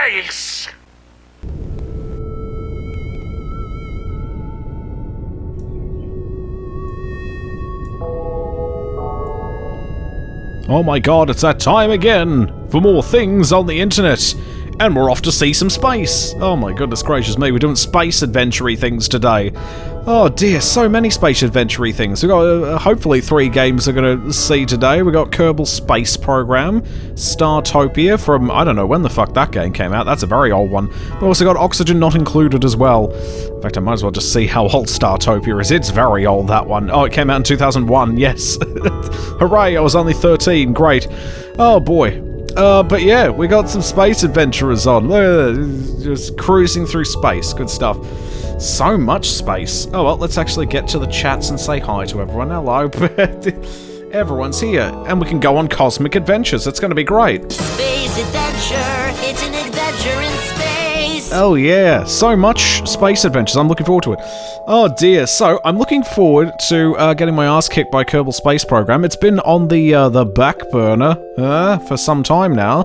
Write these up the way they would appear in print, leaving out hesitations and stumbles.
Space! Oh my god, it's that time again for more things on the internet. And we're off to see some space. Oh my goodness gracious me, we're doing space adventure-y things today. Oh dear, so many space adventure-y things. We've got hopefully 3 games we're going to see today. We've got Kerbal Space Program, Startopia from, I don't know when the fuck that game came out, that's a very old one. We also got Oxygen Not Included as well. In fact, I might as well just see how old Startopia is. It's very old, that one. Oh, it came out in 2001, yes. Hooray, I was only 13, great. Oh boy. But yeah, we got some space adventurers on. Just cruising through space. Good stuff. So much space. Oh well, let's actually get to the chats and say hi to everyone. Hello. Everyone's here. And we can go on cosmic adventures. It's going to be great. Space adventure. It's an adventure in space. Oh yeah, so much space adventures. I'm looking forward to it. Oh dear. So I'm looking forward to getting my ass kicked by Kerbal Space Program. It's been on the back burner for some time now.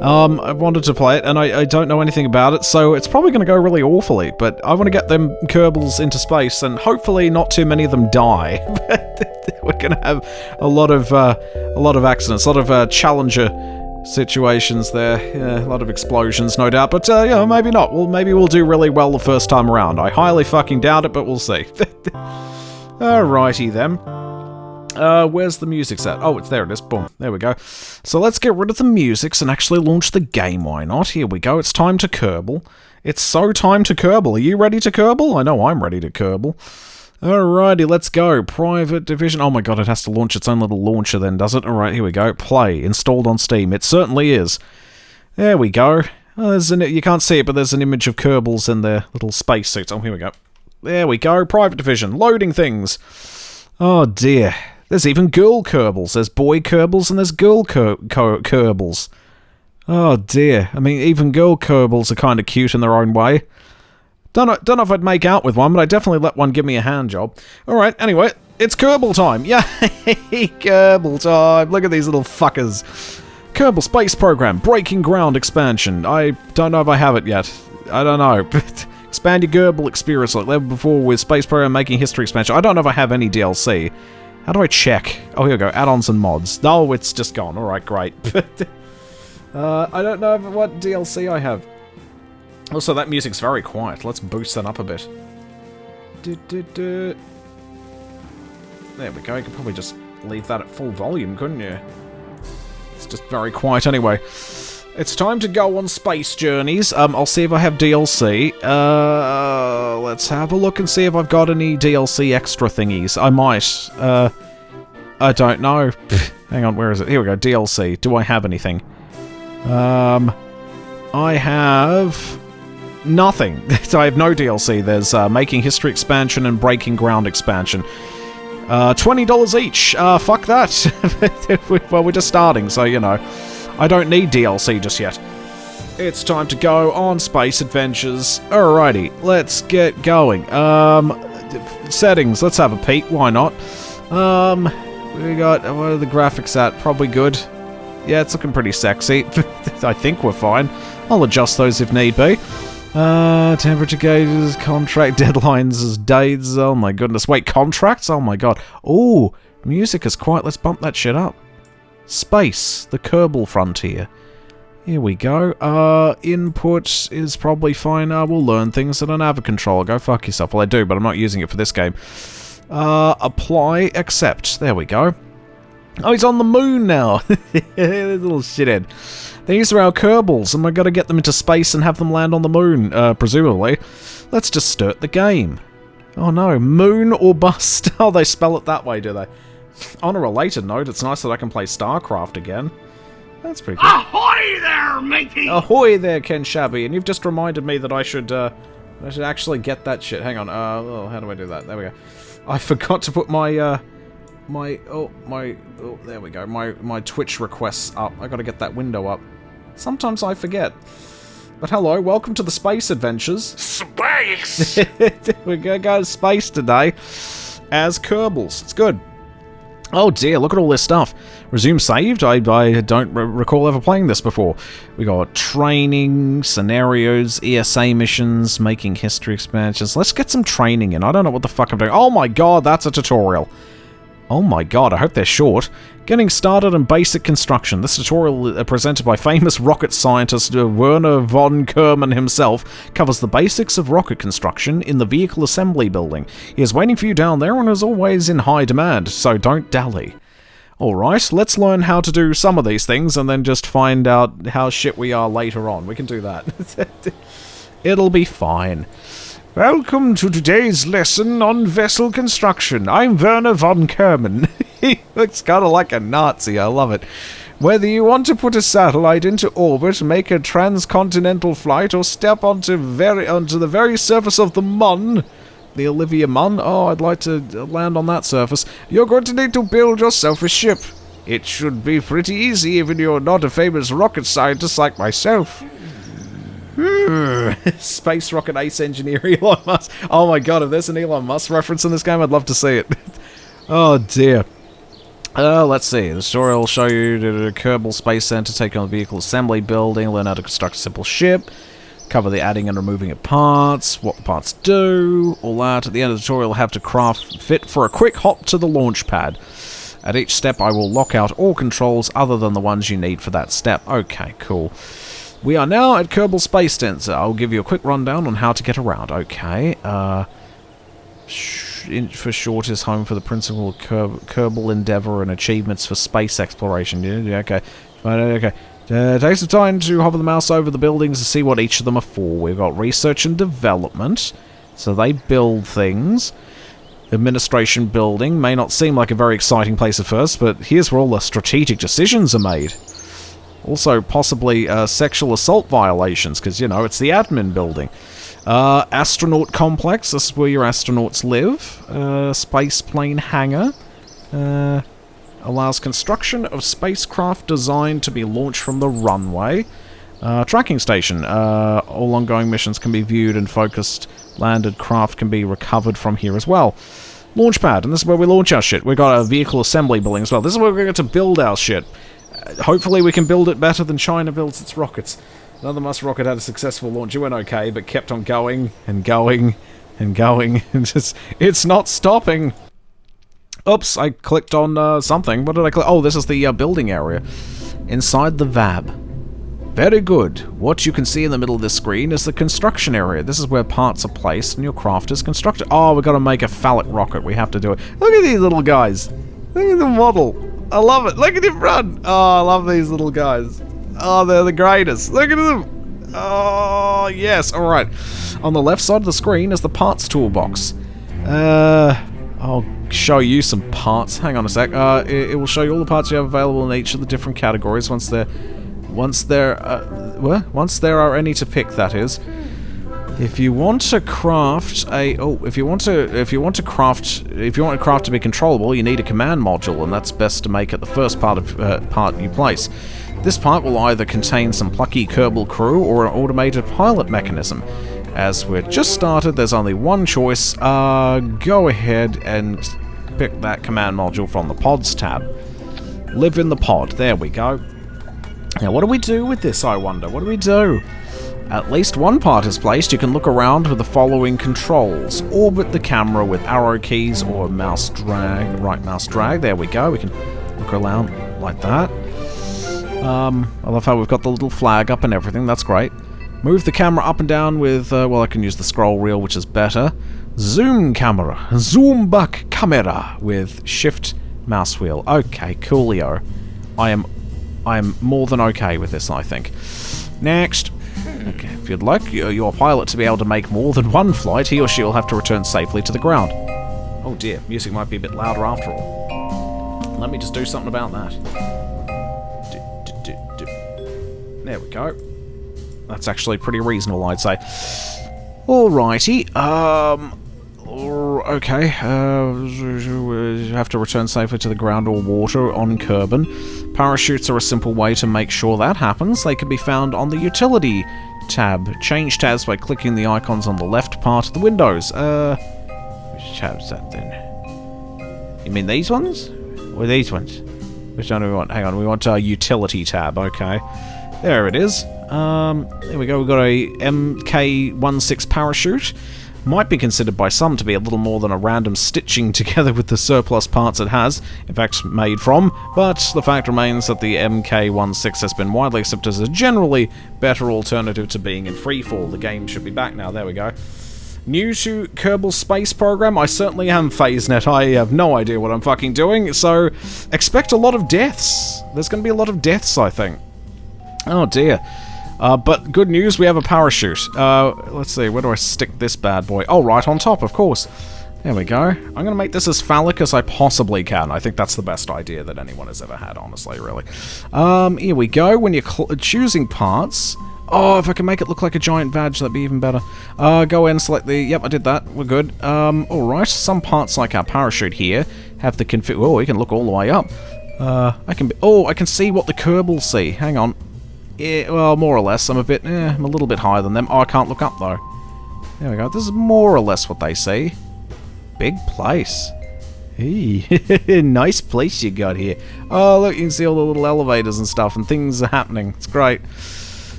I've wanted to play it, and I don't know anything about it, so it's probably going to go really awfully. But I want to get them Kerbals into space, and hopefully not too many of them die. We're going to have a lot of accidents, a lot of Challenger situations there. Yeah, a lot of explosions, no doubt, but maybe not. Well, maybe we'll do really well the first time around. I highly fucking doubt it, but we'll see. Alrighty then. Where's the music at? Oh, it's there it is. Boom. There we go. So let's get rid of the musics and actually launch the game. Why not? Here we go. It's time to Kerbal. It's so time to Kerbal. Are you ready to Kerbal? I know I'm ready to Kerbal. Alrighty, let's go. Private Division. Oh my god, it has to launch its own little launcher then, does it? Alright, here we go. Play. Installed on Steam. It certainly is. There we go. Oh, you can't see it, but there's an image of Kerbals in their little spacesuits. Oh, here we go. There we go. Private Division. Loading things. Oh dear. There's even girl Kerbals. There's boy Kerbals and there's girl Kerbals. Oh dear. I mean, even girl Kerbals are kind of cute in their own way. Don't know if I'd make out with one, but I'd definitely let one give me a hand job. Alright, anyway, it's Kerbal time. Yay! Kerbal time. Look at these little fuckers. Kerbal Space Program, Breaking Ground expansion. I don't know if I have it yet. I don't know. Expand your Kerbal experience like never before with Space Program Making History expansion. I don't know if I have any DLC. How do I check? Oh, here we go. Add-ons and mods. Oh, it's just gone. Alright, great. I don't know what DLC I have. Also, that music's very quiet. Let's boost that up a bit. There we go. You could probably just leave that at full volume, couldn't you? It's just very quiet anyway. It's time to go on space journeys. I'll see if I have DLC. Let's have a look and see if I've got any DLC extra thingies. I might. I don't know. Hang on, where is it? Here we go. DLC. Do I have anything? I have nothing. So I have no DLC. There's Making History expansion and Breaking Ground expansion. $20 each. Fuck that. Well, we're just starting, so you know. I don't need DLC just yet. It's time to go on space adventures. Alrighty, let's get going. Settings. Let's have a peek. Why not? We got, what are the graphics at? Probably good. Yeah, it's looking pretty sexy. I think we're fine. I'll adjust those if need be. Temperature gauges, contract deadlines, dates. Oh my goodness. Wait, contracts? Oh my god. Ooh, music is quiet. Let's bump that shit up. Space, the Kerbal frontier. Here we go. Input is probably fine. We'll learn things. I don't have a controller. Go fuck yourself. Well, I do, but I'm not using it for this game. Apply, accept. There we go. Oh, he's on the moon now. Little shithead. These are our Kerbals, and we're going to get them into space and have them land on the moon, presumably. Let's just start the game. Oh no, moon or bust. Oh, they spell it that way, do they? On a related note, it's nice that I can play StarCraft again. That's pretty cool. Ahoy there, matey! Ahoy there, Ken Shabby. And you've just reminded me that I should actually get that shit. Hang on. Oh, how do I do that? There we go. I forgot to put my, there we go. My Twitch requests up. I gotta get that window up. Sometimes I forget. But hello, welcome to the Space Adventures. Space! We're gonna go to space today as Kerbals. It's good. Oh dear, look at all this stuff. Resume saved? I don't recall ever playing this before. We got training, scenarios, ESA missions, making history expansions. Let's get some training in. I don't know what the fuck I'm doing. Oh my god, that's a tutorial. Oh my god, I hope they're short. Getting started in basic construction. This tutorial, presented by famous rocket scientist Werner von Kerman himself, covers the basics of rocket construction in the vehicle assembly building. He is waiting for you down there and is always in high demand, so don't dally. Alright, let's learn how to do some of these things and then just find out how shit we are later on. We can do that. It'll be fine. Welcome to today's lesson on vessel construction. I'm Werner von Kerman. He looks kind of like a Nazi, I love it. Whether you want to put a satellite into orbit, make a transcontinental flight, or step onto the very surface of the Mun, the Olivia Munn. Oh, I'd like to land on that surface. You're going to need to build yourself a ship. It should be pretty easy, even if you're not a famous rocket scientist like myself. Space rocket ace engineer Elon Musk. Oh my god, if there's an Elon Musk reference in this game, I'd love to see it. Oh dear. Let's see. The story will show you the Kerbal Space Center, take on the vehicle assembly building, learn how to construct a simple ship, cover the adding and removing of parts, what the parts do, all that. At the end of the tutorial, you'll have to craft fit for a quick hop to the launch pad. At each step, I will lock out all controls other than the ones you need for that step. Okay, cool. We are now at Kerbal Space Center. I'll give you a quick rundown on how to get around. Okay, for short is home for the principal Kerbal endeavor and achievements for space exploration. Yeah, okay. Okay. Take some time to hover the mouse over the buildings to see what each of them are for. We've got research and development, so they build things. Administration building may not seem like a very exciting place at first, but here's where all the strategic decisions are made. Also, possibly sexual assault violations, because, you know, it's the admin building. Astronaut complex, this is where your astronauts live. Space plane hangar. Allows construction of spacecraft designed to be launched from the runway. Tracking station. All ongoing missions can be viewed and focused. Landed craft can be recovered from here as well. Launchpad, and this is where we launch our shit. We've got a vehicle assembly building as well. This is where we're going to build our shit. Hopefully we can build it better than China builds its rockets. Another Musk rocket had a successful launch. It went okay, but kept on going and going and going. And just, it's not stopping. Oops, I clicked on something. What did I click? Oh, this is the building area. Inside the VAB. Very good. What you can see in the middle of this screen is the construction area. This is where parts are placed and your craft is constructed. Oh, we've got to make a phallic rocket. We have to do it. Look at these little guys. Look at the model. I love it. Look at him run. Oh, I love these little guys. Oh, they're the greatest. Look at them. Oh, yes. All right. On the left side of the screen is the parts toolbox. I'll show you some parts. Hang on a sec. It will show you all the parts you have available in each of the different categories once there are any to pick, that is. If you want to craft if you want a craft to be controllable, you need a command module, and that's best to make it the first part you place. This part will either contain some plucky Kerbal crew or an automated pilot mechanism. As we're just started, there's only one choice. Go ahead and pick that command module from the pods tab. Live in the pod. There we go. Now, what do we do with this, I wonder? What do we do? At least one part is placed. You can look around with the following controls. Orbit the camera with arrow keys or mouse drag. Right mouse drag. There we go. We can look around like that. I love how we've got the little flag up and everything. That's great. Move the camera up and down with, well, I can use the scroll wheel, which is better. Zoom camera. Zoom back camera with shift mouse wheel. Okay, coolio. I am more than okay with this, I think. Next. Okay, if you'd like your pilot to be able to make more than one flight, he or she will have to return safely to the ground. Oh dear, music might be a bit louder after all. Let me just do something about that. There we go. That's actually pretty reasonable, I'd say. Alrighty, okay, you have to return safely to the ground or water on Kerbal. Parachutes are a simple way to make sure that happens. They can be found on the Utility tab. Change tabs by clicking the icons on the left part of the windows. Which tab's that then? You mean these ones? Or these ones? Which one do we want? Hang on, we want our utility tab. Okay. There it is. There we go. We've got a MK16 parachute. Might be considered by some to be a little more than a random stitching together with the surplus parts it has, in fact, made from, but the fact remains that the MK16 has been widely accepted as a generally better alternative to being in freefall. The game should be back now. There we go. New to Kerbal Space Program? I certainly am PhaseNet. I have no idea what I'm fucking doing, so expect a lot of deaths. There's going to be a lot of deaths, I think. Oh dear. But good news, we have a parachute. Let's see, where do I stick this bad boy? Oh, right on top, of course. There we go. I'm going to make this as phallic as I possibly can. I think that's the best idea that anyone has ever had, honestly, really. Here we go. When you're choosing parts... Oh, if I can make it look like a giant badge, that'd be even better. Go in and select the... Yep, I did that. We're good. Alright. Some parts, like our parachute here, have the config... Oh, we can look all the way up. I can see what the Kerbal see. Hang on. Yeah, well, more or less. I'm a little bit higher than them. Oh, I can't look up, though. There we go. This is more or less what they see. Big place. Hey, nice place you got here. Oh, look, you can see all the little elevators and stuff, and things are happening. It's great.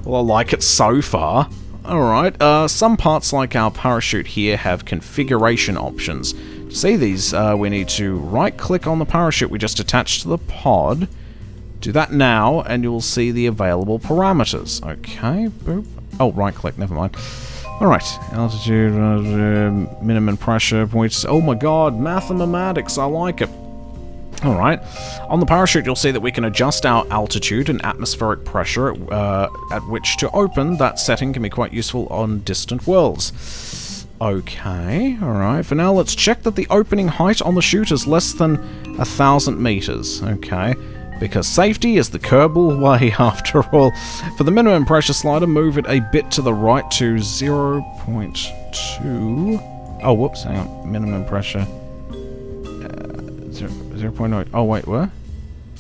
Well, I like it so far. Alright, some parts like our parachute here have configuration options. To see these, we need to right-click on the parachute we just attached to the pod. Do that now, and you'll see the available parameters. Okay, boop. Oh, right-click, never mind. Alright, altitude, minimum pressure points. Oh my god, mathematics, I like it. Alright, on the parachute you'll see that we can adjust our altitude and atmospheric pressure at which to open. That setting can be quite useful on distant worlds. Okay, alright, for now let's check that the opening height on the chute is less than 1,000 meters. Okay, because safety is the Kerbal way after all. For the minimum pressure slider, move it a bit to the right to 0.2. Oh, whoops, hang on, minimum pressure. 0.8. Oh, wait, what?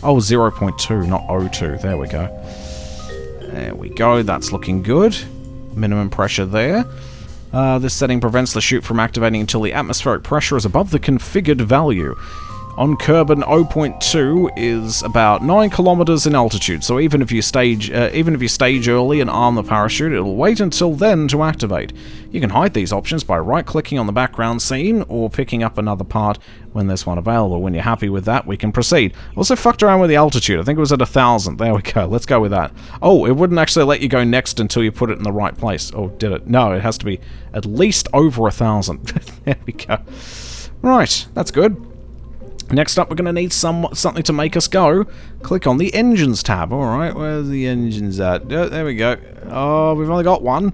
Oh, 0.2, not 0.2. There we go. There we go. That's looking good. Minimum pressure there. This setting prevents the chute from activating until the atmospheric pressure is above the configured value. On Kerbal, 0.2 is about 9 kilometers in altitude, so even if you stage early and arm the parachute, it'll wait until then to activate. You can hide these options by right-clicking on the background scene or picking up another part when there's one available. When you're happy with that, we can proceed. Also fucked around with the altitude. I think it was at 1,000. There we go. Let's go with that. Oh, it wouldn't actually let you go next until you put it in the right place. Oh, did it? No, it has to be at least over 1,000. There we go. Right, that's good. Next up, we're going to need something to make us go. Click on the Engines tab. Alright, where's the engines at? Oh, there we go. Oh, we've only got one.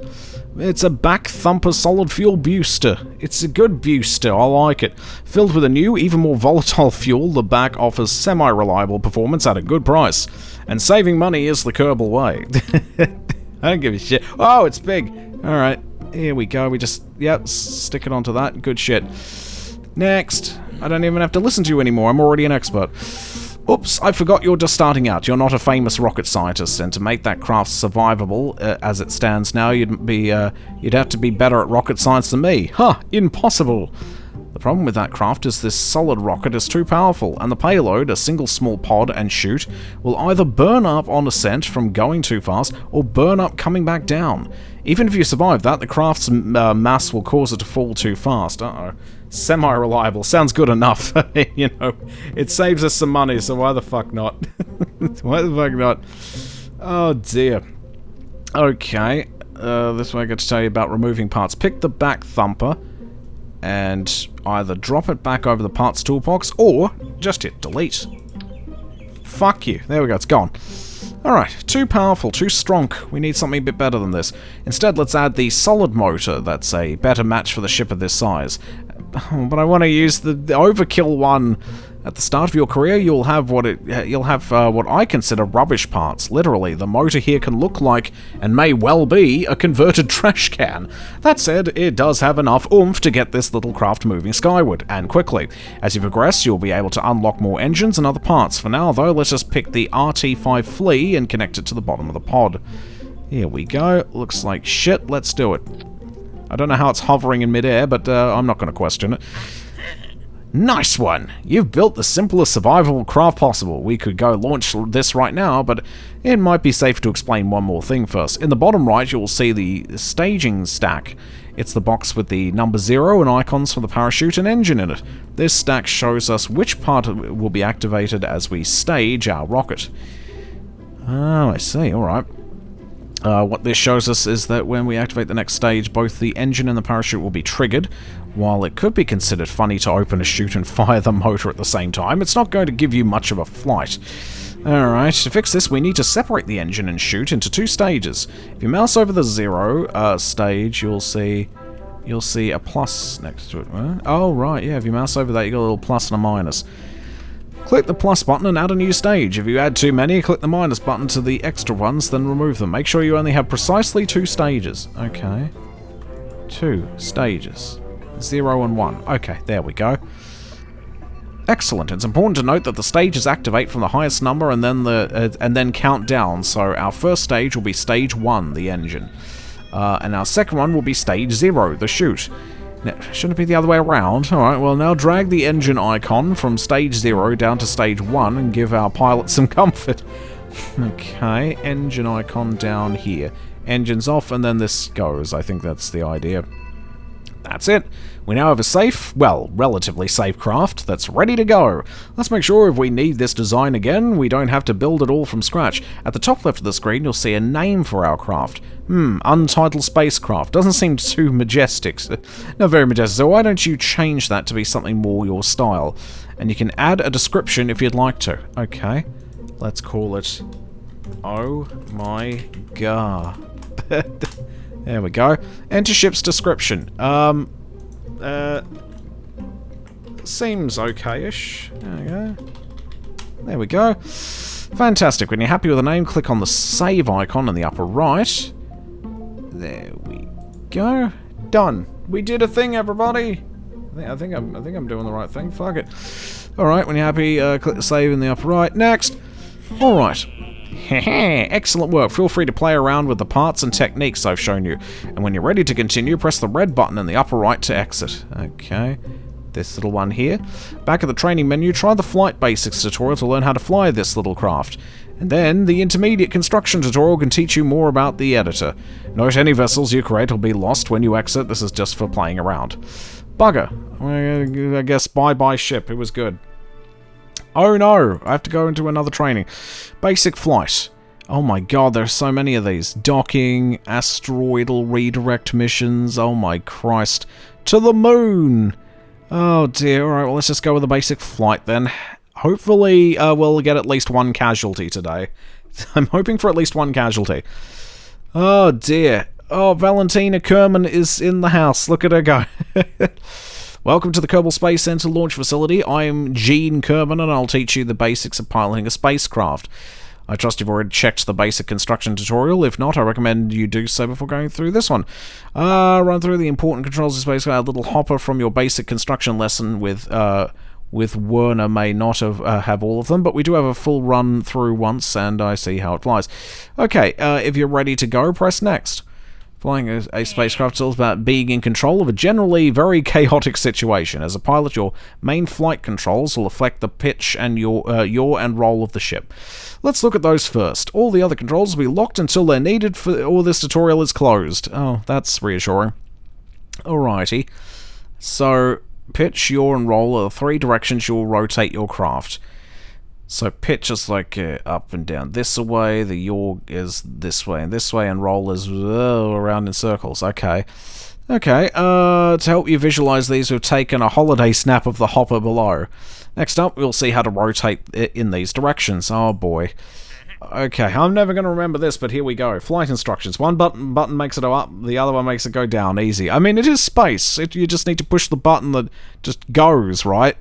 It's a back thumper solid fuel booster. It's a good booster, I like it. Filled with a new, even more volatile fuel, the back offers semi-reliable performance at a good price. And saving money is the Kerbal way. I don't give a shit. Oh, it's big. Alright, here we go. We just, yep, stick it onto that. Good shit. Next. I don't even have to listen to you anymore, I'm already an expert. Oops, I forgot you're just starting out. You're not a famous rocket scientist, and to make that craft survivable as it stands now, you'd have to be better at rocket science than me. Huh, impossible. The problem with that craft is this solid rocket is too powerful, and the payload, a single small pod and chute, will either burn up on ascent from going too fast, or burn up coming back down. Even if you survive that, the craft's mass will cause it to fall too fast. Uh-oh. Semi-reliable. Sounds good enough. You know, it saves us some money, so why the fuck not? Why the fuck not? Oh, dear. Okay. This way I get to tell you about removing parts. Pick the back thumper, and either drop it back over the parts toolbox, or just hit delete. Fuck you. There we go, it's gone. Alright, too powerful, too strong. We need something a bit better than this. Instead, let's add the solid motor that's a better match for the ship of this size. But I want to use the overkill one. At the start of your career, you'll have what I consider rubbish parts. Literally, the motor here can look like, and may well be, a converted trash can. That said, it does have enough oomph to get this little craft moving skyward, and quickly. As you progress, you'll be able to unlock more engines and other parts. For now, though, let's just pick the RT5 Flea and connect it to the bottom of the pod. Here we go. Looks like shit. Let's do it. I don't know how it's hovering in midair, but I'm not going to question it. Nice one! You've built the simplest survivable craft possible. We could go launch this right now, but it might be safe to explain one more thing first. In the bottom right, you will see the staging stack. It's the box with the number 0 and icons for the parachute and engine in it. This stack shows us which part will be activated as we stage our rocket. Oh, I see. Alright. What this shows us is that when we activate the next stage, both the engine and the parachute will be triggered. While it could be considered funny to open a chute and fire the motor at the same time, it's not going to give you much of a flight. Alright, to fix this, we need to separate the engine and chute into 2 stages. If you mouse over the 0 stage, you'll see a plus next to it. Oh, right, yeah, if you mouse over that, you got a little plus and a minus. Click the plus button and add a new stage. If you add too many, click the minus button to the extra ones, then remove them. Make sure you only have precisely 2 stages. Okay. 2 stages. 0 and 1. Okay, there we go. Excellent. It's important to note that the stages activate from the highest number and then count down. So our first stage will be stage 1, the engine. And our second one will be stage 0, the chute. Now, shouldn't it be the other way around? Alright, well now drag the engine icon from stage 0 down to stage 1 and give our pilot some comfort. Okay, engine icon down here. Engine's off and then this goes. I think that's the idea. That's it. We now have a safe, well, relatively safe craft that's ready to go. Let's make sure if we need this design again, we don't have to build it all from scratch. At the top left of the screen, you'll see a name for our craft. Untitled Spacecraft. Doesn't seem too majestic. Not very majestic, so why don't you change that to be something more your style? And you can add a description if you'd like to. Okay, let's call it... Oh my god. There we go. Enter ship's description. Seems okay-ish. There we go. There we go. Fantastic. When you're happy with the name, click on the save icon in the upper right. There we go. Done. We did a thing, everybody. I think I'm doing the right thing. Fuck it. Alright, when you're happy, click the save in the upper right. Next. Alright. Excellent work. Feel free to play around with the parts and techniques I've shown you. And when you're ready to continue, press the red button in the upper right to exit. Okay. This little one here. Back at the training menu, try the Flight Basics tutorial to learn how to fly this little craft. And then, the Intermediate Construction tutorial can teach you more about the editor. Note any vessels you create will be lost when you exit. This is just for playing around. Bugger. I guess bye-bye ship. It was good. Oh no, I have to go into another training. Basic flight. Oh my god, there are so many of these. Docking, asteroidal redirect missions, oh my Christ. To the moon! Oh dear, alright, well let's just go with the basic flight then. Hopefully we'll get at least 1 casualty today. I'm hoping for at least 1 casualty. Oh dear. Oh, Valentina Kerman is in the house. Look at her go. Welcome to the Kerbal Space Center launch facility. I'm Gene Kerman and I'll teach you the basics of piloting a spacecraft. I trust you've already checked the basic construction tutorial. If not, I recommend you do so before going through this one. Run through the important controls of spacecraft. A little hopper from your basic construction lesson with Werner may not have all of them, but we do have a full run through once and I see how it flies. Okay, if you're ready to go, press next. Flying a spacecraft is all about being in control of a generally very chaotic situation. As a pilot, your main flight controls will affect the pitch and your and roll of the ship. Let's look at those first. All the other controls will be locked until they're needed or this tutorial is closed. Oh, that's reassuring. Alrighty. So, pitch, yaw, and roll are the 3 directions you'll rotate your craft. So pitch is like up and down this way, the yaw is this way, and roll is around in circles. Okay. Okay, to help you visualize these, we've taken a holiday snap of the hopper below. Next up, we'll see how to rotate it in these directions. Oh boy. Okay, I'm never going to remember this, but here we go. Flight instructions. One button makes it go up, the other one makes it go down. Easy. I mean, it is space. You just need to push the button that just goes, right?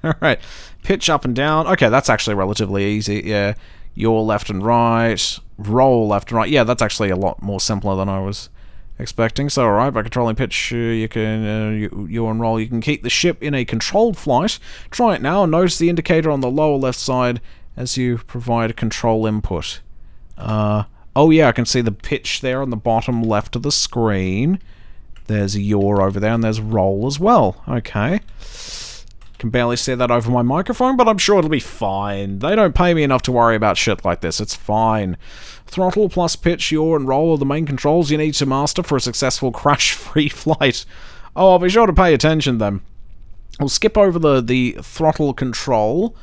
Alright. Pitch up and down. Okay, that's actually relatively easy. Yeah. Yaw left and right. Roll left and right. Yeah, that's actually a lot more simpler than I was expecting. So, alright, by controlling pitch, you can, yaw and roll, you can keep the ship in a controlled flight. Try it now and notice the indicator on the lower left side as you provide control input. Oh yeah, I can see the pitch there on the bottom left of the screen. There's yaw over there and there's roll as well. Okay. Can barely say that over my microphone, but I'm sure it'll be fine. They don't pay me enough to worry about shit like this. It's fine. Throttle plus pitch, yaw, and roll are the main controls you need to master for a successful crash-free flight. Oh, I'll be sure to pay attention then. We'll skip over the throttle control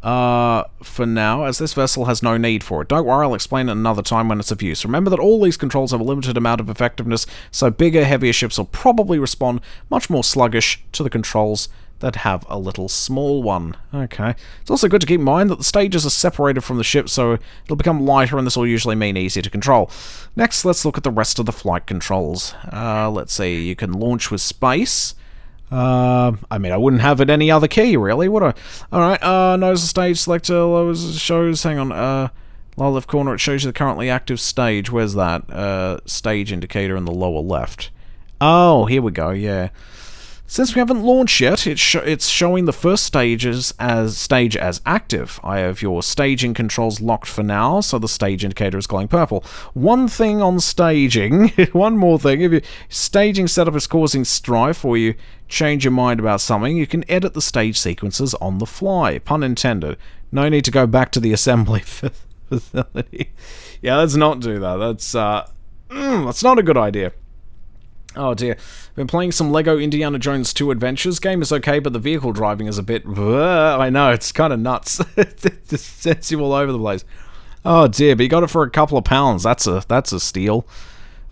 for now, as this vessel has no need for it. Don't worry, I'll explain it another time when it's of use. Remember that all these controls have a limited amount of effectiveness, so bigger, heavier ships will probably respond much more sluggish to the controls that have a little small one. Okay. It's also good to keep in mind that the stages are separated from the ship, so it'll become lighter, and this will usually mean easier to control. Next, let's look at the rest of the flight controls. Let's see, you can launch with space. I mean, I wouldn't have it any other key, really, would I? Alright, notice the stage selector shows, hang on, lower left corner, it shows you the currently active stage. Where's that? Stage indicator in the lower left. Oh, here we go, yeah. Since we haven't launched yet, it's showing the first stage as active. I have your staging controls locked for now, so the stage indicator is glowing purple. One thing on staging, one more thing, if your staging setup is causing strife or you change your mind about something, you can edit the stage sequences on the fly. Pun intended. No need to go back to the assembly facility. Yeah, let's not do that. That's not a good idea. Oh dear. Been playing some Lego Indiana Jones 2 Adventures. Game is okay, but the vehicle driving is a bit... I know, it's kind of nuts. It just sends you all over the place. Oh dear, but you got it for a couple of pounds. That's a steal.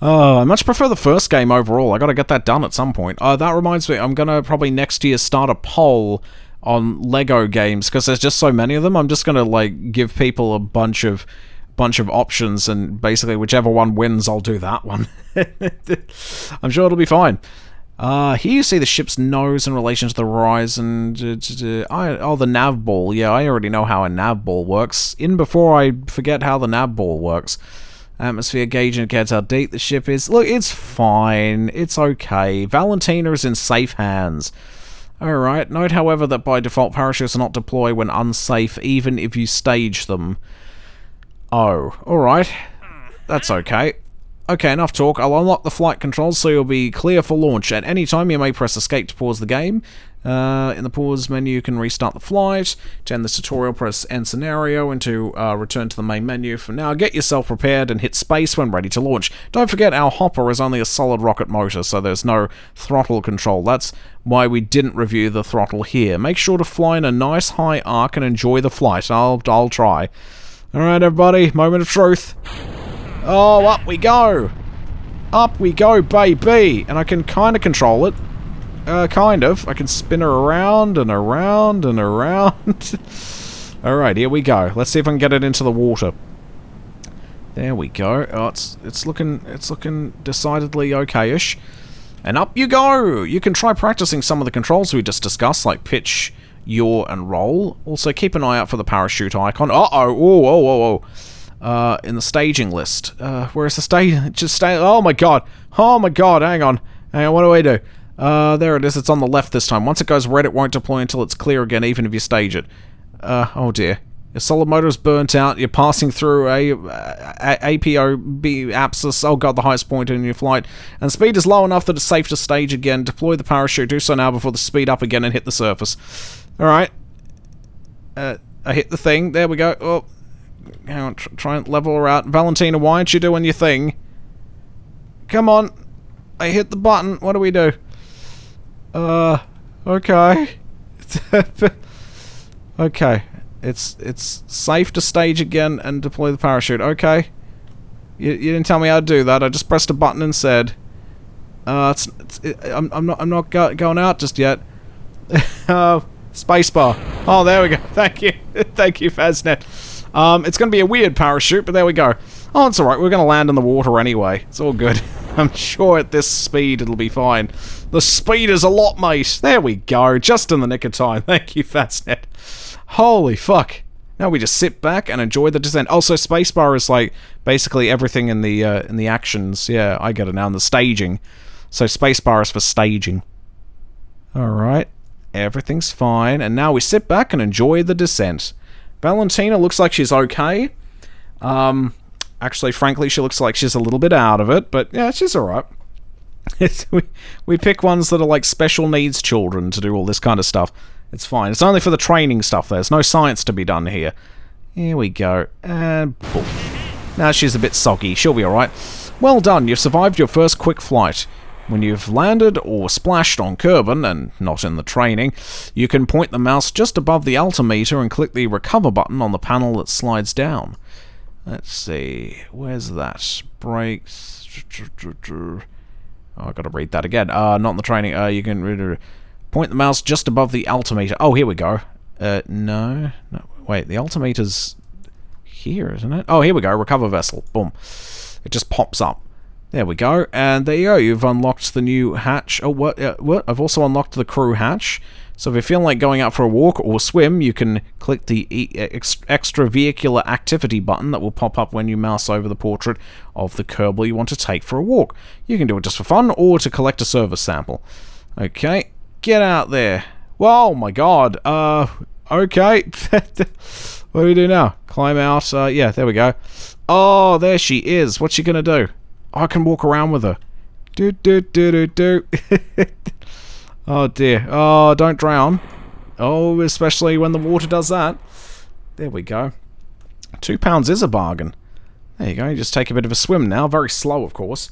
Oh, I much prefer the first game overall. I gotta get that done at some point. That reminds me, I'm gonna probably next year start a poll on Lego games, because there's just so many of them. I'm just gonna, like, give people a bunch of options, and basically whichever one wins, I'll do that one. I'm sure it'll be fine. Here you see the ship's nose in relation to the horizon. The nav ball. Yeah, I already know how a nav ball works. In before I forget how the nav ball works. Atmosphere gauge indicates how deep the ship is. Look, it's fine. It's okay. Valentina is in safe hands. Alright, note however that by default parachutes are not deployed when unsafe, even if you stage them. Oh, alright. That's okay. Okay, enough talk. I'll unlock the flight controls so you'll be clear for launch. At any time, you may press escape to pause the game. In the pause menu, you can restart the flight. To end this tutorial, press end scenario, and to return to the main menu. For now, get yourself prepared and hit space when ready to launch. Don't forget, our hopper is only a solid rocket motor, so there's no throttle control. That's why we didn't review the throttle here. Make sure to fly in a nice high arc and enjoy the flight. I'll try. Alright, everybody, moment of truth. Oh, up we go! Up we go, baby! And I can kind of control it. Kind of. I can spin her around and around and around. Alright, here we go. Let's see if I can get it into the water. There we go. Oh, it's looking decidedly okay-ish. And up you go! You can try practicing some of the controls we just discussed, like pitch, yaw, and roll. Also, keep an eye out for the parachute icon. Uh-oh! Whoa. In the staging list. Where's the stage? Just stay. Oh my god! Oh my god! Hang on. What do I do? There it is. It's on the left this time. Once it goes red, it won't deploy until it's clear again, even if you stage it. Oh dear. Your solid motor is burnt out. You're passing through a APOB abscess. Oh god, the highest point in your flight. And speed is low enough that it's safe to stage again. Deploy the parachute. Do so now before the speed up again and hit the surface. Alright. I hit the thing. There we go. Oh. Hang on, try and level her out. Valentina, why aren't you doing your thing? Come on. I hit the button. What do we do? Okay. Okay. It's safe to stage again and deploy the parachute. Okay. You didn't tell me how to do that. I just pressed a button and said, I'm not going out just yet. Spacebar. Oh, there we go. Thank you. Thank you, Faznet. It's going to be a weird parachute, but there we go. Oh, it's alright. We're going to land in the water anyway. It's all good. I'm sure at this speed it'll be fine. The speed is a lot, mate. There we go. Just in the nick of time. Thank you, Faznet. Holy fuck. Now we just sit back and enjoy the descent. Also, spacebar is like basically everything in the actions. Yeah, I get it now. In the staging. So spacebar is for staging. Alright. Everything's fine. And now we sit back and enjoy the descent. Valentina looks like she's okay. Actually, frankly, she looks like she's a little bit out of it, but yeah, she's alright. We pick ones that are like special needs children to do all this kind of stuff. It's fine. It's only for the training stuff. There's no science to be done here. Here we go. And poof. Now she's a bit soggy. She'll be alright. Well done. You've survived your first quick flight. When you've landed or splashed on Kerbal, and not in the training, you can point the mouse just above the altimeter and click the recover button on the panel that slides down. Let's see. Where's that? Brakes. Oh, I've got to read that again. Not in the training. You can point the mouse just above the altimeter. Oh, here we go. No. Wait, the altimeter's here, isn't it? Oh, here we go. Recover vessel. Boom. It just pops up. There we go. And there you go. You've unlocked the new hatch. Oh, what? I've also unlocked the crew hatch. So if you feel like going out for a walk or swim, you can click the extravehicular activity button that will pop up when you mouse over the portrait of the Kerbal you want to take for a walk. You can do it just for fun or to collect a service sample. Okay, get out there. Whoa, my god. Okay. What do we do now? Climb out. Yeah, there we go. Oh, there she is. What's she gonna do? I can walk around with her. Do. Oh dear. Oh, don't drown. Oh, especially when the water does that. There we go. £2 is a bargain. There you go. You just take a bit of a swim now. Very slow, of course.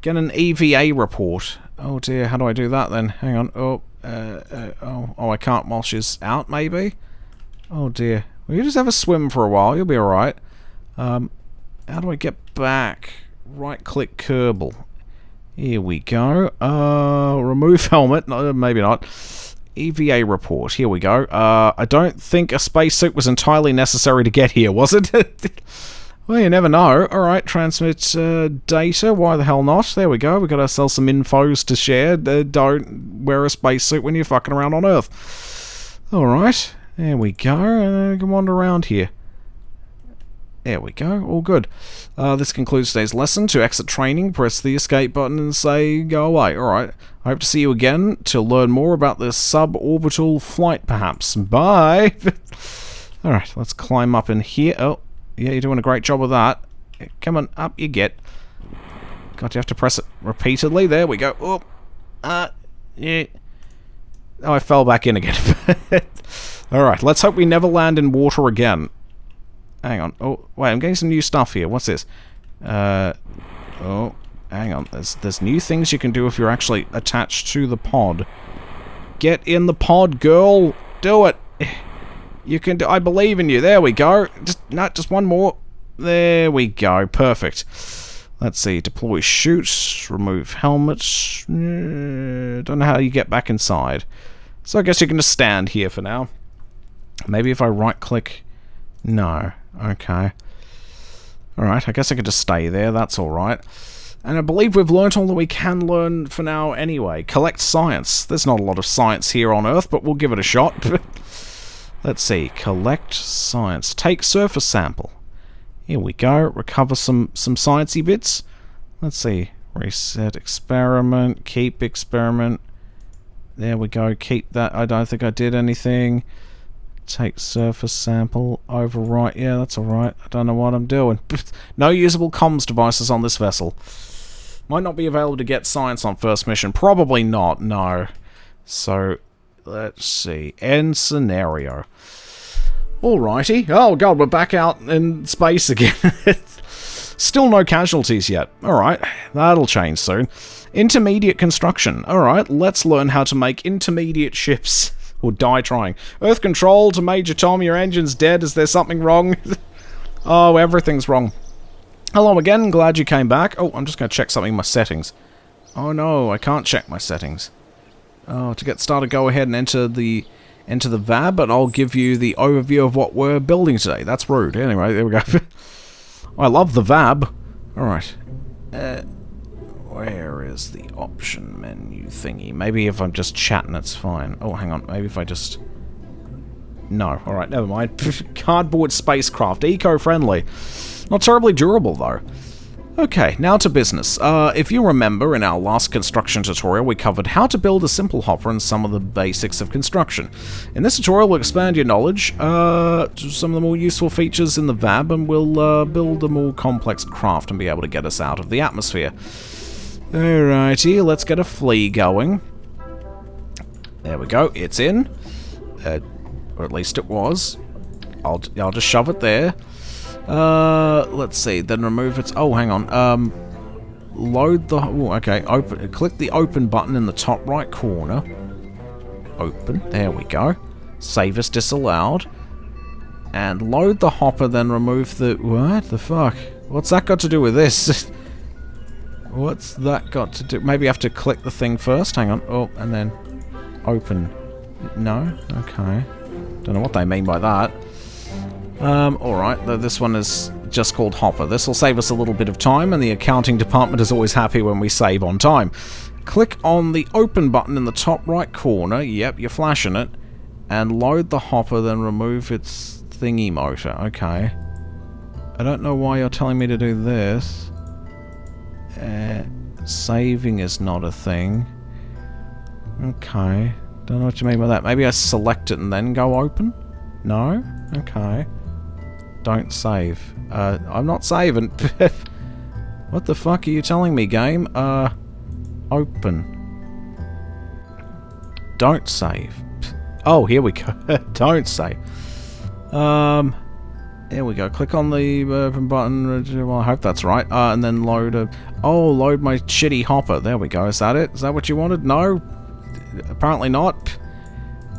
Get an EVA report. Oh dear. How do I do that then? Hang on. Oh, I can't while she's out, maybe? Oh dear. Well, you just have a swim for a while. You'll be alright. How do I get back? Right-click Kerbal. Here we go. Remove helmet. No, maybe not. EVA report. Here we go. I don't think a spacesuit was entirely necessary to get here, was it? Well, you never know. Alright, transmit data. Why the hell not? There we go. We got ourselves some infos to share. Don't wear a spacesuit when you're fucking around on Earth. Alright. There we go. Can wander around here. There we go, all good. This concludes today's lesson. To exit training, press the escape button and say go away. Alright, I hope to see you again to learn more about this suborbital flight, perhaps. Bye! Alright, let's climb up in here. Oh, yeah, you're doing a great job with that. Come on, up you get. God, you have to press it repeatedly. There we go. Oh, yeah. Oh, I fell back in again. Alright, let's hope we never land in water again. Hang on. Oh, wait, I'm getting some new stuff here. What's this? Oh, hang on. There's new things you can do if you're actually attached to the pod. Get in the pod, girl. Do it. You can do. I believe in you. There we go. Just one more. There we go. Perfect. Let's see. Deploy chute. Remove helmet. Don't know how you get back inside. So I guess you can just stand here for now. Maybe if I right-click. No. Okay. Alright, I guess I could just stay there. That's alright. And I believe we've learnt all that we can learn for now anyway. Collect science. There's not a lot of science here on Earth, but we'll give it a shot. Let's see. Collect science. Take surface sample. Here we go. Recover some sciencey bits. Let's see. Reset experiment. Keep experiment. There we go. Keep that. I don't think I did anything. Take surface sample, overwrite. Yeah, that's alright. I don't know what I'm doing. No usable comms devices on this vessel. Might not be available to get science on first mission. Probably not, no. So, let's see. End scenario. Alrighty. Oh god, we're back out in space again. Still no casualties yet. Alright, that'll change soon. Intermediate construction. Alright, let's learn how to make intermediate ships. Or die trying. Earth control to Major Tom, your engine's dead. Is there something wrong? Oh, everything's wrong. Hello again, glad you came back. Oh, I'm just going to check something in my settings. Oh no, I can't check my settings. Oh, to get started, go ahead and enter the VAB, and I'll give you the overview of what we're building today. That's rude. Anyway, there we go. I love the VAB. Alright. Where is the option menu thingy? Maybe if I'm just chatting, it's fine. Oh, hang on. Maybe if I just... No. Alright, never mind. Cardboard spacecraft. Eco-friendly. Not terribly durable, though. Okay, now to business. If you remember, in our last construction tutorial, we covered how to build a simple hopper and some of the basics of construction. In this tutorial, we'll expand your knowledge to some of the more useful features in the VAB, and we'll build a more complex craft and be able to get us out of the atmosphere. Alrighty, let's get a flea going. There we go. It's in. Or at least it was. I'll just shove it there. Let's see. Then remove its... Oh, hang on. Load the... Oh, okay. Click the open button in the top right corner. Open. There we go. Save as disallowed. And load the hopper, then remove the... What the fuck? What's that got to do with this? What's that got to do... Maybe I have to click the thing first. Hang on. Oh, and then... Open. No? Okay. Don't know what they mean by that. Alright. This one is just called hopper. This will save us a little bit of time, and the accounting department is always happy when we save on time. Click on the open button in the top right corner. Yep, you're flashing it. And load the hopper, then remove its thingy motor. Okay. I don't know why you're telling me to do this. Saving is not a thing. Okay. Don't know what you mean by that. Maybe I select it and then go open? No? Okay. Don't save. I'm not saving. What the fuck are you telling me, game? Open. Don't save. Oh, here we go. Don't save. There we go. Click on the open button. Well, I hope that's right. And then load a... Oh, load my shitty hopper. There we go. Is that it? Is that what you wanted? No? Apparently not.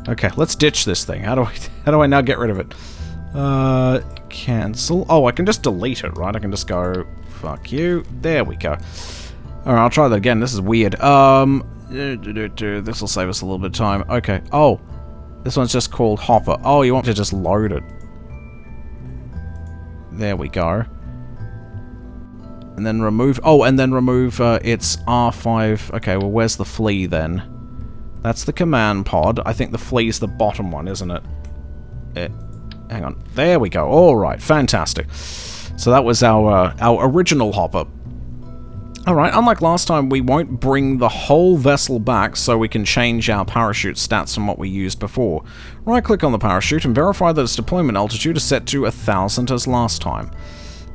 Okay, let's ditch this thing. How do I now get rid of it? Cancel. Oh, I can just delete it, right? I can just go, fuck you. There we go. Alright, I'll try that again. This is weird. This will save us a little bit of time. Okay. Oh, this one's just called hopper. Oh, you want to just load it. There we go. And then remove... Oh, and then remove its R5... Okay, well, where's the flea then? That's the command pod. I think the flea's the bottom one, isn't it? Hang on. There we go. Alright, fantastic. So that was our original hopper. Alright, unlike last time, we won't bring the whole vessel back so we can change our parachute stats from what we used before. Right-click on the parachute and verify that its deployment altitude is set to 1,000 as last time.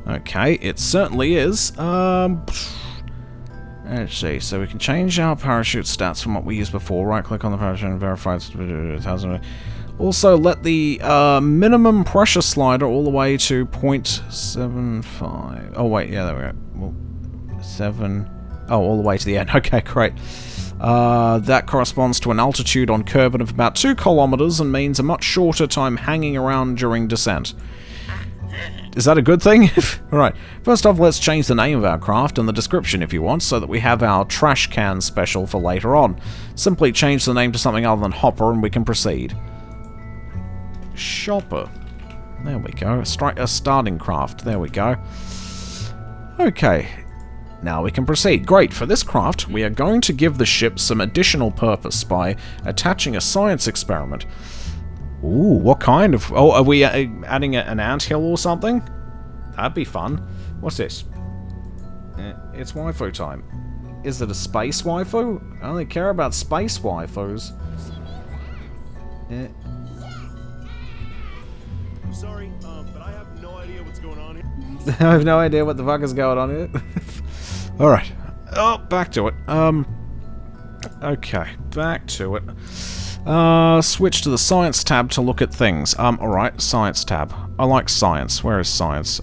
Okay, it certainly is. Let's see, so we can change our parachute stats from what we used before. Right-click on the parachute and verify it's 1,000. Also, let the minimum pressure slider all the way to 0.75. Oh, wait, yeah, there we go. Well, 7... Oh, all the way to the end. Okay, great. That corresponds to an altitude on Kerbal of about 2 kilometers and means a much shorter time hanging around during descent. Is that a good thing? Alright, first off, let's change the name of our craft and the description if you want, so that we have our trash can special for later on. Simply change the name to something other than Hopper and we can proceed. Shopper. There we go. A starting craft. There we go. Okay. Now we can proceed. Great. For this craft, we are going to give the ship some additional purpose by attaching a science experiment. Ooh, what kind of... Oh, are we adding an anthill or something? That'd be fun. What's this? It's waifu time. Is it a space waifu? I only care about space waifus. I'm sorry, but I have no idea what's going on here. I have no idea what the fuck is going on here. Alright. Oh, back to it. Okay, back to it. Switch to the science tab to look at things. Alright, science tab. I like science. Where is science?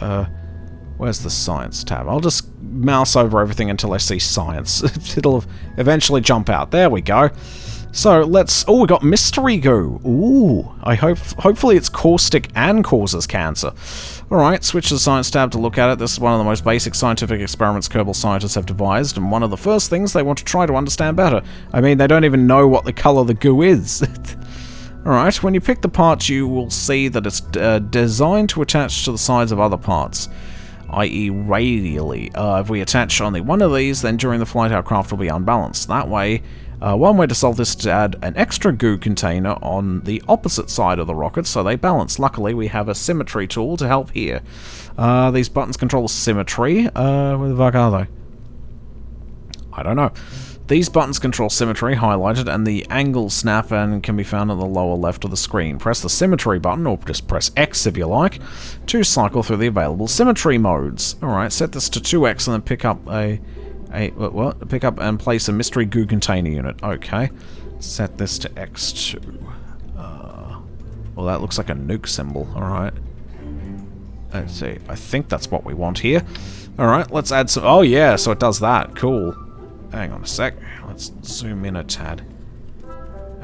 Where's the science tab? I'll just mouse over everything until I see science. It'll eventually jump out. There we go. So, let's... Oh, we got mystery goo. Ooh. Hopefully it's caustic and causes cancer. Alright, switch to the science tab to look at it. This is one of the most basic scientific experiments Kerbal scientists have devised, and one of the first things they want to try to understand better. I mean, they don't even know what the colour the goo is. Alright, when you pick the part, you will see that it's designed to attach to the sides of other parts, i.e. radially. If we attach only one of these, then during the flight our craft will be unbalanced. That way... one way to solve this is to add an extra goo container on the opposite side of the rocket so they balance. Luckily, we have a symmetry tool to help here. These buttons control symmetry. Where the fuck are they? I don't know. These buttons control symmetry, highlighted, and the angle snap and can be found on the lower left of the screen. Press the symmetry button, or just press X if you like, to cycle through the available symmetry modes. Alright, set this to 2x and then pick up a What? Pick up and place a mystery goo container unit. Okay. Set this to X2. Well, that looks like a nuke symbol. Alright. Let's see. I think that's what we want here. Alright, let's add some... Oh, yeah, so it does that. Cool. Hang on a sec. Let's zoom in a tad.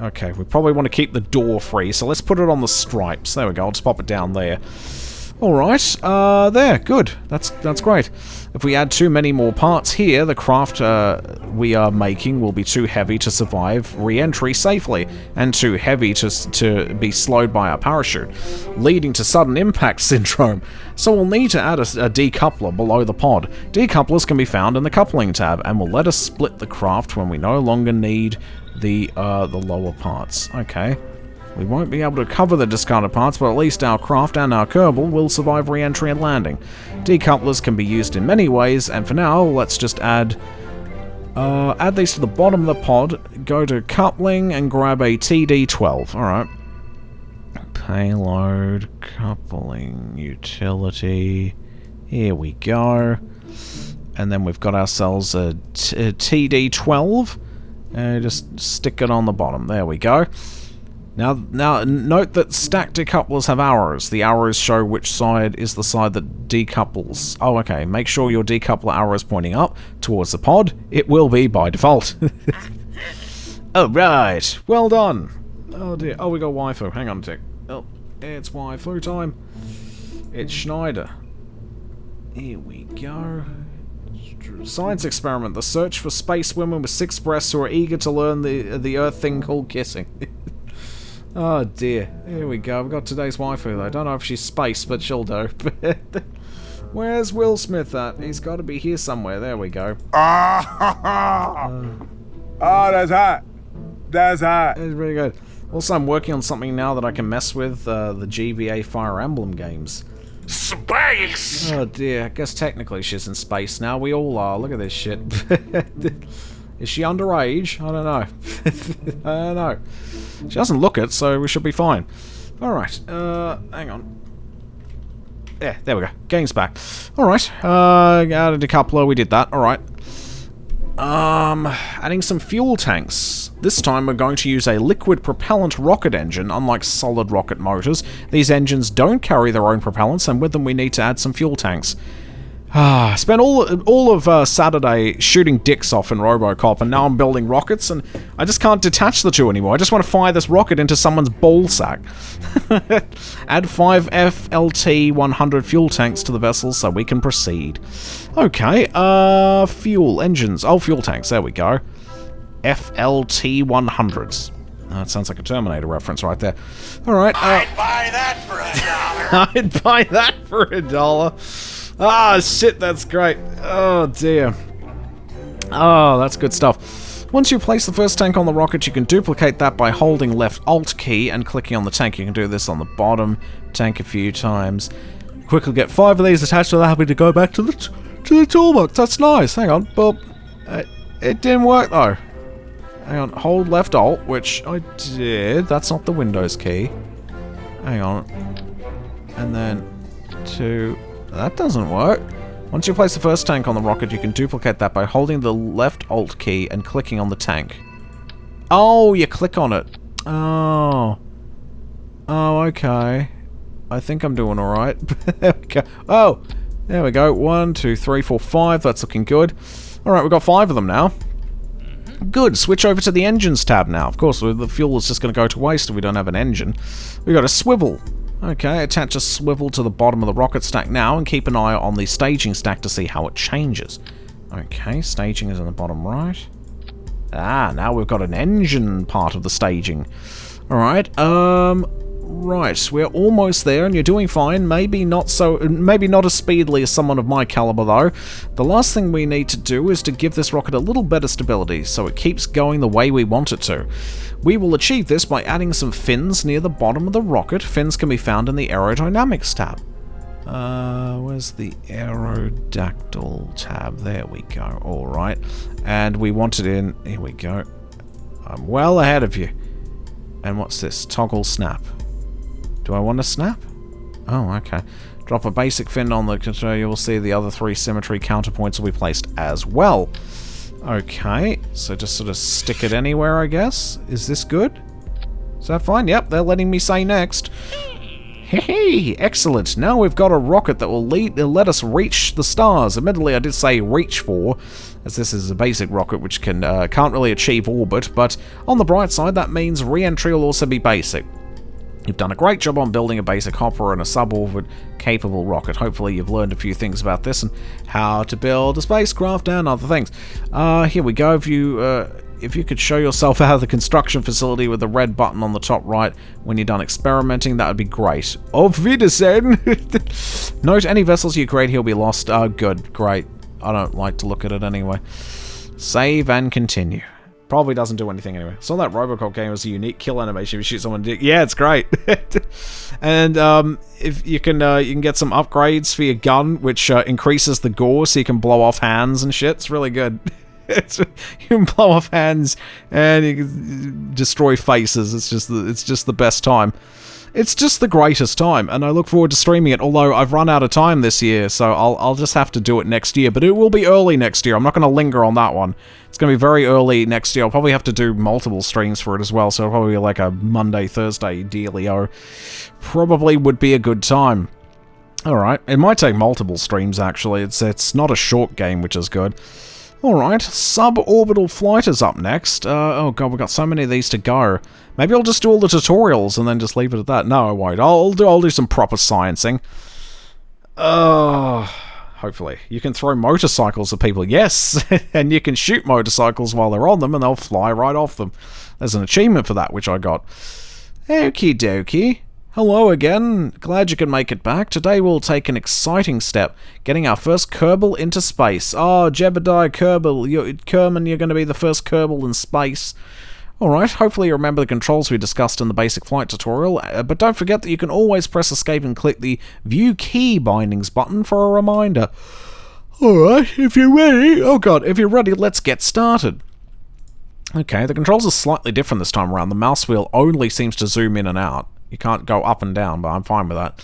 Okay, we probably want to keep the door free, so let's put it on the stripes. There we go. I'll just pop it down there. Alright, there, good. That's great. If we add too many more parts here, the craft we are making will be too heavy to survive re-entry safely, and too heavy to be slowed by our parachute, leading to sudden impact syndrome. So we'll need to add a decoupler below the pod. Decouplers can be found in the coupling tab, and will let us split the craft when we no longer need the lower parts. Okay. We won't be able to cover the discarded parts, but at least our craft and our Kerbal will survive re-entry and landing. Decouplers can be used in many ways, and for now, let's just add these to the bottom of the pod, go to coupling, and grab a TD12. Alright. Payload, coupling, utility. Here we go. And then we've got ourselves a TD12. Just stick it on the bottom. There we go. Now, note that stacked decouplers have arrows. The arrows show which side is the side that decouples. Oh, okay. Make sure your decoupler arrow is pointing up towards the pod. It will be by default. Alright. Well done. Oh, dear. Oh, we got waifu. Hang on a tick. Oh, it's waifu time. It's Schneider. Here we go. Science experiment. The search for space women with 6 breasts who are eager to learn the Earth thing called kissing. Oh dear. Here we go. We've got today's waifu though. Don't know if she's space, but she'll do. Where's Will Smith at? He's got to be here somewhere. There we go. Oh, that's hot. That's hot. It's really good. Also, I'm working on something now that I can mess with, the GVA Fire Emblem games. Space! Oh dear. I guess technically she's in space now. We all are. Look at this shit. Is she underage? I don't know. I don't know. She doesn't look it, so we should be fine. Alright, hang on. Yeah, there we go. Game's back. Alright, added a decoupler, we did that. Alright. Adding some fuel tanks. This time we're going to use a liquid propellant rocket engine, unlike solid rocket motors. These engines don't carry their own propellants, and with them we need to add some fuel tanks. Spent all of Saturday shooting dicks off in RoboCop, and now I'm building rockets, and I just can't detach the two anymore. I just want to fire this rocket into someone's ball sack. Add 5 FLT-100 fuel tanks to the vessel so we can proceed. Okay, fuel engines. Oh, fuel tanks. There we go. FLT-100s. That sounds like a Terminator reference right there. Alright. I'd buy that for $1. I'd buy that for $1. Ah, shit, that's great. Oh, dear. Oh, that's good stuff. Once you place the first tank on the rocket, you can duplicate that by holding left Alt key and clicking on the tank. You can do this on the bottom tank a few times. Quickly get 5 of these attached without having to go back to the toolbox. That's nice. Hang on. Well, it didn't work, though. Hang on. Hold left Alt, which I did. That's not the Windows key. Hang on. And then 2... That doesn't work. Once you place the first tank on the rocket, you can duplicate that by holding the left Alt key and clicking on the tank. Oh, you click on it. Oh. Oh, okay. I think I'm doing alright. There we go. Oh, there we go. 1, 2, 3, 4, 5. That's looking good. Alright, we've got 5 of them now. Good. Switch over to the engines tab now. Of course, the fuel is just going to go to waste if we don't have an engine. We've got a swivel. Okay, attach a swivel to the bottom of the rocket stack now, and keep an eye on the staging stack to see how it changes. Okay, staging is in the bottom right. Ah, now we've got an engine part of the staging. Alright, right, we're almost there, and you're doing fine. Maybe not as speedily as someone of my caliber, though. The last thing we need to do is to give this rocket a little better stability, so it keeps going the way we want it to. We will achieve this by adding some fins near the bottom of the rocket. Fins can be found in the Aerodynamics tab. Where's the Aerodactyl tab? There we go. Alright. And we want it in... Here we go. I'm well ahead of you. And what's this? Toggle snap. Do I want to snap? Oh, okay. Drop a basic fin on the control. You will see the other 3 symmetry counterpoints will be placed as well. Okay, so just sort of stick it anywhere, I guess. Is this good? Is that fine? Yep, they're letting me say next. Hey, excellent. Now we've got a rocket that will let us reach the stars. Admittedly, I did say reach for, as this is a basic rocket which can't really achieve orbit, but on the bright side, that means re-entry will also be basic. You've done a great job on building a basic hopper and a suborbit capable rocket. Hopefully you've learned a few things about this and how to build a spacecraft and other things. Here we go. If you could show yourself out of the construction facility with the red button on the top right when you're done experimenting, that would be great. Auf Wiedersehen! Note any vessels you create here will be lost. Good. Great. I don't like to look at it anyway. Save and continue. Probably doesn't do anything anyway. Saw that Robocop game was a unique kill animation. If you shoot someone, yeah, it's great. And if you can get some upgrades for your gun, which increases the gore, so you can blow off hands and shit. It's really good. You can blow off hands and you can destroy faces. It's just the best time. It's just the greatest time, and I look forward to streaming it, although I've run out of time this year, so I'll just have to do it next year. But it will be early next year. I'm not going to linger on that one. It's going to be very early next year. I'll probably have to do multiple streams for it as well, so it'll probably be like a Monday, Thursday dealio. Probably would be a good time. Alright, it might take multiple streams, actually. It's not a short game, which is good. Alright, suborbital flight is up next. Oh god, we've got so many of these to go. Maybe I'll just do all the tutorials and then just leave it at that. No, I won't. I'll do some proper sciencing. Hopefully. You can throw motorcycles at people. Yes! And you can shoot motorcycles while they're on them and they'll fly right off them. There's an achievement for that, which I got. Okie dokie. Hello again. Glad you could make it back. Today we'll take an exciting step, getting our first Kerbal into space. Oh, Jebediah Kerbal. Kerman, you're going to be the first Kerbal in space. Alright, hopefully you remember the controls we discussed in the basic flight tutorial, but don't forget that you can always press escape and click the View Key Bindings button for a reminder. Alright, if you're ready... Oh god, if you're ready, let's get started. Okay, the controls are slightly different this time around. The mouse wheel only seems to zoom in and out. You can't go up and down, but I'm fine with that.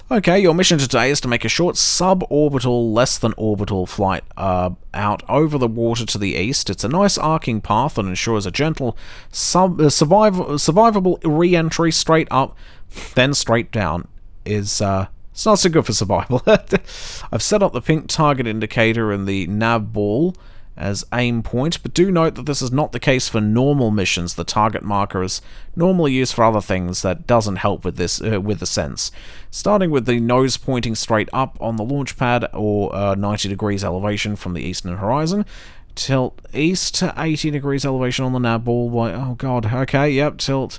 Okay, your mission today is to make a short suborbital, less than orbital flight out over the water to the east. It's a nice arcing path that ensures a gentle, survivable re-entry straight up, then straight down. It's not so good for survival. I've set up the pink target indicator in the nav ball as aim point, but do note that this is not the case for normal missions. The target marker is normally used for other things that doesn't help with this with the sense. Starting with the nose pointing straight up on the launch pad or 90 degrees elevation from the eastern horizon. Tilt east to 80 degrees elevation on the nav ball. Oh god, okay, yep, tilt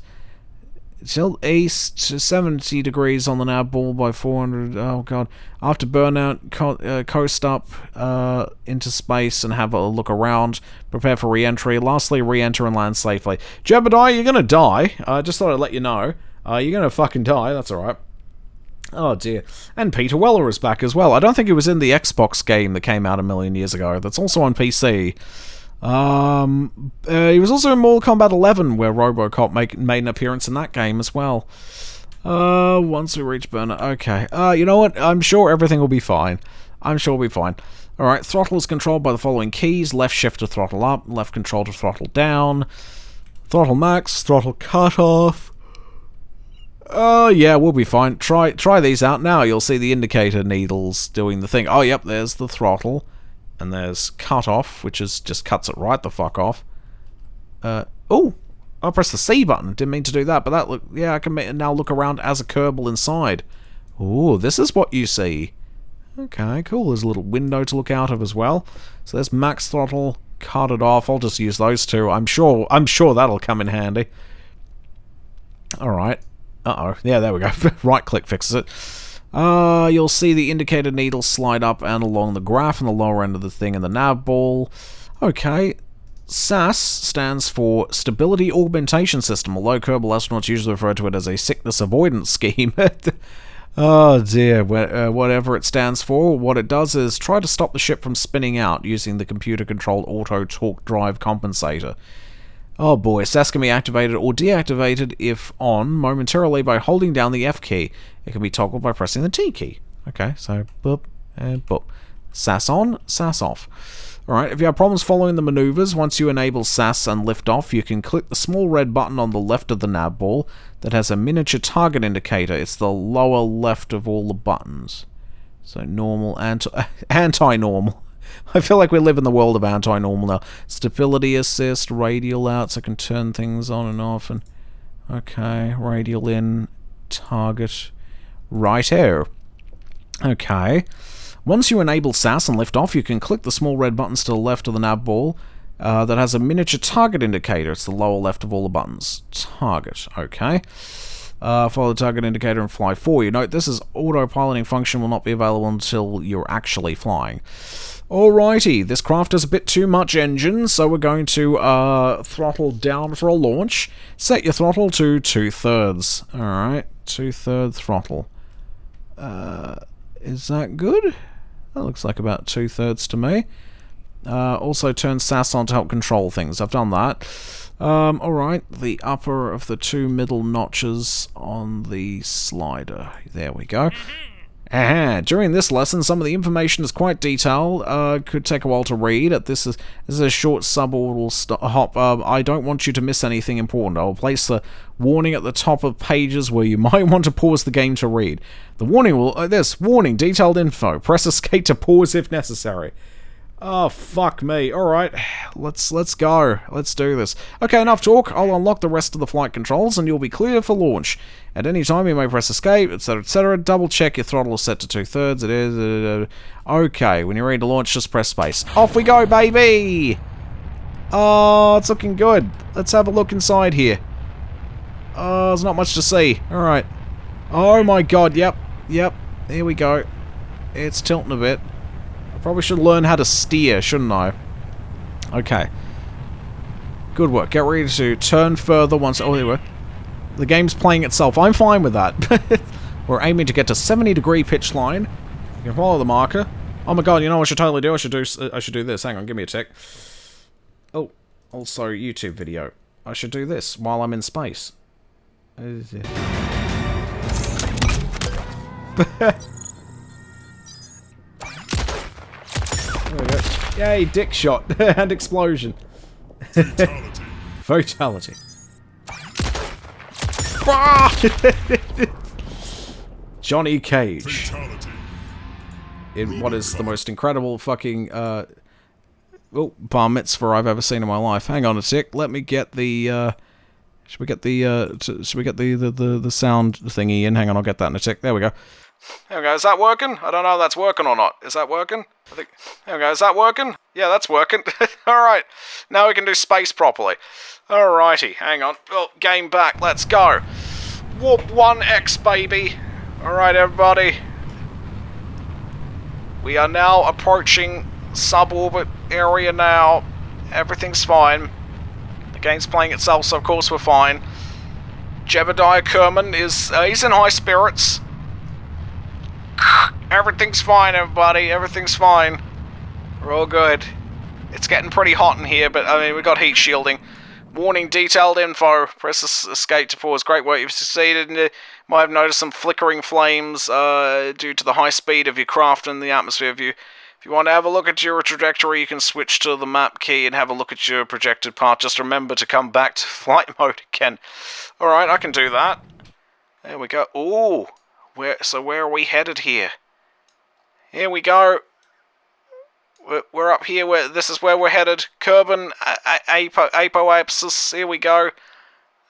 east to 70 degrees on the nav ball by 400. Oh god. After burnout, coast up into space and have a look around. Prepare for re-entry. Lastly, re-enter and land safely. Jebediah, you're gonna die. I just thought I'd let you know. You're gonna fucking die. That's alright. Oh dear. And Peter Weller is back as well. I don't think he was in the Xbox game that came out a million years ago. That's also on PC. He was also in Mortal Kombat 11, where Robocop made an appearance in that game as well. Once we reach burner, okay. You know what? I'm sure everything will be fine. I'm sure we'll be fine. Alright, throttle is controlled by the following keys. Left shift to throttle up, left control to throttle down, throttle max, throttle cut off. Yeah, we'll be fine. Try these out now. You'll see the indicator needles doing the thing. Oh, yep, there's the throttle. And there's cut off, which is just cuts it right the fuck off. Oh! I pressed the C button. Didn't mean to do that, but that look. Yeah, I can now look around as a Kerbal inside. Ooh, this is what you see. Okay, cool. There's a little window to look out of as well. So there's max throttle, cut it off. I'll just use those two. I'm sure that'll come in handy. Alright. Uh-oh. Yeah, there we go. Right click fixes it. You'll see the indicator needle slide up and along the graph on the lower end of the thing in the nav ball. Okay. SAS stands for Stability Augmentation System, although Kerbal astronauts usually refer to it as a sickness avoidance scheme. Oh dear, whatever it stands for, what it does is try to stop the ship from spinning out using the computer-controlled auto-torque drive compensator. Oh boy, SAS can be activated or deactivated if on momentarily by holding down the F key. It can be toggled by pressing the T key. Okay, so boop and boop. SAS on, SAS off. Alright, if you have problems following the maneuvers, once you enable SAS and lift off, you can click the small red button on the left of the nav ball that has a miniature target indicator. It's the lower left of all the buttons. So normal, anti-normal. I feel like we live in the world of anti-normal now. Stability assist, radial out, so I can turn things on and off. And okay, radial in, target, right air. Okay. Once you enable SAS and lift off, you can click the small red buttons to the left of the nav ball that has a miniature target indicator. It's the lower left of all the buttons. Target. Okay. Follow the target indicator and fly for you. Note, this is autopiloting function will not be available until you're actually flying. Alrighty, this craft has a bit too much engine, so we're going to throttle down for a launch. Set your throttle to 2/3. Alright, 2/3 throttle. Is that good? That looks like about 2/3 to me. Also turn SAS on to help control things. I've done that. Alright, the upper of the two middle notches on the slider. There we go. Aha. During this lesson, some of the information is quite detailed. Could take a while to read. This is a short suborbital hop. I don't want you to miss anything important. I will place the warning at the top of pages where you might want to pause the game to read. The warning will... warning, detailed info. Press escape to pause if necessary. Oh, fuck me. Alright, let's go. Let's do this. Okay, enough talk. I'll unlock the rest of the flight controls and you'll be clear for launch. At any time you may press escape, etc, etc. Double check your throttle is set to 2/3. It is... Okay, when you're ready to launch, just press space. Off we go, baby! Oh, it's looking good. Let's have a look inside here. Oh, there's not much to see. Alright. Oh my god, yep. Here we go. It's tilting a bit. Probably should learn how to steer, shouldn't I? Okay. Good work. Get ready to turn further once... Oh, there we go. The game's playing itself. I'm fine with that. We're aiming to get to 70-degree pitch line. You can follow the marker. Oh my god, you know what I should totally do? I should do this. Hang on, give me a tick. Oh, also YouTube video. I should do this while I'm in space. There we go. Yay, dick shot and explosion. Fatality. Fatality. Johnny Cage. Fatality. In what is the most incredible fucking bar mitzvah I've ever seen in my life. Hang on a tick. Let me get the should we get the sound thingy in? Hang on, I'll get that in a tick. There we go. There we go. Is that working? I don't know if that's working or not. Is that working? I think... There we go. Is that working? Yeah, that's working. Alright. Now we can do space properly. Alrighty. Hang on. Oh, game back. Let's go. Warp 1X, baby. Alright, everybody. We are now approaching suborbit area now. Everything's fine. The game's playing itself, so of course we're fine. Jebediah Kerman is... he's in high spirits. Everything's fine, everybody. Everything's fine. We're all good. It's getting pretty hot in here, but, I mean, we got heat shielding. Warning, detailed info. Press escape to pause. Great work. You've succeeded. You might have noticed some flickering flames due to the high speed of your craft and the atmosphere view. If you want to have a look at your trajectory, you can switch to the map key and have a look at your projected path. Just remember to come back to flight mode again. Alright, I can do that. There we go. Ooh. So where are we headed here? Here we go. We're up here. This is where we're headed. Kerbal, Apoapsis. Here we go.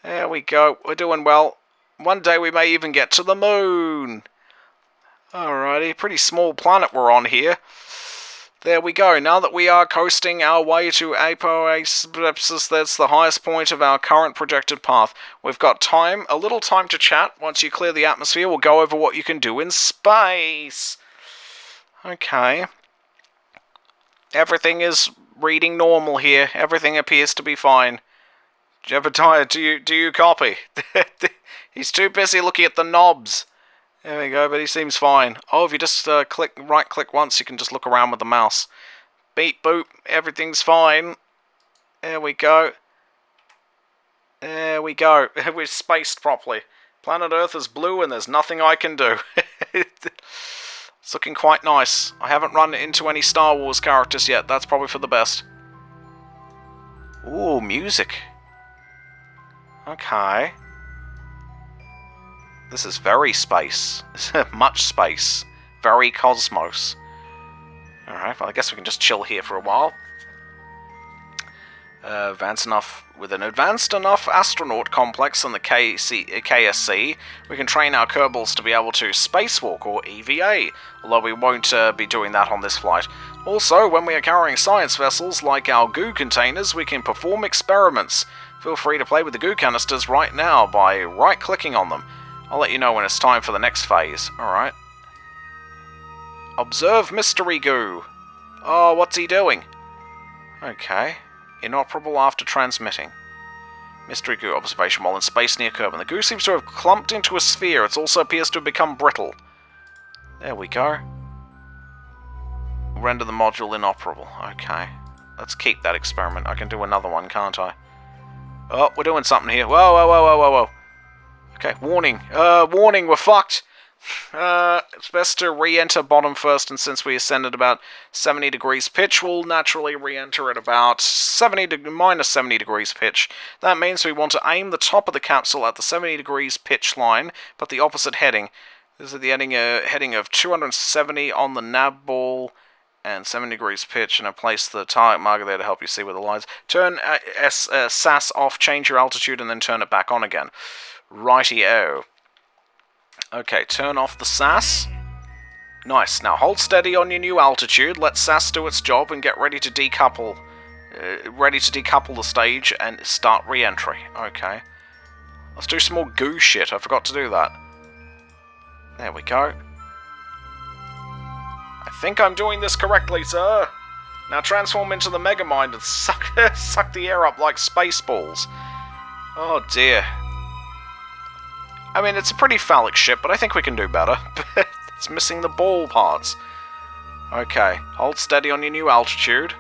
There we go. We're doing well. One day we may even get to the moon. Alrighty. Pretty small planet we're on here. There we go. Now that we are coasting our way to Apoapsis, that's the highest point of our current projected path. We've got time, a little time to chat. Once you clear the atmosphere, we'll go over what you can do in space. Okay. Everything is reading normal here. Everything appears to be fine. Jebediah, do you copy? He's too busy looking at the knobs. There we go, but he seems fine. Oh, if you just right-click once, you can just look around with the mouse. Beep, boop, everything's fine. There we go. There we go. We're spaced properly. Planet Earth is blue and there's nothing I can do. It's looking quite nice. I haven't run into any Star Wars characters yet. That's probably for the best. Ooh, music. Okay. This is very space. Much space. Very cosmos. Alright, well I guess we can just chill here for a while. With an advanced enough astronaut complex on the KSC, we can train our Kerbals to be able to spacewalk, or EVA, although we won't be doing that on this flight. Also, when we are carrying science vessels like our goo containers, we can perform experiments. Feel free to play with the goo canisters right now by right-clicking on them. I'll let you know when it's time for the next phase. Alright. Observe mystery goo. Oh, what's he doing? Okay. Inoperable after transmitting. Mystery goo observation while in space near Kerbal. The goo seems to have clumped into a sphere. It also appears to have become brittle. There we go. Render the module inoperable. Okay. Let's keep that experiment. I can do another one, can't I? Oh, we're doing something here. Whoa, whoa, whoa, whoa, whoa, whoa. Okay, warning. Warning, we're fucked. It's best to re-enter bottom first, and since we ascended about 70 degrees pitch, we'll naturally re-enter at about minus 70 degrees pitch. That means we want to aim the top of the capsule at the 70 degrees pitch line, but the opposite heading. This is the heading of 270 on the nav ball, and 70 degrees pitch, and I place the target marker there to help you see where the lines. Turn SAS off, change your altitude, and then turn it back on again. Righty-o. Okay, turn off the SAS. Nice. Now hold steady on your new altitude, let SAS do its job, and get ready to decouple. The stage and start re-entry. Okay. Let's do some more goo shit. I forgot to do that. There we go. I think I'm doing this correctly, sir. Now transform into the Megamind and suck the air up like Spaceballs. Oh dear. I mean, it's a pretty phallic ship, but I think we can do better. It's missing the ball parts. Okay, hold steady on your new altitude.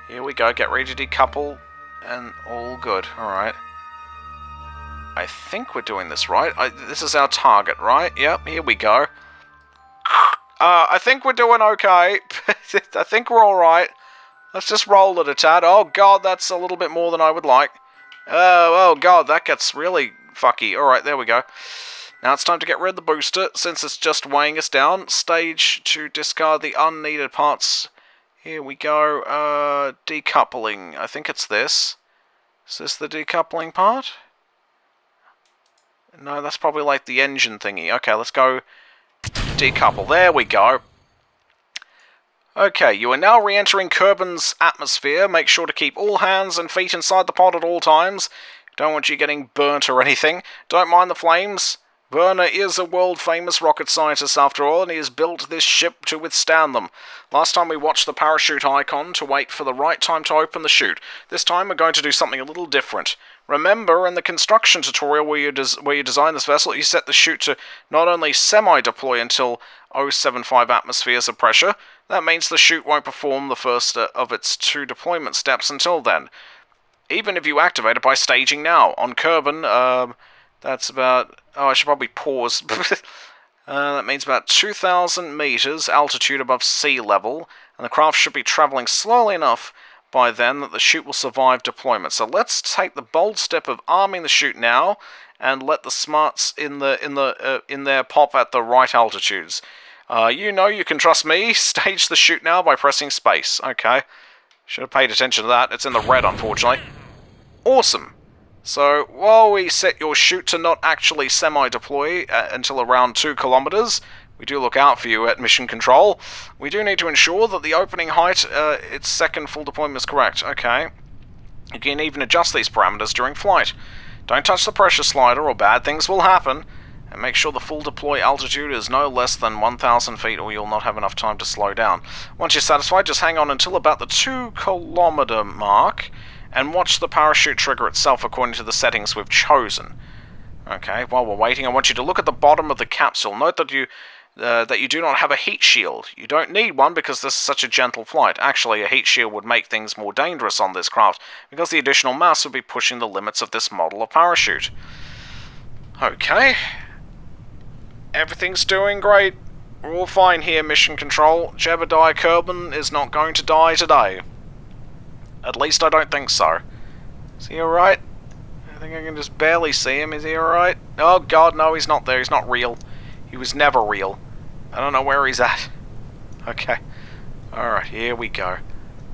Here we go, get ready to decouple, and all good. Alright. I think we're doing this right. This is our target, right? Yep, here we go. I think we're doing okay. I think we're alright. Let's just roll it a tad. Oh god, that's a little bit more than I would like. Oh god, that gets really fucky. Alright, there we go. Now it's time to get rid of the booster, since it's just weighing us down. Stage to discard the unneeded parts. Here we go. Decoupling. I think it's this. Is this the decoupling part? No, that's probably like the engine thingy. Okay, let's go decouple. There we go. Okay, you are now re-entering Kerbal's atmosphere. Make sure to keep all hands and feet inside the pod at all times. Don't want you getting burnt or anything. Don't mind the flames. Werner is a world-famous rocket scientist after all, and he has built this ship to withstand them. Last time we watched the parachute icon to wait for the right time to open the chute. This time we're going to do something a little different. Remember, in the construction tutorial where you design this vessel, you set the chute to not only semi-deploy until 0.75 atmospheres of pressure. That means the chute won't perform the first of its 2 deployment steps until then. Even if you activate it by staging now. On Kerbal, that's about... Oh, I should probably pause. That means about 2,000 meters altitude above sea level, and the craft should be traveling slowly enough by then that the chute will survive deployment. So let's take the bold step of arming the chute now, and let the smarts in there pop at the right altitudes. You know you can trust me. Stage the chute now by pressing space. Okay. Should have paid attention to that. It's in the red, unfortunately. Awesome. So, while we set your chute to not actually semi-deploy until around 2 kilometers, we do look out for you at Mission Control, we do need to ensure that the opening height, its second full deployment is correct. Okay. You can even adjust these parameters during flight. Don't touch the pressure slider or bad things will happen, and make sure the full deploy altitude is no less than 1,000 feet or you'll not have enough time to slow down. Once you're satisfied, just hang on until about the 2 kilometer mark, and watch the parachute trigger itself according to the settings we've chosen. Okay, while we're waiting, I want you to look at the bottom of the capsule. Note that you do not have a heat shield. You don't need one because this is such a gentle flight. Actually, a heat shield would make things more dangerous on this craft, because the additional mass would be pushing the limits of this model of parachute. Okay. Everything's doing great. We're all fine here, Mission Control. Jebediah Kerbal is not going to die today. At least I don't think so. Is he alright? I think I can just barely see him. Is he alright? Oh god, no, he's not there. He's not real. He was never real. I don't know where he's at. Okay. Alright, here we go.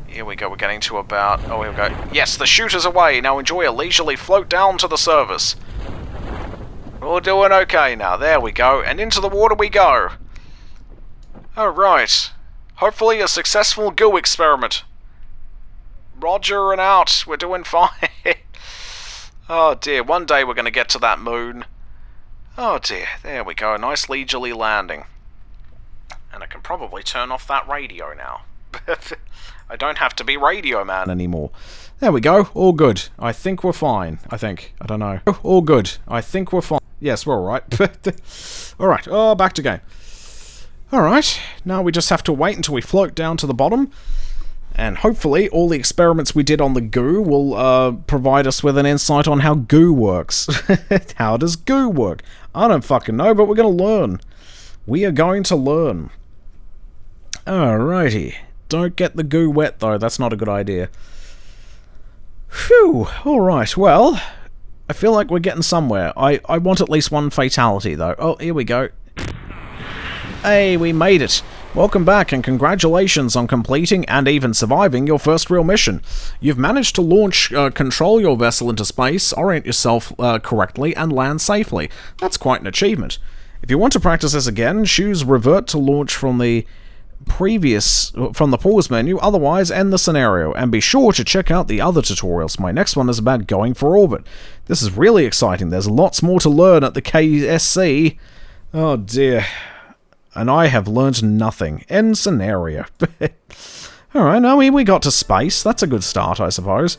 Here we go. We're getting to about... Oh, here we go. Yes, the shooter's away. Now enjoy a leisurely float down to the surface. We're doing okay now. There we go. And into the water we go. Alright. Hopefully a successful goo experiment. Roger and out. We're doing fine. Oh dear. One day we're going to get to that moon. Oh dear. There we go. A nice leisurely landing. And I can probably turn off that radio now. I don't have to be Radio Man anymore. There we go. All good. I think we're fine. I think. I don't know. All good. I think we're fine. Yes, we're alright. Alright. Oh, back to game. Alright. Now we just have to wait until we float down to the bottom. And hopefully all the experiments we did on the goo will provide us with an insight on how goo works. How does goo work? I don't fucking know, but we're going to learn. We are going to learn. Alrighty. Don't get the goo wet, though. That's not a good idea. Phew. Alright, well, I feel like we're getting somewhere. I want at least one fatality, though. Oh, here we go. Hey, we made it. Welcome back, and congratulations on completing and even surviving your first real mission. You've managed to launch, control your vessel into space, orient yourself correctly, and land safely. That's quite an achievement. If you want to practice this again, choose Revert to launch from the pause menu, otherwise end the scenario, and be sure to check out the other tutorials. My next one is about going for orbit. This is really exciting. There's lots more to learn at the KSC. Oh dear. And I have learned nothing. End scenario. Alright, now we got to space. That's a good start, I suppose.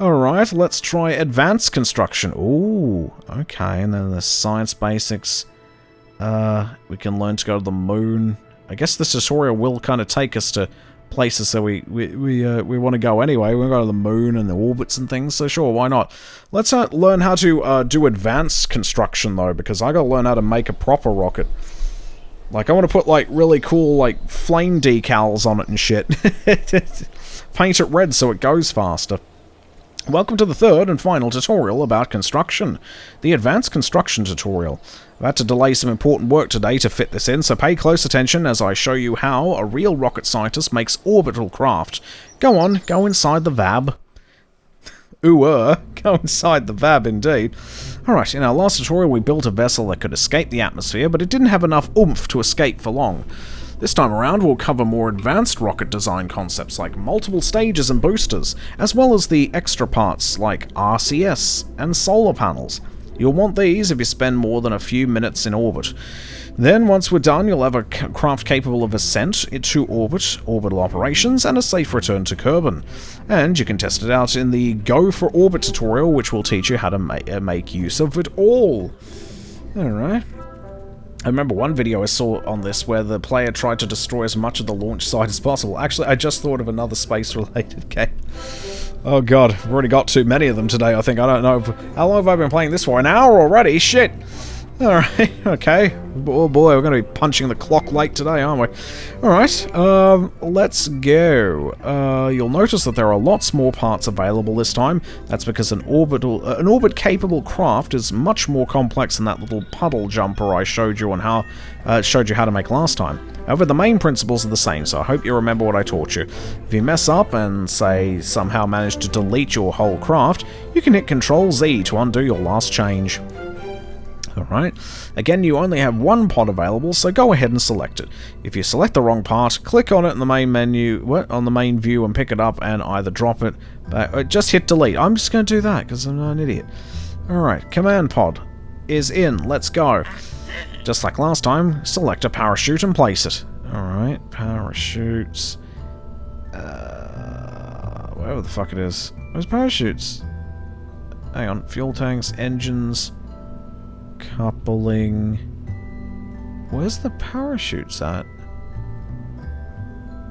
Alright, let's try advanced construction. Ooh, okay, and then the science basics. We can learn to go to the moon. I guess this tutorial will kind of take us to places that we want to go anyway. We're going to go to the moon and the orbits and things, so sure, why not? Let's learn how to do advanced construction, though, because I got to learn how to make a proper rocket. Like, I want to put, like, really cool, like, flame decals on it and shit. Paint it red so it goes faster. Welcome to the third and final tutorial about construction. The advanced construction tutorial. I've had to delay some important work today to fit this in, so pay close attention as I show you how a real rocket scientist makes orbital craft. Go on, go inside the VAB. Go inside the VAB indeed. Alright, in our last tutorial we built a vessel that could escape the atmosphere, but it didn't have enough oomph to escape for long. This time around we'll cover more advanced rocket design concepts like multiple stages and boosters, as well as the extra parts like RCS and solar panels. You'll want these if you spend more than a few minutes in orbit. Then, once we're done, you'll have a craft capable of ascent to orbit, orbital operations, and a safe return to Kerbal. And you can test it out in the Go for Orbit tutorial, which will teach you how to make use of it all. Alright. I remember one video I saw on this where the player tried to destroy as much of the launch site as possible. Actually, I just thought of another space-related game. Oh god, I've already got too many of them today, I think. I don't know. How long have I been playing this for? An hour already? Shit! Alright, okay. Oh boy, we're going to be punching the clock late today, aren't we? Alright, let's go. You'll notice that there are lots more parts available this time. That's because an orbit-capable craft is much more complex than that little puddle jumper I showed you on how to make last time. However, the main principles are the same, so I hope you remember what I taught you. If you mess up and, say, somehow manage to delete your whole craft, you can hit Ctrl-Z to undo your last change. Alright, again you only have one pod available, so go ahead and select it. If you select the wrong part, click on it in the main menu, on the main view and pick it up and either drop it, just hit delete. I'm just going to do that because I'm an idiot. Alright, command pod is in, let's go. Just like last time, select a parachute and place it. Alright, parachutes. Wherever the fuck it is. Where's parachutes? Hang on, fuel tanks, engines... Coupling. Where's the parachutes at?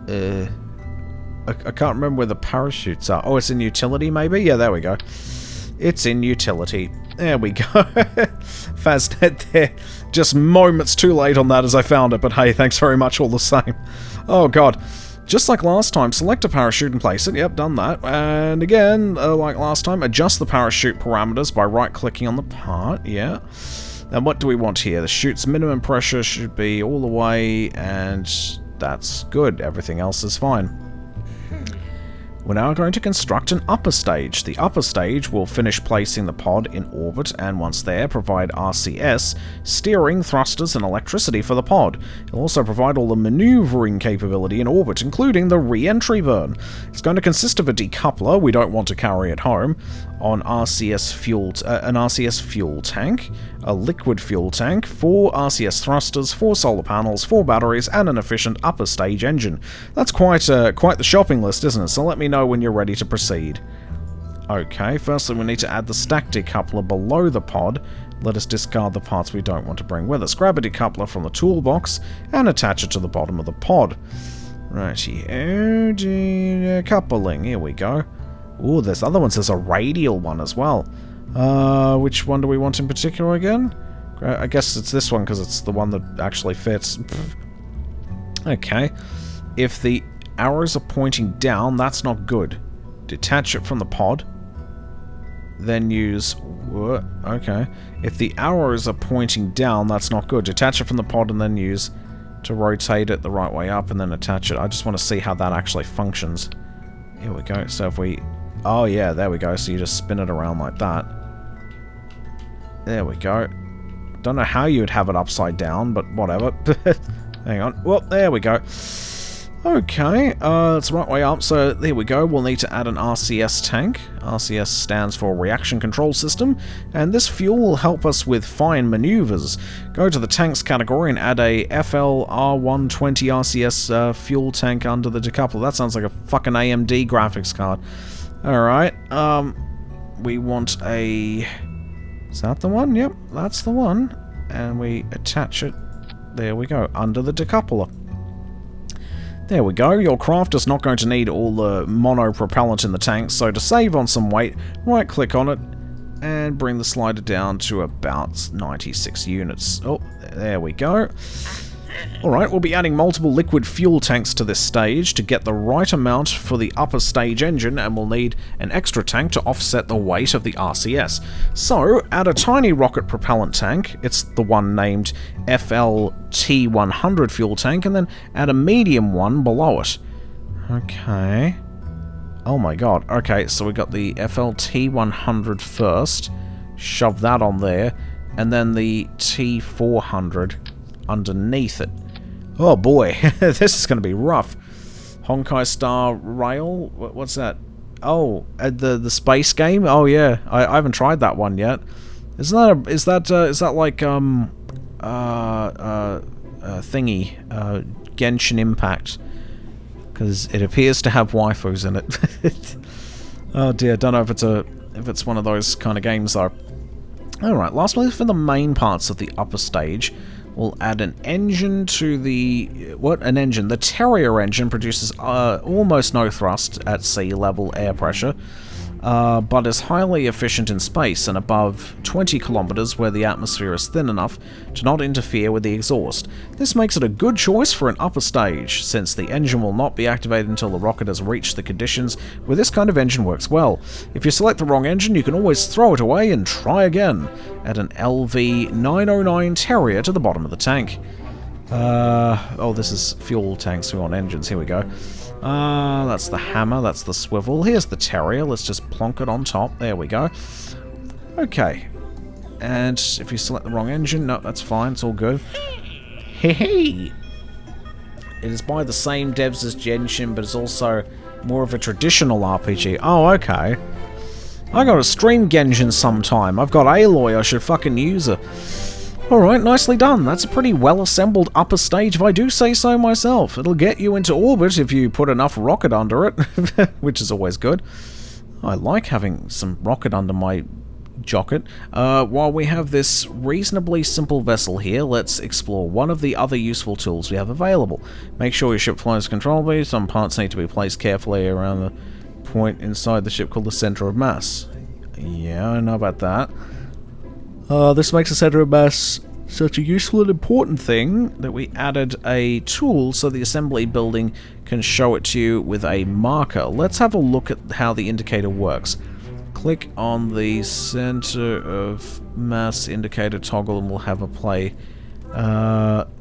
I can't remember where the parachutes are. Oh, it's in utility, maybe? Yeah, there we go. It's in utility. There we go. Faznet there. Just moments too late on that as I found it, but hey, thanks very much all the same. Oh god. Just like last time, select a parachute and place it. Yep, done that. And again, like last time, adjust the parachute parameters by right-clicking on the part. Yeah. And what do we want here? The chute's minimum pressure should be all the way, and that's good. Everything else is fine. We're now going to construct an upper stage. The upper stage will finish placing the pod in orbit, and once there, provide RCS, steering, thrusters, and electricity for the pod. It'll also provide all the maneuvering capability in orbit, including the re-entry burn. It's going to consist of a decoupler, we don't want to carry it home, on an RCS fuel tank, a liquid fuel tank, 4 RCS thrusters, 4 solar panels, 4 batteries, and an efficient upper stage engine. That's quite the shopping list, isn't it? So let me know when you're ready to proceed. Okay, firstly we need to add the stack decoupler below the pod. Let us discard the parts we don't want to bring with us. Grab a decoupler from the toolbox and attach it to the bottom of the pod. Righty, decoupling, here we go. Ooh, there's other ones. There's a radial one as well. Which one do we want in particular again? I guess it's this one because it's the one that actually fits. Okay. If the arrows are pointing down, that's not good. Detach it from the pod. Then use... Okay. If the arrows are pointing down, that's not good. Detach it from the pod and then use to rotate it the right way up and then attach it. I just want to see how that actually functions. Here we go. So if we... Oh yeah, there we go. So you just spin it around like that. There we go. Don't know how you'd have it upside down, but whatever. Hang on. Well, there we go. Okay, it's the right way up, so there we go. We'll need to add an RCS tank. RCS stands for Reaction Control System, and this fuel will help us with fine maneuvers. Go to the tanks category and add a FLR120 RCS fuel tank under the decoupler. That sounds like a fucking AMD graphics card. Alright, we want a... Is that the one? Yep, that's the one. And we attach it, there we go, under the decoupler. There we go, your craft is not going to need all the mono-propellant in the tank, so to save on some weight, right-click on it, and bring the slider down to about 96 units. Oh, there we go. Alright, we'll be adding multiple liquid fuel tanks to this stage to get the right amount for the upper stage engine, and we'll need an extra tank to offset the weight of the RCS. So, add a tiny rocket propellant tank, it's the one named FLT100 fuel tank, and then add a medium one below it. Okay. Oh my god. Okay, so we got the FLT100 first, shove that on there, and then the T400 underneath it. Oh boy, this is going to be rough. Honkai Star Rail? What's that? Oh, the space game? Oh yeah, I haven't tried that one yet. Is that like thingy Genshin Impact? Because it appears to have waifus in it. Oh dear, don't know if it's one of those kind of games though. All right, lastly for the main parts of the upper stage. We'll add an engine to the... What? An engine. The Terrier engine produces almost no thrust at sea level air pressure, but is highly efficient in space and above 20 kilometers where the atmosphere is thin enough to not interfere with the exhaust. This makes it a good choice for an upper stage, since the engine will not be activated until the rocket has reached the conditions where this kind of engine works well. If you select the wrong engine, you can always throw it away and try again. Add an LV909 Terrier to the bottom of the tank. Oh, this is fuel tanks, we want engines, here we go. That's the hammer, that's the swivel. Here's the Terrier, let's just plonk it on top. There we go. Okay. And if you select the wrong engine, no, that's fine, it's all good. Hey! It is by the same devs as Genshin, but it's also more of a traditional RPG. Oh, okay. I gotta stream Genshin sometime. I've got Aloy, I should fucking use her. Alright, nicely done. That's a pretty well-assembled upper stage if I do say so myself. It'll get you into orbit if you put enough rocket under it, which is always good. I like having some rocket under my jocket. While we have this reasonably simple vessel here, let's explore one of the other useful tools we have available. Make sure your ship flies control B. Some parts need to be placed carefully around the point inside the ship called the center of mass. Yeah, I know about that. This makes the center of mass such a useful and important thing that we added a tool so the assembly building can show it to you with a marker. Let's have a look at how the indicator works. Click on the center of mass indicator toggle and we'll have a play.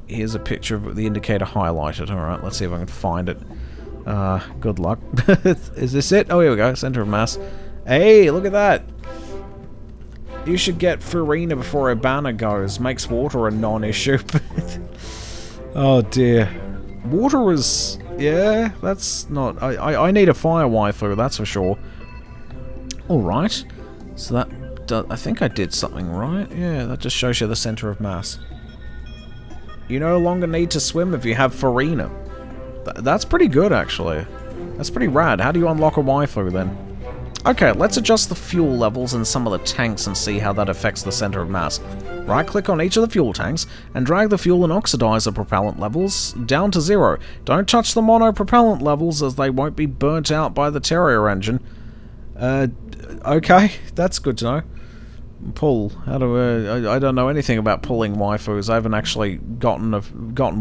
Here's a picture of the indicator highlighted. Alright, let's see if I can find it. Good luck. Is this it? Oh, here we go. Center of mass. Hey, look at that. You should get Farina before a banner goes. Makes water a non-issue. Oh dear. Water is... yeah, that's not... I need a fire waifu, that's for sure. Alright. So that... I think I did something right. Yeah, that just shows you the center of mass. You no longer need to swim if you have Farina. That's pretty good, actually. That's pretty rad. How do you unlock a waifu, then? Okay, let's adjust the fuel levels in some of the tanks and see how that affects the center of mass. Right-click on each of the fuel tanks and drag the fuel and oxidizer propellant levels down to 0. Don't touch the mono-propellant levels as they won't be burnt out by the Terrier engine. Okay, that's good to know. Pull. How do I don't know anything about pulling waifus. I haven't actually gotten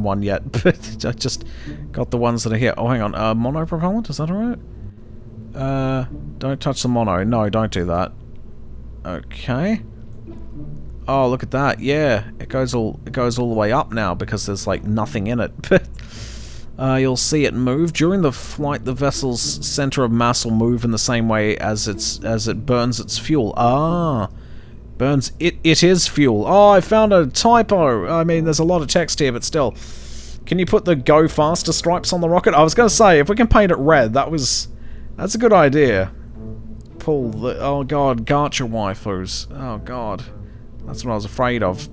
one yet, but I just got the ones that are here. Oh, hang on. Mono-propellant? Is that alright? Don't touch the mono. No, don't do that. Okay. Oh, look at that. Yeah, it goes all the way up now because there's like nothing in it. You'll see it move during the flight. The vessel's center of mass will move in the same way as it burns its fuel. Ah, burns it. It is fuel. Oh, I found a typo. I mean, there's a lot of text here, but still. Can you put the go faster stripes on the rocket? I was gonna say if we can paint it red, that's a good idea. Pull the... oh god, gacha waifus. Oh god. That's what I was afraid of.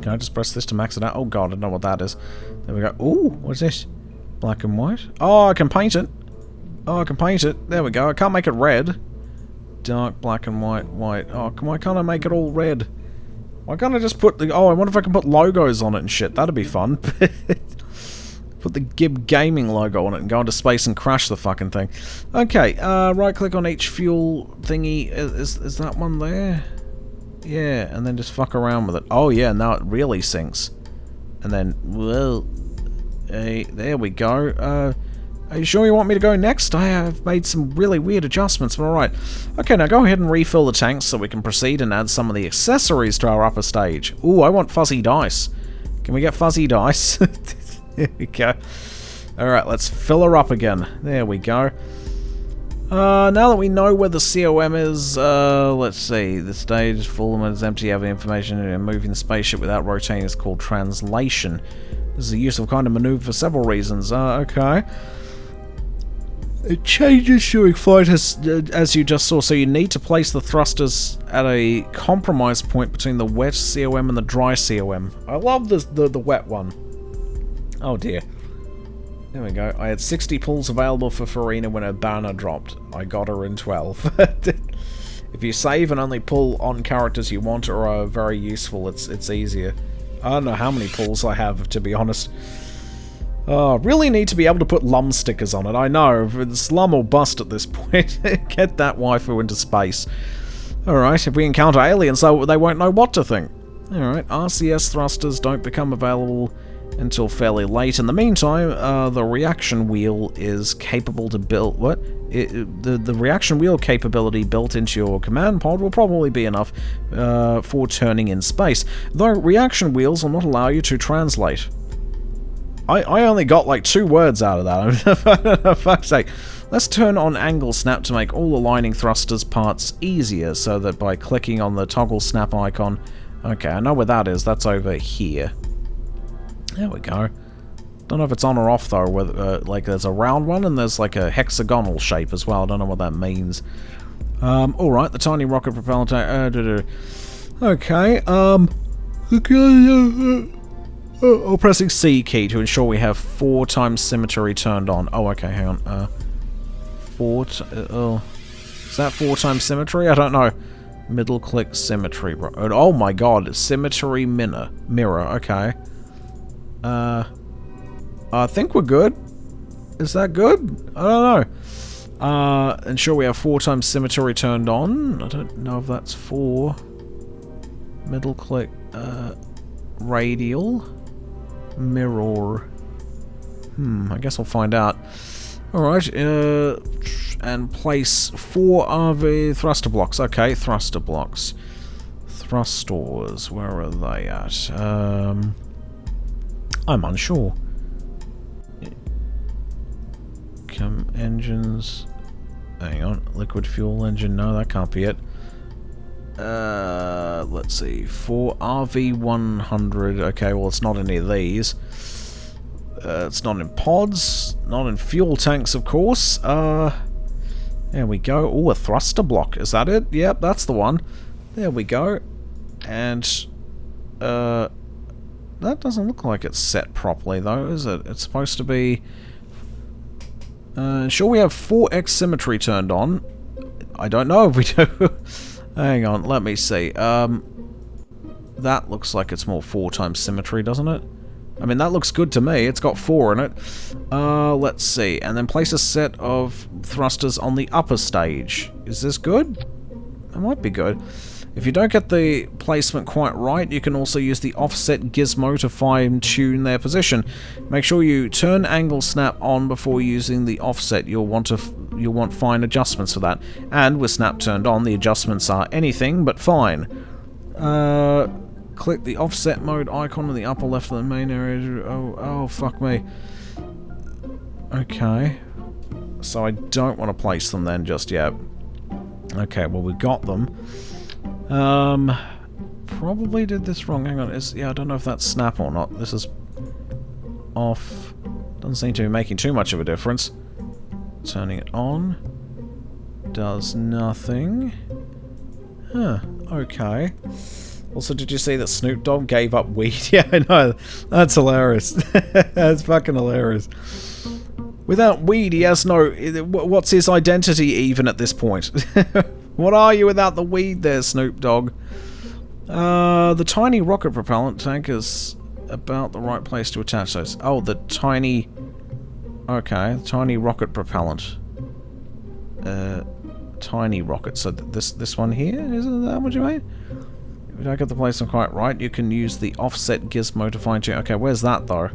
Can I just press this to max it out? Oh god, I don't know what that is. There we go. Ooh, what's this? Black and white? Oh, I can paint it. Oh, I can paint it. There we go. I can't make it red. Dark, black and white, white. Oh, why can't I make it all red? Why can't I just put the... oh, I wonder if I can put logos on it and shit. That'd be fun. Put the Gib Gaming logo on it and go into space and crash the fucking thing. Okay, right-click on each fuel thingy. Is that one there? Yeah, and then just fuck around with it. Oh yeah, now it really sinks. And then, well... hey, there we go. Are you sure you want me to go next? I have made some really weird adjustments, but alright. Okay, now go ahead and refill the tanks so we can proceed and add some of the accessories to our upper stage. Ooh, I want fuzzy dice. Can we get fuzzy dice? There we go. Alright, let's fill her up again. There we go. Now that we know where the COM is, let's see. The stage is full and it's empty. You have information and moving the spaceship without rotating is called translation. This is a useful kind of maneuver for several reasons. Okay. It changes during flight as you just saw, so you need to place the thrusters at a compromise point between the wet COM and the dry COM. I love the wet one. Oh dear. There we go. I had 60 pulls available for Farina when her banner dropped. I got her in 12. If you save and only pull on characters you want or are very useful, it's easier. I don't know how many pulls I have, to be honest. Really need to be able to put lum stickers on it. I know, it's lum or bust at this point. Get that waifu into space. Alright, if we encounter aliens, they won't know what to think. Alright, RCS thrusters don't become available until fairly late. In the meantime, the reaction wheel is capable to build... what? The reaction wheel capability built into your command pod will probably be enough for turning in space, though reaction wheels will not allow you to translate. I only got like 2 words out of that. For fuck's sake. Let's turn on angle snap to make all aligning thrusters parts easier, so that by clicking on the toggle snap icon... okay, I know where that is. That's over here. There we go. Don't know if it's on or off though. Whether, like there's a round one and there's like a hexagonal shape as well. I don't know what that means. Alright, the tiny rocket propellant... okay, oh, pressing C key to ensure we have 4 times symmetry turned on. Oh, okay, hang on. 4 oh. Is that 4 times symmetry? I don't know. Middle click symmetry. Oh my god, symmetry mirror. Okay. I think we're good. Is that good? I don't know. Ensure we have 4 times symmetry turned on. I don't know if that's 4. Middle click, radial, mirror. I guess I'll find out. Alright, and place 4 RV thruster blocks. Okay, thruster blocks. Thrustors, where are they at? I'm unsure. Engines. Hang on, liquid fuel engine. No, that can't be it. Let's see. 4 RV100. Okay, well, it's not any of these. It's not in pods. Not in fuel tanks, of course. There we go. Oh, a thruster block. Is that it? Yep, that's the one. There we go. And, that doesn't look like it's set properly, though, is it? It's supposed to be... sure we have 4x symmetry turned on. I don't know if we do. Hang on, let me see. That looks like it's more 4 times symmetry, doesn't it? I mean, that looks good to me. It's got 4 in it. Let's see. And then place a set of thrusters on the upper stage. Is this good? It might be good. If you don't get the placement quite right, you can also use the offset gizmo to fine-tune their position. Make sure you turn angle snap on before using the offset. You'll want fine adjustments for that. And with snap turned on, the adjustments are anything but fine. Click the offset mode icon in the upper left of the main area. Oh, fuck me. Okay. So I don't want to place them then just yet. Okay, well, we got them. Probably did this wrong. Hang on, yeah, I don't know if that's snap or not. This is off. Doesn't seem to be making too much of a difference. Turning it on. Does nothing. Huh, okay. Also, did you see that Snoop Dogg gave up weed? Yeah, I know. That's hilarious. That's fucking hilarious. Without weed, he has no... What's his identity even at this point? What are you without the weed there, Snoop Dogg? The tiny rocket propellant tank is about the right place to attach those. Oh, the tiny... Okay, tiny rocket propellant. Tiny rocket. So this one here? Isn't that what you mean? If you don't get the placement quite right, you can use the offset gizmo to fine-tune. Okay, where's that, though?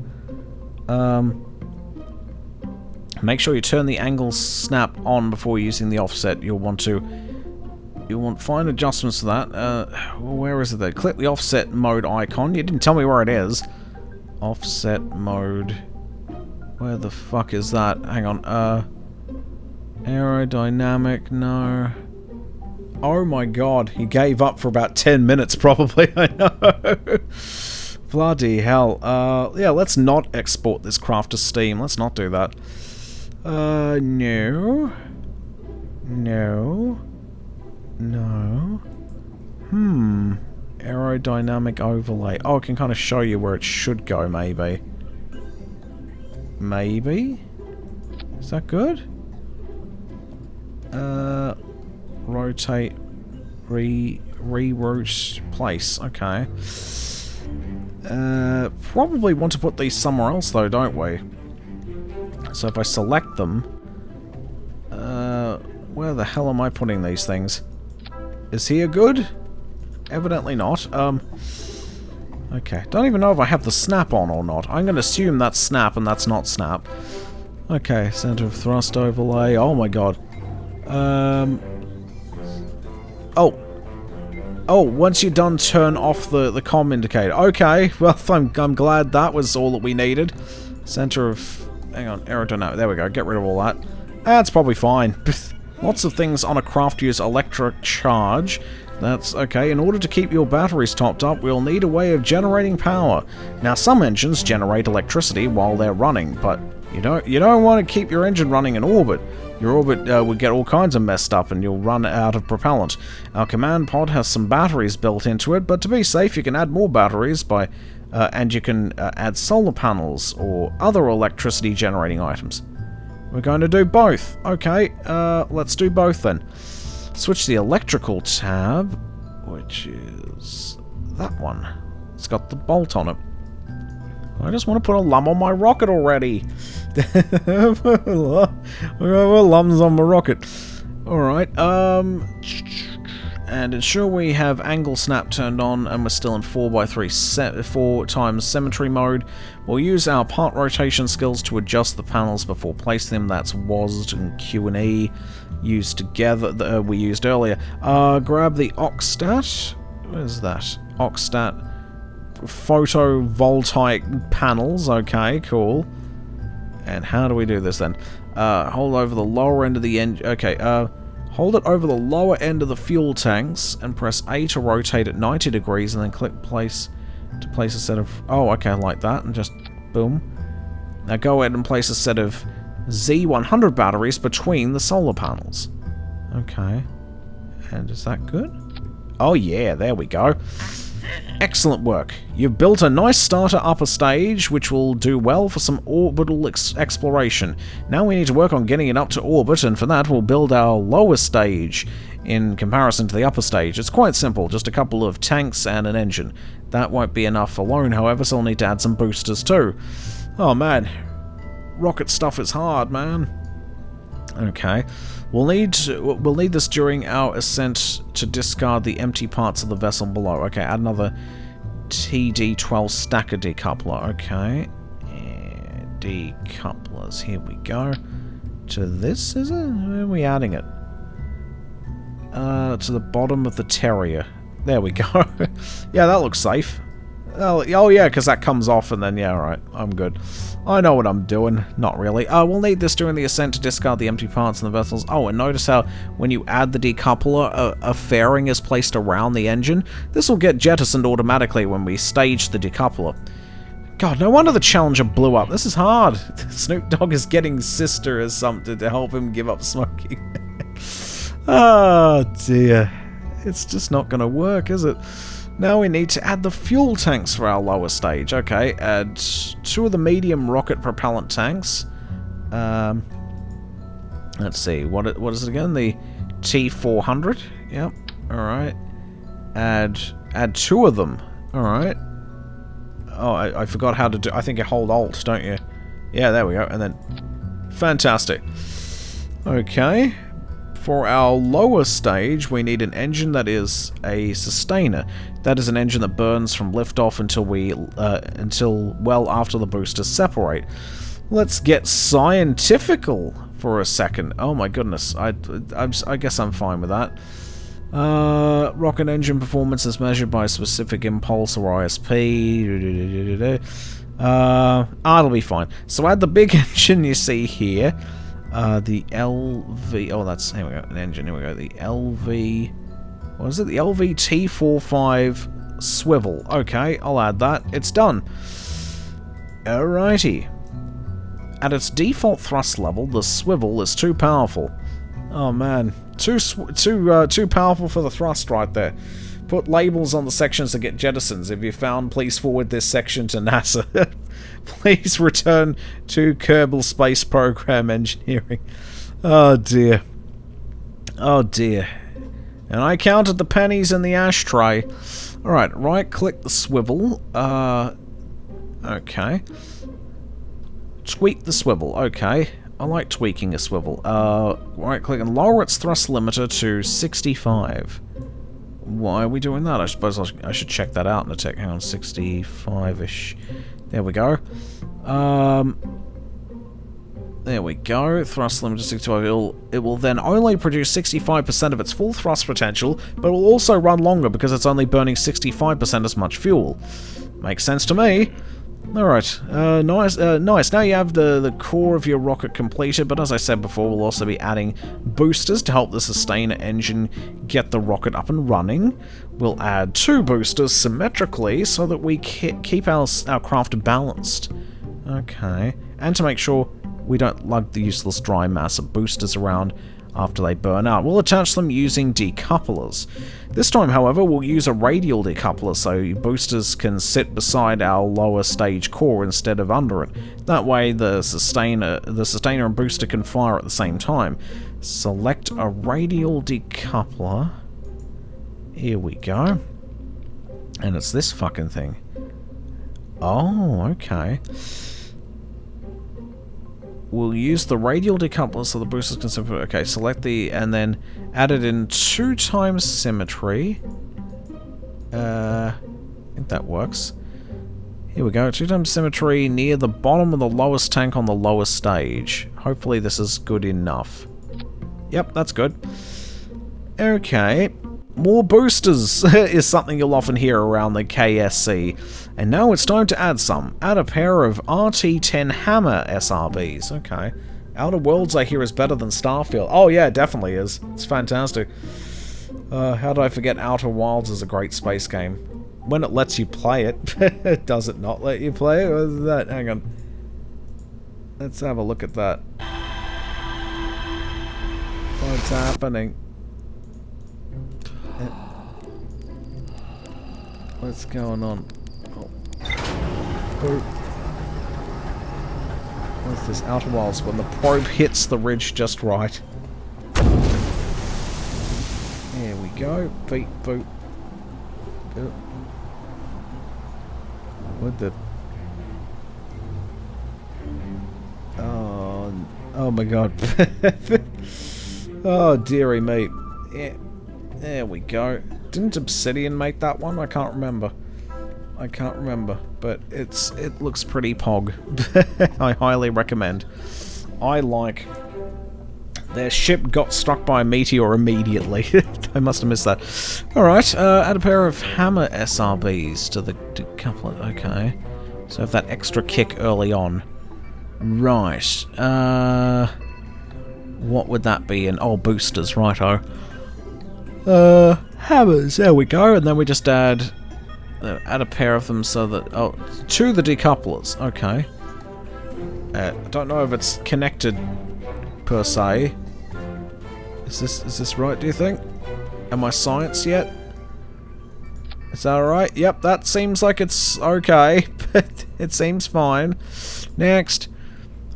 Make sure you turn the angle snap on before using the offset. You'll want fine adjustments to that. Where is it though? Click the offset mode icon. You didn't tell me where it is. Offset mode. Where the fuck is that? Hang on. Aerodynamic, no. Oh my god, he gave up for about 10 minutes probably, I know. Bloody hell. Yeah, let's not export this craft to Steam. Let's not do that. No. No. No. Aerodynamic overlay. Oh, I can kind of show you where it should go, maybe. Maybe? Is that good? Rotate. Reroute place. Okay. Probably want to put these somewhere else, though, don't we? So if I select them... where the hell am I putting these things? Is here good? Evidently not. Okay. Don't even know if I have the snap on or not. I'm going to assume that's snap and that's not snap. Okay. Center of thrust overlay. Oh my god. Oh. Oh, once you're done, turn off the comm indicator. Okay. Well, I'm glad that was all that we needed. Center of... Hang on. Aerodynamic. There we go. Get rid of all that. That's probably fine. Lots of things on a craft use electric charge. That's okay. In order to keep your batteries topped up, we'll need a way of generating power. Now, some engines generate electricity while they're running, but you don't want to keep your engine running in orbit. Your orbit would get all kinds of messed up and you'll run out of propellant. Our command pod has some batteries built into it, but to be safe, you can add more batteries by... and you can add solar panels or other electricity generating items. We're going to do both. Okay, let's do both then. Switch the electrical tab, which is that one. It's got the bolt on it. I just want to put a lum on my rocket already. Lums on my rocket. Alright, and ensure we have angle snap turned on and we're still in 4x3 4 times symmetry mode. We'll use our part rotation skills to adjust the panels before placing them. That's WASD and Q and E used together, we used earlier. Grab the Ocstat. What is that? Ocstat photovoltaic panels. Okay, cool. And how do we do this then? Hold over the lower end of the engine. Okay, hold it over the lower end of the fuel tanks and press A to rotate at 90 degrees and then click place to place a set of... Oh, okay, like that, and just boom. Now go ahead and place a set of Z100 batteries between the solar panels. Okay. And is that good? Oh yeah, there we go. Excellent work. You've built a nice starter upper stage, which will do well for some orbital exploration. Now we need to work on getting it up to orbit, and for that we'll build our lower stage in comparison to the upper stage. It's quite simple, just a couple of tanks and an engine. That won't be enough alone, however, so I'll need to add some boosters too. Oh man, rocket stuff is hard, man. Okay. We'll need this during our ascent to discard the empty parts of the vessel below. Okay, add another TD12 stacker decoupler. Okay. Decouplers. Here we go. To this, is it? Where are we adding it? To the bottom of the Terrier. There we go. Yeah, that looks safe. Oh yeah, because that comes off and then, yeah, alright, I'm good. I know what I'm doing. Not really. We'll need this during the ascent to discard the empty parts in the vessels. Oh, and notice how when you add the decoupler, a fairing is placed around the engine. This will get jettisoned automatically when we stage the decoupler. God, no wonder the Challenger blew up. This is hard. Snoop Dogg is getting sister as something to help him give up smoking. Oh, dear. It's just not going to work, is it? Now we need to add the fuel tanks for our lower stage. Okay, add 2 of the medium rocket propellant tanks. Let's see, what is it again? The T400. Yep. All right. Add 2 of them. All right. Oh, I forgot how to do. I think you hold Alt, don't you? Yeah, there we go. And then, fantastic. Okay. For our lower stage, we need an engine that is a sustainer. That is an engine that burns from liftoff until well after the boosters separate. Let's get scientifical for a second. Oh my goodness, I guess I'm fine with that. Rocket engine performance is measured by a specific impulse or ISP. It'll be fine. So add the big engine you see here. The LV... Oh, that's... Here we go. An engine. Here we go. The LV... What is it? The LV-T45 swivel. Okay, I'll add that. It's done. Alrighty. At its default thrust level, the swivel is too powerful. Oh, man. Too powerful for the thrust right there. Put labels on the sections that get jettisons. If you found, please forward this section to NASA. Please return to Kerbal Space Program Engineering. Oh dear. Oh dear. And I counted the pennies in the ashtray. Alright, right-click the swivel. Okay. Tweak the swivel. Okay. I like tweaking a swivel. Right-click and lower its thrust limiter to 65. Why are we doing that? I suppose I should check that out in a tech. Hang on, 65-ish. There we go. There we go. Thrust limit to 65. It will then only produce 65% of its full thrust potential, but it will also run longer because it's only burning 65% as much fuel. Makes sense to me. Alright, nice. Now you have the core of your rocket completed, but as I said before, we'll also be adding boosters to help the sustainer engine get the rocket up and running. We'll add 2 boosters symmetrically so that we keep our craft balanced. Okay, and to make sure we don't lug the useless dry mass of boosters around after they burn out. We'll attach them using decouplers. This time, however, we'll use a radial decoupler so boosters can sit beside our lower stage core instead of under it. That way the sustainer and booster can fire at the same time. Select a radial decoupler. Here we go. And it's this fucking thing. Oh, okay. We'll use the radial decoupler so the boosters can simply... Okay, select the... and then add it in 2 times symmetry. I think that works. Here we go. 2 times symmetry near the bottom of the lowest tank on the lowest stage. Hopefully this is good enough. Yep, that's good. Okay. More boosters is something you'll often hear around the KSC. And now it's time to add some. Add a pair of RT-10 Hammer SRBs. Okay. Outer Worlds, I hear, is better than Starfield. Oh yeah, it definitely is. It's fantastic. How did I forget Outer Wilds is a great space game? When it lets you play it. Does it not let you play it? What is that? Hang on. Let's have a look at that. What's happening? What's going on? Oh. What's this? Outer Wilds, when the probe hits the ridge just right. There we go. Beep, boop. What the... Oh my god. Oh, dearie me. Yeah. There we go. Didn't Obsidian make that one? I can't remember. But it looks pretty pog. I highly recommend. I like... Their ship got struck by a meteor immediately. I must have missed that. Alright, add a pair of Hammer SRBs to the decoupler. Okay. So have that extra kick early on. Right. What would that be in? Oh, boosters, righto. Hammers, there we go. And then we just add a pair of them so that... Oh, to the decouplers. Okay. I don't know if it's connected per se. Is this right, do you think? Am I science yet? Is that alright? Yep, that seems like it's okay. It seems fine. Next.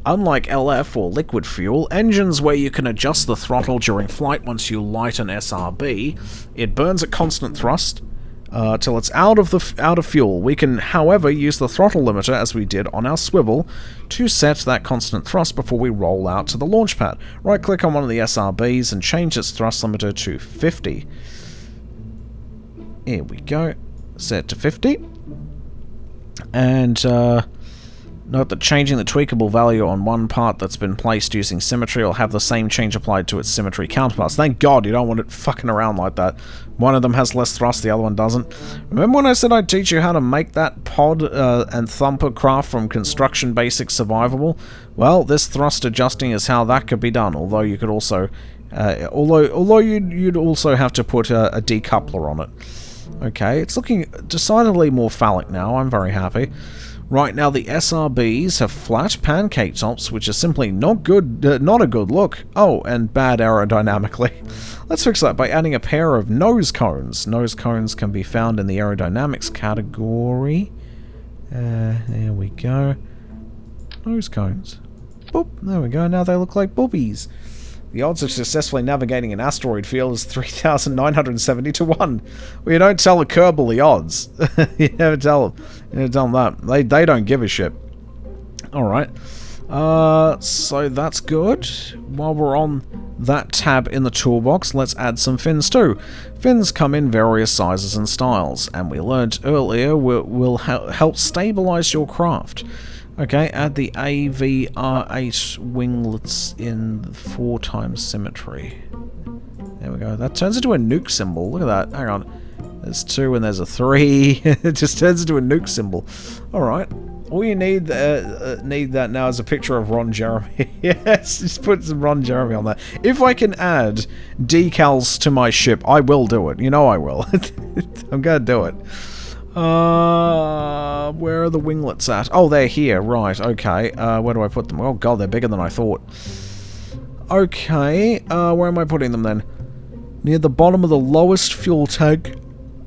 Unlike LF or liquid fuel, engines where you can adjust the throttle during flight once you light an SRB, it burns at constant thrust till it's out of fuel. We can, however, use the throttle limiter, as we did on our swivel, to set that constant thrust before we roll out to the launch pad. Right-click on one of the SRBs and change its thrust limiter to 50. Here we go. Set to 50. And, note that changing the tweakable value on one part that's been placed using symmetry will have the same change applied to its symmetry counterparts. Thank God you don't want it fucking around like that. One of them has less thrust, the other one doesn't. Remember when I said I'd teach you how to make that pod and thumper craft from Construction Basics survivable? Well, this thrust adjusting is how that could be done, although you could also... although you'd also have to put a decoupler on it. Okay, it's looking decidedly more phallic now, I'm very happy. Right now, the SRBs have flat pancake tops, which is simply not good, not a good look. Oh, and bad aerodynamically. Let's fix that by adding a pair of nose cones. Nose cones can be found in the aerodynamics category. There we go. Nose cones. Boop, there we go. Now they look like boobies. The odds of successfully navigating an asteroid field is 3,970 to 1. Well, you don't tell a Kerbal the odds. You never tell them. You never tell them that. They don't give a shit. Alright. So that's good. While we're on that tab in the toolbox, let's add some fins too. Fins come in various sizes and styles, and we learned earlier will help stabilize your craft. Okay, add the AVR8 winglets in 4 times symmetry. There we go. That turns into a nuke symbol. Look at that. Hang on. There's 2 and there's a 3. It just turns into a nuke symbol. Alright. All you need that now is a picture of Ron Jeremy. Yes, just put some Ron Jeremy on that. If I can add decals to my ship, I will do it. You know I will. I'm gonna do it. Where are the winglets at? Oh, they're here. Right, okay. Where do I put them? Oh god, they're bigger than I thought. Okay, where am I putting them then? Near the bottom of the lowest fuel tank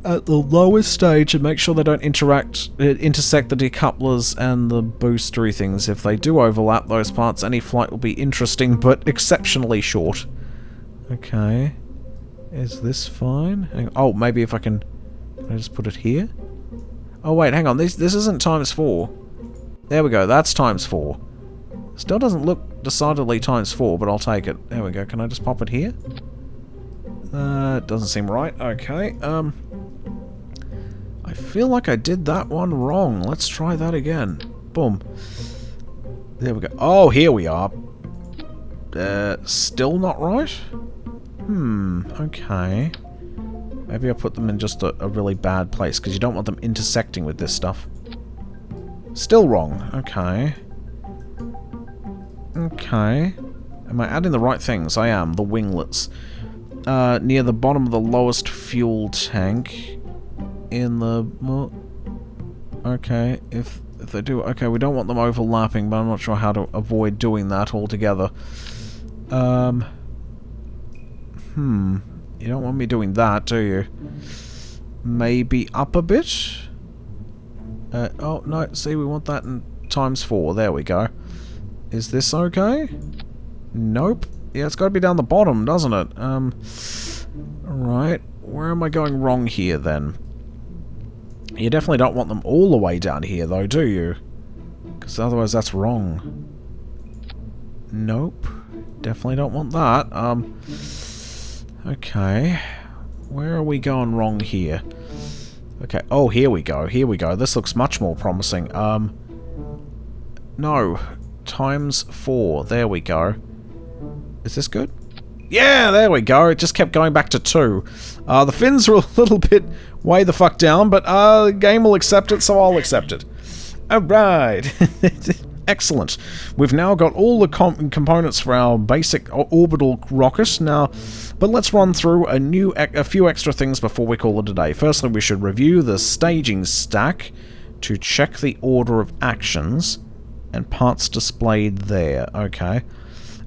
at the lowest stage, and make sure they don't intersect the decouplers and the boostery things. If they do overlap those parts, any flight will be interesting, but exceptionally short. Okay. Is this fine? Oh, maybe if I can... Can I just put it here? Oh, wait, hang on. This isn't times 4. There we go. That's times 4. Still doesn't look decidedly times 4, but I'll take it. There we go. Can I just pop it here? It doesn't seem right. Okay. I feel like I did that one wrong. Let's try that again. Boom. There we go. Oh, here we are. Still not right? Okay. Maybe I put them in just a really bad place, because you don't want them intersecting with this stuff. Still wrong. Okay. Okay. Am I adding the right things? I am. The winglets. Near the bottom of the lowest fuel tank. In the... Well, okay. If they do... Okay, we don't want them overlapping, but I'm not sure how to avoid doing that altogether. You don't want me doing that, do you? Maybe up a bit? Oh, no, see, we want that in times 4. There we go. Is this okay? Nope. Yeah, it's got to be down the bottom, doesn't it? Right. Where am I going wrong here, then? You definitely don't want them all the way down here, though, do you? Because otherwise that's wrong. Nope. Definitely don't want that. Okay. Where are we going wrong here? Okay. Oh, here we go. Here we go. This looks much more promising. No. Times 4. There we go. Is this good? Yeah, there we go. It just kept going back to 2. The fins are a little bit way the fuck down, but the game will accept it, so I'll accept it. Alright. Excellent. We've now got all the components for our basic orbital rocket now, but let's run through a few extra things before we call it a day. Firstly, we should review the staging stack to check the order of actions and parts displayed there. Okay.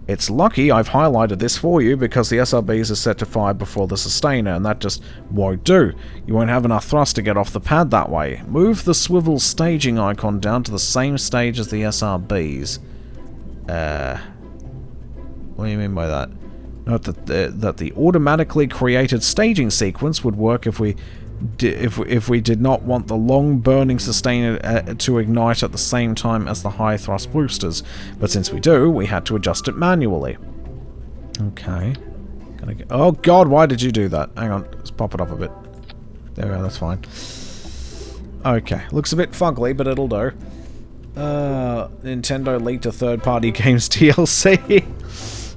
It's lucky I've highlighted this for you because the SRBs are set to fire before the sustainer, and that just won't do. You won't have enough thrust to get off the pad that way. Move the swivel staging icon down to the same stage as the SRBs. What do you mean by that? Note that the automatically created staging sequence would work if we did not want the long burning sustainer to ignite at the same time as the high thrust boosters, but since we do, we had to adjust it manually. Okay. Oh god, why did you do that? Hang on, let's pop it up a bit. There we go, that's fine. Okay, looks a bit fugly, but it'll do. Nintendo leaked a third-party games DLC.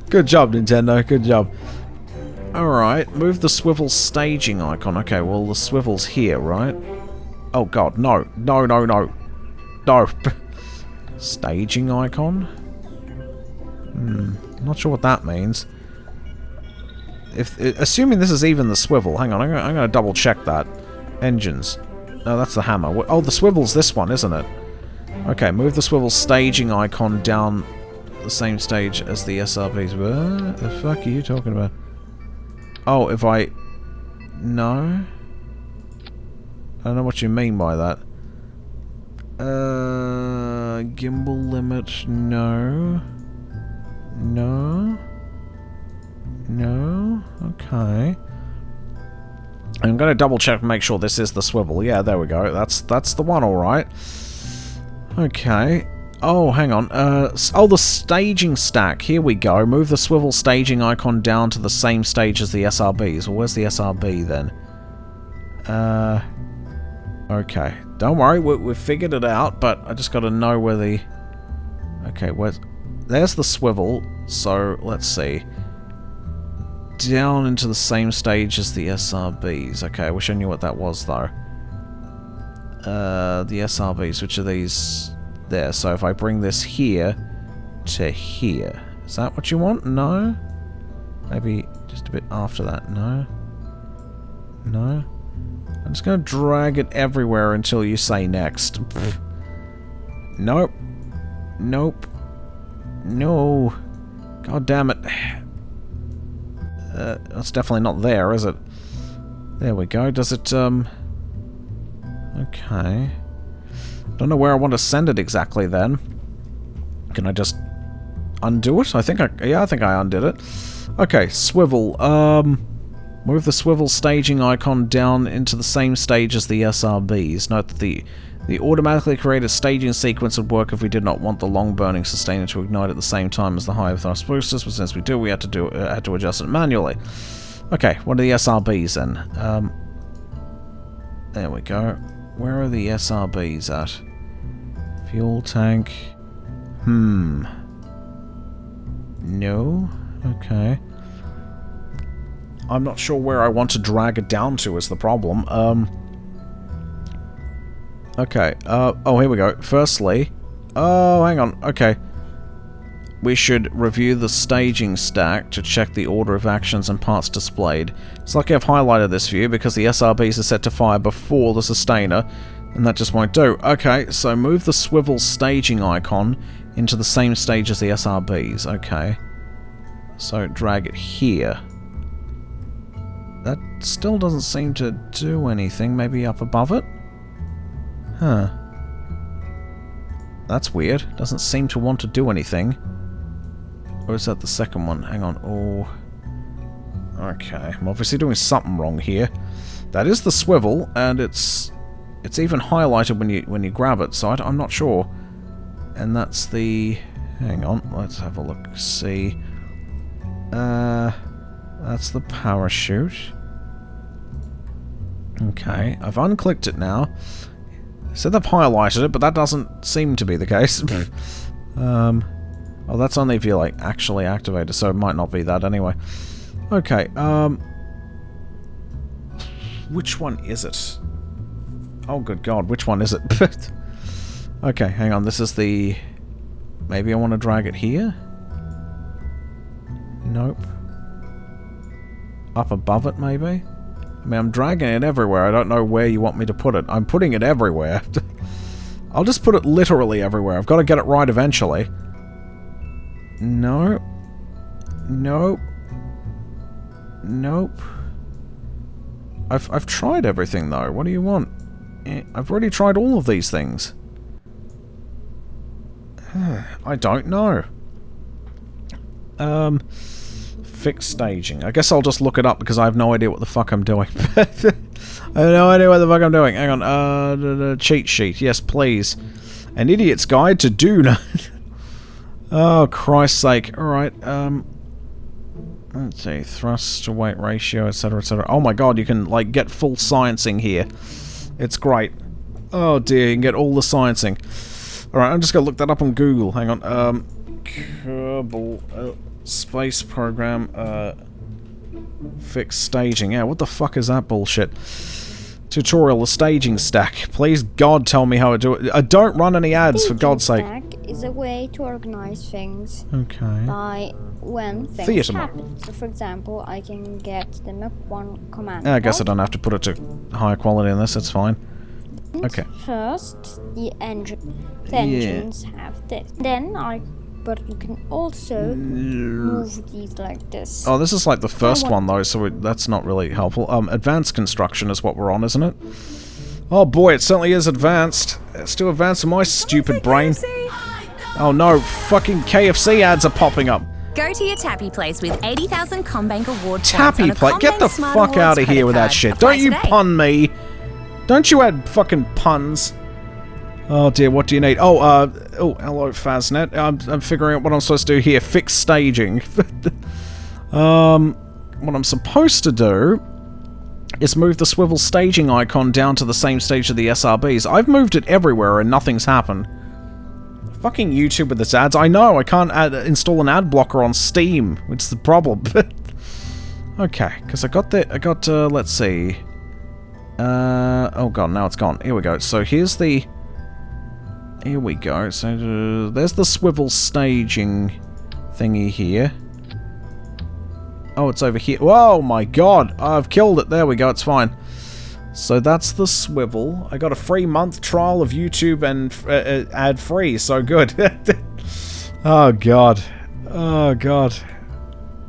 Good job, Nintendo, good job. Alright, move the swivel staging icon. Okay, well, the swivel's here, right? Oh god, no. No, no, no. No. Staging icon? Not sure what that means. Assuming this is even the swivel. Hang on, I'm gonna double check that. Engines. No, that's the hammer. Oh, the swivel's this one, isn't it? Okay, move the swivel staging icon down the same stage as the SRBs. What the fuck are you talking about? Oh, if I... No? I don't know what you mean by that. Gimbal limit, no. No? No? Okay. I'm gonna double check and make sure this is the swivel. Yeah, there we go. That's the one, alright. Okay. Oh, hang on. Oh, the staging stack. Here we go. Move the swivel staging icon down to the same stage as the SRBs. Well, where's the SRB then? Okay. Don't worry, we've figured it out, but I just gotta know where the... Okay, there's the swivel, so let's see. Down into the same stage as the SRBs. Okay, I wish I knew what that was, though. The SRBs, which are these... There, so if I bring this here to here. Is that what you want? No? Maybe just a bit after that. No? No? I'm just going to drag it everywhere until you say next. Nope. Nope. No. God damn it. That's definitely not there, is it? There we go. Does it, Okay. Don't know where I want to send it exactly then. Can I just undo it? I think I undid it. Okay, swivel. Move the swivel staging icon down into the same stage as the SRBs. Note that the automatically created staging sequence would work if we did not want the long burning sustainer to ignite at the same time as the high thrust boosters, but since we do, we had to adjust it manually. Okay, what are the SRBs then? There we go. Where are the SRBs at? Fuel tank. No? Okay. I'm not sure where I want to drag it down to is the problem. Okay, oh, here we go. Firstly... Oh, hang on, okay. We should review the staging stack to check the order of actions and parts displayed. It's like I've highlighted this view because the SRBs are set to fire before the sustainer, and that just won't do. Okay, so move the swivel staging icon into the same stage as the SRBs. Okay. So drag it here. That still doesn't seem to do anything. Maybe up above it? Huh. That's weird. Doesn't seem to want to do anything. Or is that the second one? Hang on. Oh. Okay. I'm obviously doing something wrong here. That is the swivel, and it's even highlighted when you grab it, so I'm not sure. And that's the... Hang on. Let's have a look. See. That's the parachute. Okay, I've unclicked it now. It said they've highlighted it, but that doesn't seem to be the case. Oh, that's only if you're, like, actually activated, so it might not be that anyway. Okay, which one is it? Oh, good God, which one is it? Okay, hang on, this is the... Maybe I want to drag it here? Nope. Up above it, maybe? I mean, I'm dragging it everywhere. I don't know where you want me to put it. I'm putting it everywhere. I'll just put it literally everywhere. I've got to get it right eventually. No. Nope. Nope. I've tried everything, though. What do you want? I've already tried all of these things. I don't know. Fixed staging. I guess I'll just look it up because I have no idea what the fuck I'm doing. I have no idea what the fuck I'm doing. Hang on. Cheat sheet. Yes, please. An idiot's guide to do. Oh, Christ's sake. Alright, let's see. Thrust to weight ratio, etc., etc. Oh my God, you can, like, get full sciencing here. It's great. Oh dear, you can get all the sciencing. Alright, I'm just gonna look that up on Google. Hang on. Kerbal, space program, fixed staging. Yeah, what the fuck is that bullshit? Tutorial, the staging stack. Please, God, tell me how to do it. Don't run any ads, for God's sake. Stack is a way to organize things. Okay. By when things happen. So, for example, I can get the Nook 1 command. I guess I don't have to put it to higher quality in this. It's fine. Okay. First, the engines have this. But you can also move these like this. Oh, this is like the first one, though, so that's not really helpful. Advanced construction is what we're on, isn't it? Oh boy, it certainly is advanced. It's too advanced for my stupid brain. Oh no, fucking KFC ads are popping up. Go to your Tappy Place with 80,000 CommBank award points. Tappy Place? Get the fuck out of here with that shit. Don't you pun me. Don't you add fucking puns. Oh dear, what do you need? Oh, oh, hello, Faznet. I'm figuring out what I'm supposed to do here. Fix staging. What I'm supposed to do is move the swivel staging icon down to the same stage of the SRBs. I've moved it everywhere and nothing's happened. Fucking YouTube with its ads. I know, I can't install an ad blocker on Steam, which is the problem. Okay, because let's see. Oh god, now it's gone. Here we go. So here's the... Here we go. So there's the swivel staging thingy here. Oh, it's over here. Whoa, my god. I've killed it. There we go. It's fine. So that's the swivel. I got a free month trial of YouTube and ad-free. So good. Oh, god. Oh, god.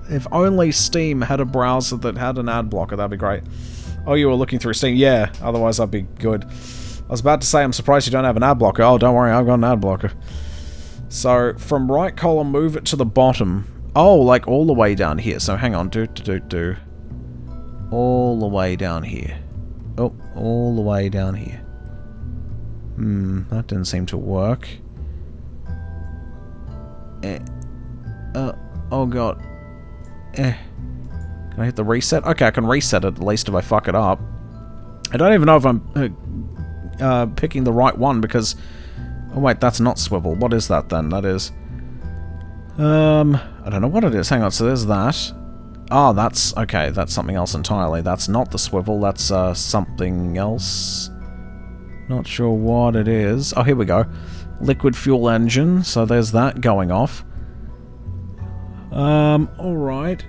If only Steam had a browser that had an ad blocker, that'd be great. Oh, you were looking through Steam? Yeah, otherwise I'd be good. I was about to say, I'm surprised you don't have an ad blocker. Oh, don't worry, I've got an ad blocker. So, from right column, move it to the bottom. Oh, like all the way down here. So, hang on. all the way down here. Oh, all the way down here. That didn't seem to work. Oh god. Can I hit the reset? Okay, I can reset it at least if I fuck it up. I don't even know if I'm picking the right one because... Oh wait, that's not swivel. What is that then? That is... I don't know what it is. Hang on, so there's that. Oh, that's... Okay, that's something else entirely. That's not the swivel, that's something else. Not sure what it is. Oh, here we go. Liquid fuel engine, so there's that going off. Alright.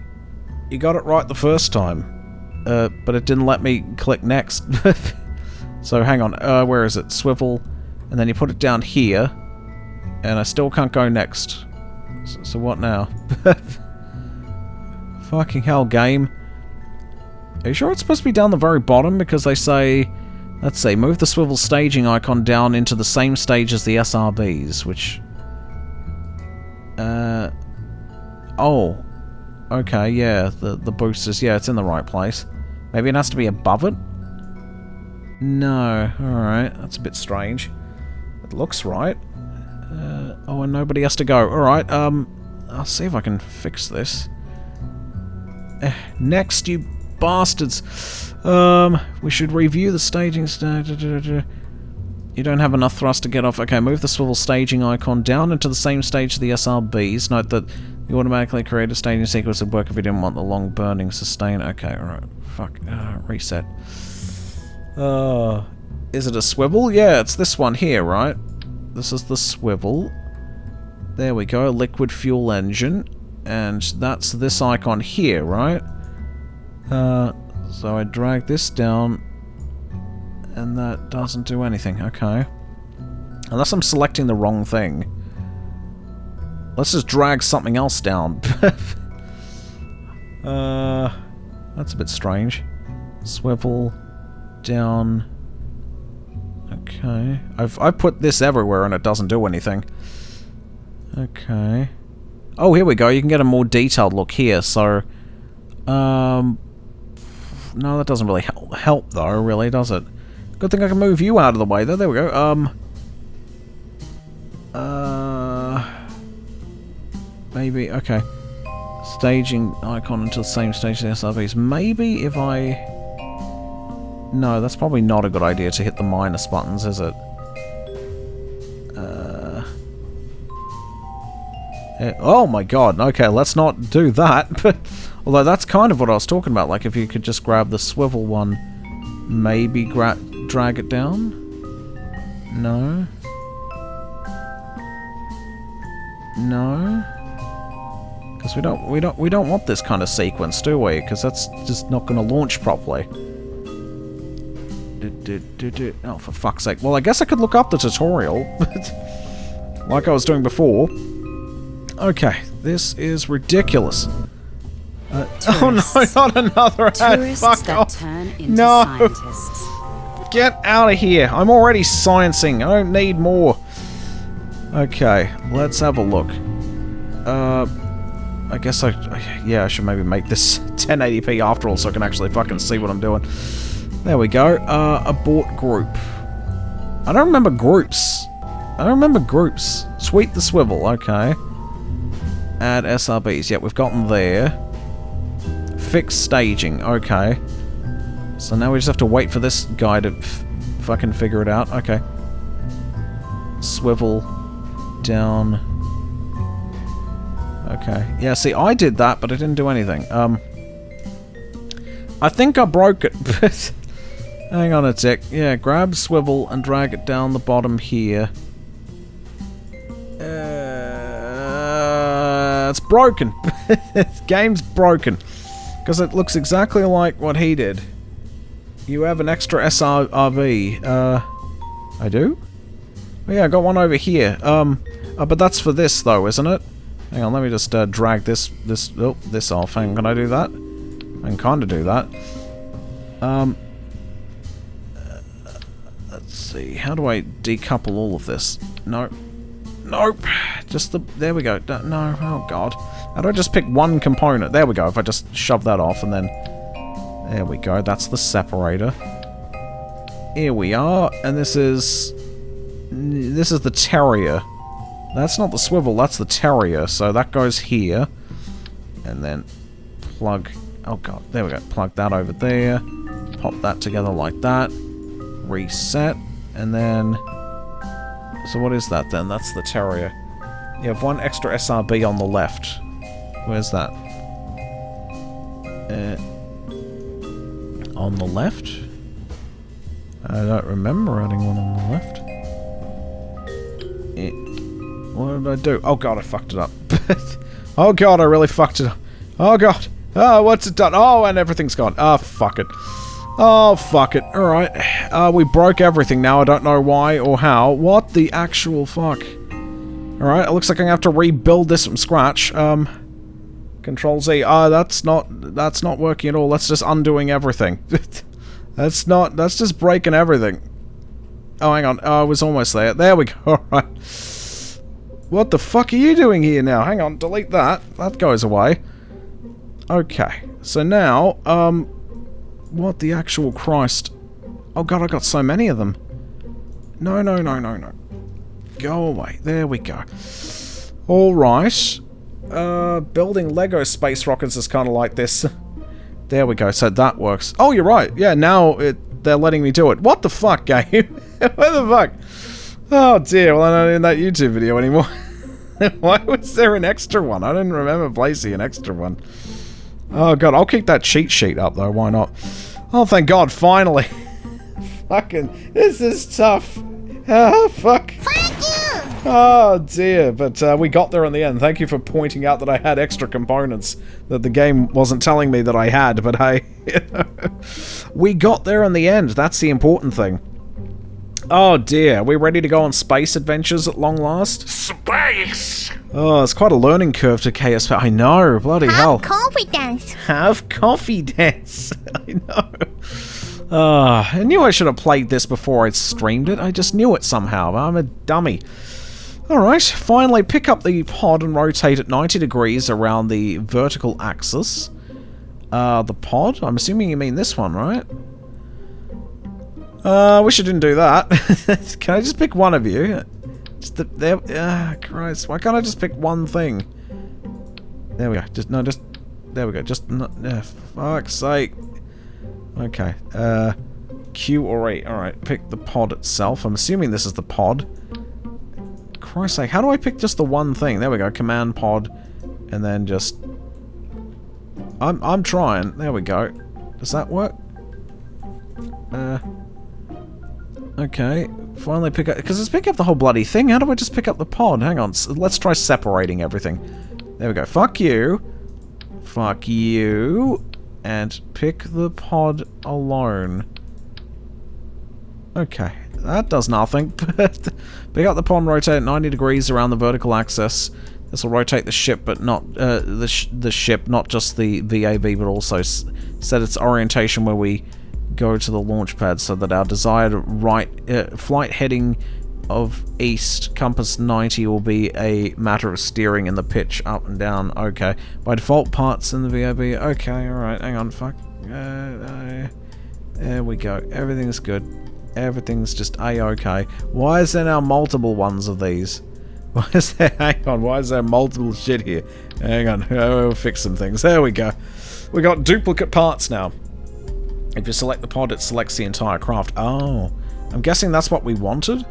You got it right the first time. But it didn't let me click next. So, hang on. Where is it? Swivel. And then you put it down here. And I still can't go next. So what now? Fucking hell, game. Are you sure it's supposed to be down the very bottom? Because they say... Let's see. Move the swivel staging icon down into the same stage as the SRBs, which... Oh. Okay, yeah. The boosters. Yeah, it's in the right place. Maybe it has to be above it? No. Alright. That's a bit strange. It looks right. Oh, and nobody has to go. Alright, I'll see if I can fix this. Next, you bastards. We should review the staging. You don't have enough thrust to get off. Okay, move the swivel staging icon down into the same stage as the SRBs. Note that you automatically create a staging sequence would work if you didn't want the long burning sustain. Okay, alright. Fuck. Reset. Is it a swivel? Yeah, it's this one here, right? This is the swivel. There we go, liquid fuel engine. And that's this icon here, right? So I drag this down. And that doesn't do anything, okay. Unless I'm selecting the wrong thing. Let's just drag something else down. That's a bit strange. Swivel down. Okay. I've put this everywhere and it doesn't do anything. Okay. Oh, here we go. You can get a more detailed look here. So, no, that doesn't really help though, really, does it? Good thing I can move you out of the way, though. There we go. Maybe, okay. Staging icon into the same stage as the SRBs. Maybe if I... No, that's probably not a good idea to hit the minus buttons, is it? Oh my god, okay, let's not do that. But although that's kind of what I was talking about, like if you could just grab the swivel one, maybe drag it down? No? No? Because we don't want this kind of sequence, do we? Because that's just not going to launch properly. Oh, for fuck's sake. Well, I guess I could look up the tutorial. Like I was doing before. Okay, this is ridiculous. Oh no, not another ad. Fuck off. No. Scientists. Get out of here. I'm already sciencing. I don't need more. Okay, let's have a look. I guess I should maybe make this 1080p after all so I can actually fucking see what I'm doing. There we go. Abort group. I don't remember groups. Sweep the swivel. Okay. Add SRBs. Yep, we've gotten there. Fix staging. Okay. So now we just have to wait for this guy to fucking figure it out. Okay. Swivel. Down. Okay. Yeah, see, I did that, but it didn't do anything. I think I broke it. Hang on a tick. Yeah, grab swivel and drag it down the bottom here. It's broken. This game's broken. Because it looks exactly like what he did. You have an extra SRV. I do? Oh yeah, I got one over here. But that's for this though, isn't it? Hang on, let me just drag this off. Hang on, can I do that? I can kinda do that. Let's see, how do I decouple all of this? Nope. Nope. Just there we go. No, oh god. How do I just pick one component? There we go, if I just shove that off and then... There we go. That's the separator. Here we are, and this is the terrier. That's not the swivel, that's the terrier. So that goes here, and then plug. Oh god, there we go. Plug that over there. Pop that together like that. Reset, and then. So what is that then? That's the terrier. You have one extra SRB on the left. Where's that? On the left? I don't remember adding one on the left. What did I do? Oh god, I fucked it up. Oh god, I really fucked it up. Oh god. Oh, what's it done? Oh, and everything's gone. Oh, fuck it. Oh, fuck it. Alright. We broke everything now. I don't know why or how. What the actual fuck? Alright, it looks like I'm gonna have to rebuild this from scratch. Control Z. That's not working at all. That's just undoing everything. That's just breaking everything. Oh, hang on. I was almost there. There we go. Alright. What the fuck are you doing here now? Hang on. Delete that. That goes away. Okay. So now, what the actual Christ? Oh god, I got so many of them. No. Go away. There we go. Alright. Building Lego space rockets is kind of like this. There we go. So that works. Oh, you're right. Yeah, now they're letting me do it. What the fuck, game? What the fuck? Oh dear. Well, I'm not in that YouTube video anymore. Why was there an extra one? I didn't remember placing an extra one. Oh god, I'll keep that cheat sheet up though. Why not? Oh, thank God, finally. Fucking, this is tough. Oh, fuck. Oh dear, but we got there in the end. Thank you for pointing out that I had extra components that the game wasn't telling me that I had, but hey, we got there in the end. That's the important thing. Oh dear, are we ready to go on space adventures at long last? Space! Oh, it's quite a learning curve to KS. I know, bloody hell. Confidence. Have confidence. I know. I knew I should have played this before I streamed it. I just knew it somehow. I'm a dummy. Alright, finally pick up the pod and rotate it 90 degrees around the vertical axis. The pod? I'm assuming you mean this one, right? Wish I didn't do that. Can I just pick one of you? Just Christ, why can't I just pick one thing? There we go. There we go. Just, fuck's sake. Okay, Q or E. Alright, pick the pod itself. I'm assuming this is the pod. Christ's sake, how do I pick just the one thing? There we go, command pod, and then just... I'm trying. There we go. Does that work? Okay, finally pick up... Because it's pick up the whole bloody thing. How do I just pick up the pod? Hang on, let's try separating everything. There we go. Fuck you. Fuck you. And pick the pod alone. Okay, that does nothing. Pick up the pod and rotate it 90 degrees around the vertical axis. This will rotate the ship, but not the ship, not just the VAB, but also set its orientation where we go to the launch pad, so that our desired flight heading of east, compass 90, will be a matter of steering in the pitch up and down. Okay. By default, parts in the VAB. Okay, alright, hang on, fuck. There we go. Everything's good. Everything's just A-okay. Why is there now multiple ones of these? Why is there... Hang on, why is there multiple shit here? Hang on, we'll fix some things. There we go. We got duplicate parts now. If you select the pod, it selects the entire craft. Oh, I'm guessing that's what we wanted?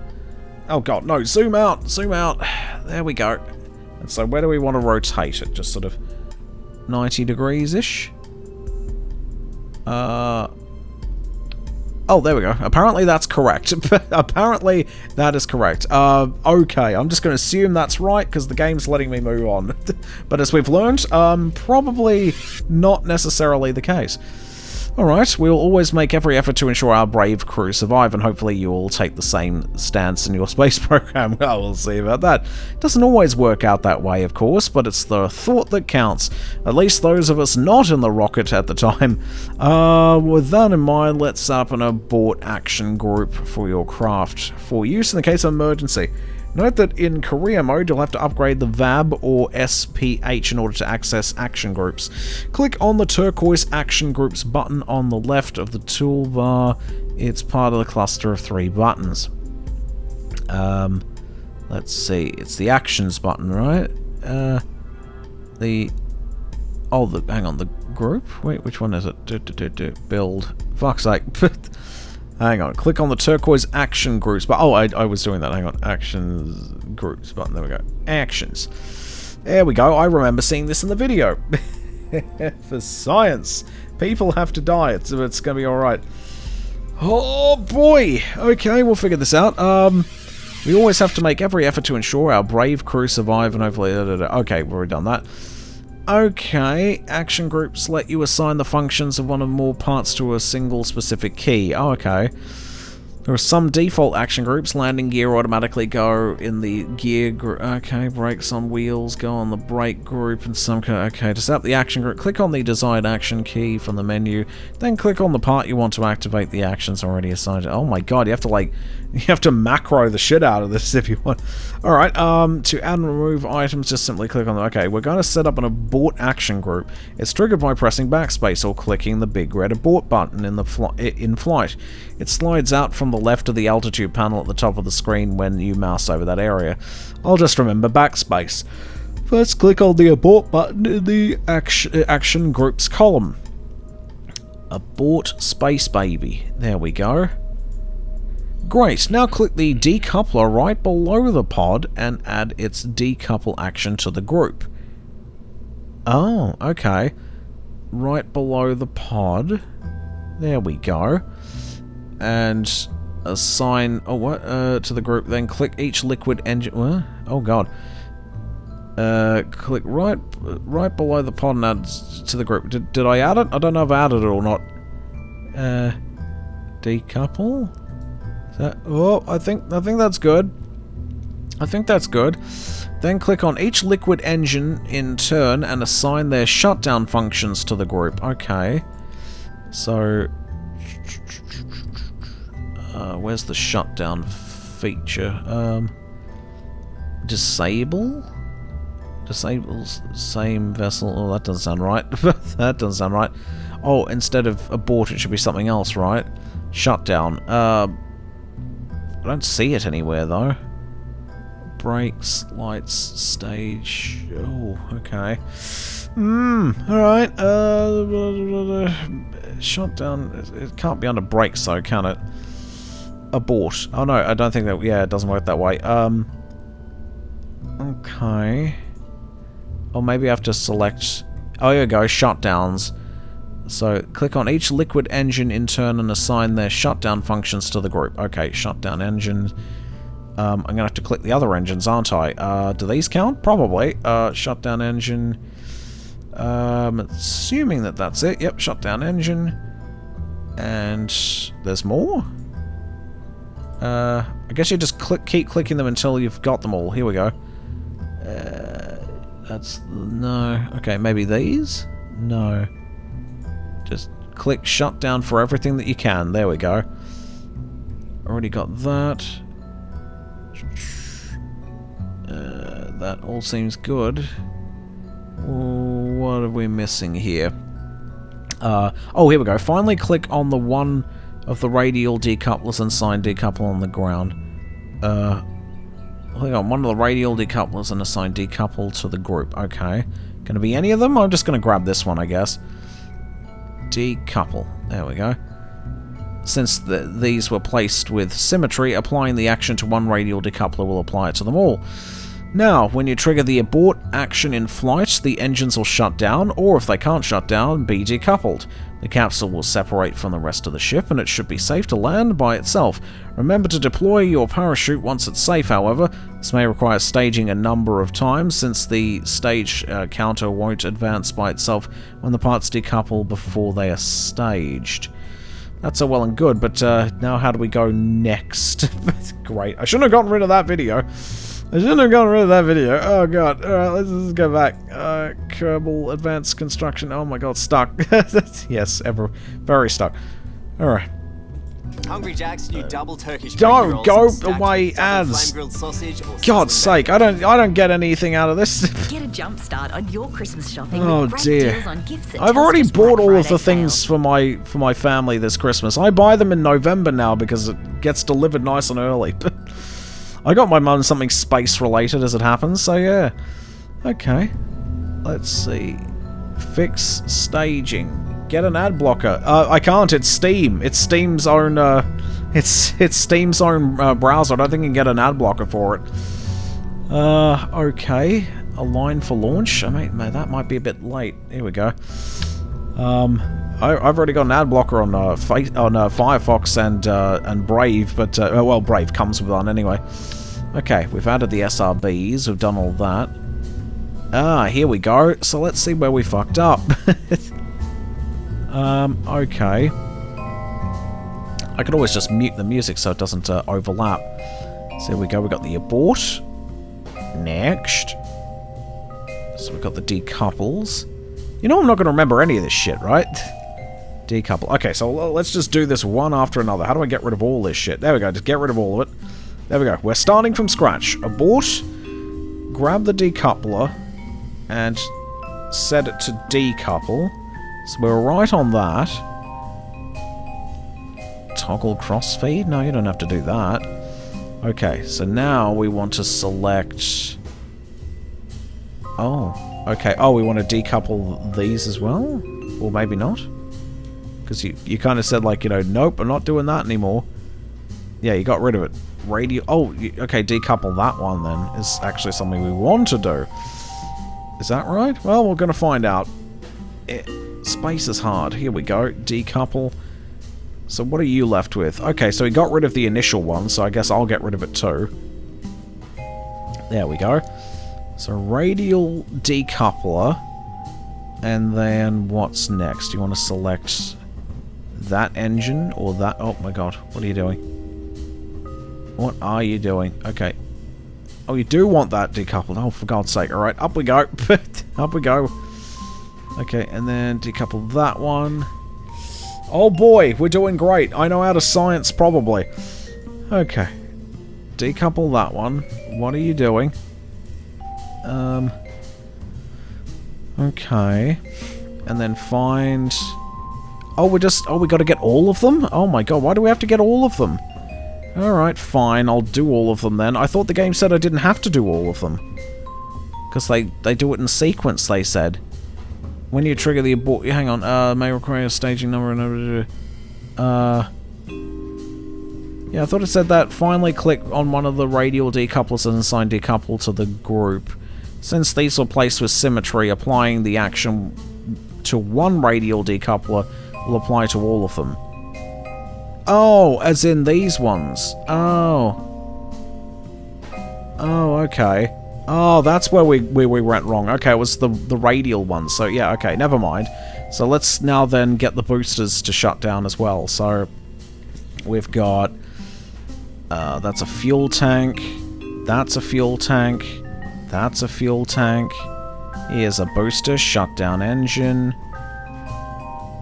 Oh god, no, zoom out, zoom out. There we go. And so where do we want to rotate it? Just sort of 90 degrees-ish? Oh, there we go. Apparently that's correct. Apparently that is correct. Okay, I'm just going to assume that's right, because the game's letting me move on. But as we've learned, probably not necessarily the case. Alright, we'll always make every effort to ensure our brave crew survive, and hopefully you will take the same stance in your space program. Well, we'll see about that. Doesn't always work out that way, of course, but it's the thought that counts. At least those of us not in the rocket at the time. With that in mind, let's set up an abort action group for your craft, for use in the case of emergency. Note that in career mode, you'll have to upgrade the VAB or SPH in order to access action groups. Click on the turquoise action groups button on the left of the toolbar. It's part of the cluster of 3 buttons. Let's see. It's the actions button, right? Hang on, the group? Wait, which one is it? Build. Fuck's sake. Hang on, click on the turquoise action groups. But I was doing that. Hang on, actions groups button. There we go. Actions. There we go. I remember seeing this in the video. For science, people have to die. It's gonna be all right. Oh boy. Okay, we'll figure this out. We always have to make every effort to ensure our brave crew survive and hopefully. Okay, we've already done that. Okay, action groups let you assign the functions of one or more parts to a single specific key. Oh, okay. There are some default action groups. Landing gear automatically go in the gear group. Okay, brakes on wheels go on the brake group and some... Okay, to set up the action group, click on the desired action key from the menu. Then click on the part you want to activate the actions already assigned. Oh my god, you have to like... You have to macro the shit out of this if you want. Alright, to add and remove items, just simply click on them. Okay, we're going to set up an abort action group. It's triggered by pressing backspace or clicking the big red abort button in flight. It slides out from the left of the altitude panel at the top of the screen when you mouse over that area. I'll just remember backspace. First, click on the abort button in the action groups column. Abort space baby. There we go. Great, now click the decoupler right below the pod and add its decouple action to the group. Oh, okay. Right below the pod. There we go. And assign to the group, then click each liquid engine. Oh god. Click right below the pod and add to the group. Did I add it? I don't know if I added it or not. Decouple? I think that's good. I think that's good. Then click on each liquid engine in turn and assign their shutdown functions to the group. Okay. So, where's the shutdown feature? Disable? Disables same vessel. Oh, that doesn't sound right. That doesn't sound right. Oh, instead of abort, it should be something else, right? Shutdown. I don't see it anywhere, though. Brakes, lights, stage... Oh, okay. Alright. Shutdown... It can't be under brakes, though, can it? Abort. Oh, no, I don't think that... Yeah, it doesn't work that way. Okay. Or maybe I have to select... Oh, here we go. Shutdowns. So, click on each liquid engine in turn and assign their shutdown functions to the group. Okay, shutdown engine. I'm going to have to click the other engines, aren't I? Do these count? Probably. Shutdown engine. Assuming that that's it. Yep, shutdown engine. And there's more? I guess you just keep clicking them until you've got them all. Here we go. That's... No. Okay, maybe these? No. Just click shutdown for everything that you can. There we go. Already got that. That all seems good. What are we missing here? Oh, here we go. Finally click on the one of the radial decouplers and assign decouple on the ground. Click on one of the radial decouplers and assign decouple to the group. Okay. Gonna be any of them? I'm just gonna grab this one, I guess. Decouple. There we go. Since these were placed with symmetry, applying the action to one radial decoupler will apply it to them all. Now, when you trigger the abort action in flight, the engines will shut down, or if they can't shut down, be decoupled. The capsule will separate from the rest of the ship, and it should be safe to land by itself. Remember to deploy your parachute once it's safe, however. This may require staging a number of times, since the stage counter won't advance by itself when the parts decouple before they are staged. That's all well and good, but now how do we go next? Great. I shouldn't have gotten rid of that video. Oh god. Alright, let's go back. Kerbal Advanced Construction. Oh my god, stuck. Yes, very stuck. Alright. Hungry Jack's new double Turkish Don't rolls go stacked away, with double ads. flame-grilled sausage or God's sizzling sake, I don't get anything out of this. Get a jump start on your Christmas shopping Oh with great dear. deals on gifts at I've already Telstra's bought Black all of the Friday things sale. for my family this Christmas. I buy them in November now because it gets delivered nice and early. I got my mum something space related as it happens, so yeah. Okay. Let's see. Fix staging. Get an ad blocker. I can't, it's Steam. It's Steam's own it's Steam's own browser. I don't think you can get an ad blocker for it. Okay. Align for launch. I mean, that might be a bit late. Here we go. I've already got an ad blocker on Firefox and Brave, but well, Brave comes with one anyway. Okay, we've added the SRBs. We've done all that. Here we go. So let's see where we fucked up. Okay. I could always just mute the music so it doesn't overlap. So here we go. We got the abort. Next. So we've got the decouples. You know I'm not going to remember any of this shit, right? Decouple. Okay, so let's just do this one after another. How do I get rid of all this shit? There we go. Just get rid of all of it. There we go. We're starting from scratch. Abort. Grab the decoupler. And set it to decouple. So we're right on that. Toggle crossfeed? No, you don't have to do that. Okay, so now we want to select... Oh, okay. Oh, we want to decouple these as well? Or maybe not? Because you kind of said, like, you know, nope, I'm not doing that anymore. Yeah, you got rid of it. Radio... Oh, okay, decouple that one then is actually something we want to do. Is that right? Well, we're going to find out. Space is hard. Here we go. Decouple. So what are you left with? Okay, so we got rid of the initial one, so I guess I'll get rid of it too. There we go. So radial decoupler. And then what's next? You want to select that engine or that... Oh my god, what are you doing? What are you doing? Okay. Oh, you do want that decoupled. Oh, for God's sake. Alright, up we go. Up we go. Okay, and then decouple that one. Oh boy, we're doing great. I know how to science, probably. Okay. Decouple that one. What are you doing? Okay. And then find... Oh, we got to get all of them? Oh my god, why do we have to get all of them? Alright, fine, I'll do all of them then. I thought the game said I didn't have to do all of them. Because they do it in sequence, they said. When you trigger the abort... Hang on, may require a staging number... Yeah, I thought it said that. Finally click on one of the radial decouplers and assign decouple to the group. Since these are placed with symmetry, applying the action to one radial decoupler will apply to all of them. Oh, as in these ones. Oh. Oh, okay. Oh, that's where we went wrong. Okay, it was the radial one. So, yeah, okay, never mind. So let's now then get the boosters to shut down as well. So, we've got... that's a fuel tank. That's a fuel tank. That's a fuel tank. Here's a booster. Shut down engine.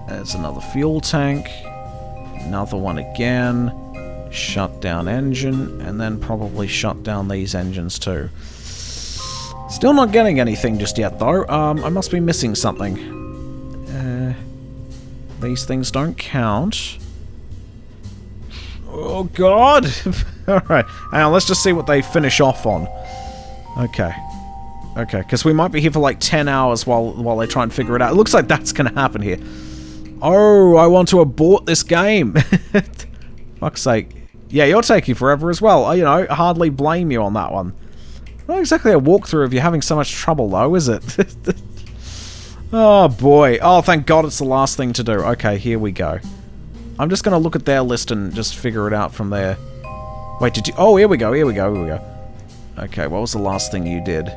There's another fuel tank. Another one again. Shut down engine. And then probably shut down these engines too. Still not getting anything just yet though. I must be missing something. These things don't count. Oh god! Alright, hang on, let's just see what they finish off on. Okay. Okay, because we might be here for like 10 hours while they try and figure it out. It looks like that's going to happen here. Oh, I want to abort this game. Fuck's sake. Yeah, you're taking forever as well. You know, hardly blame you on that one. Not exactly a walkthrough if you're having so much trouble, though, is it? Oh, boy. Oh, thank God it's the last thing to do. Okay, here we go. I'm just going to look at their list and just figure it out from there. Wait, did you... Oh, here we go, here we go, here we go. Okay, what was the last thing you did?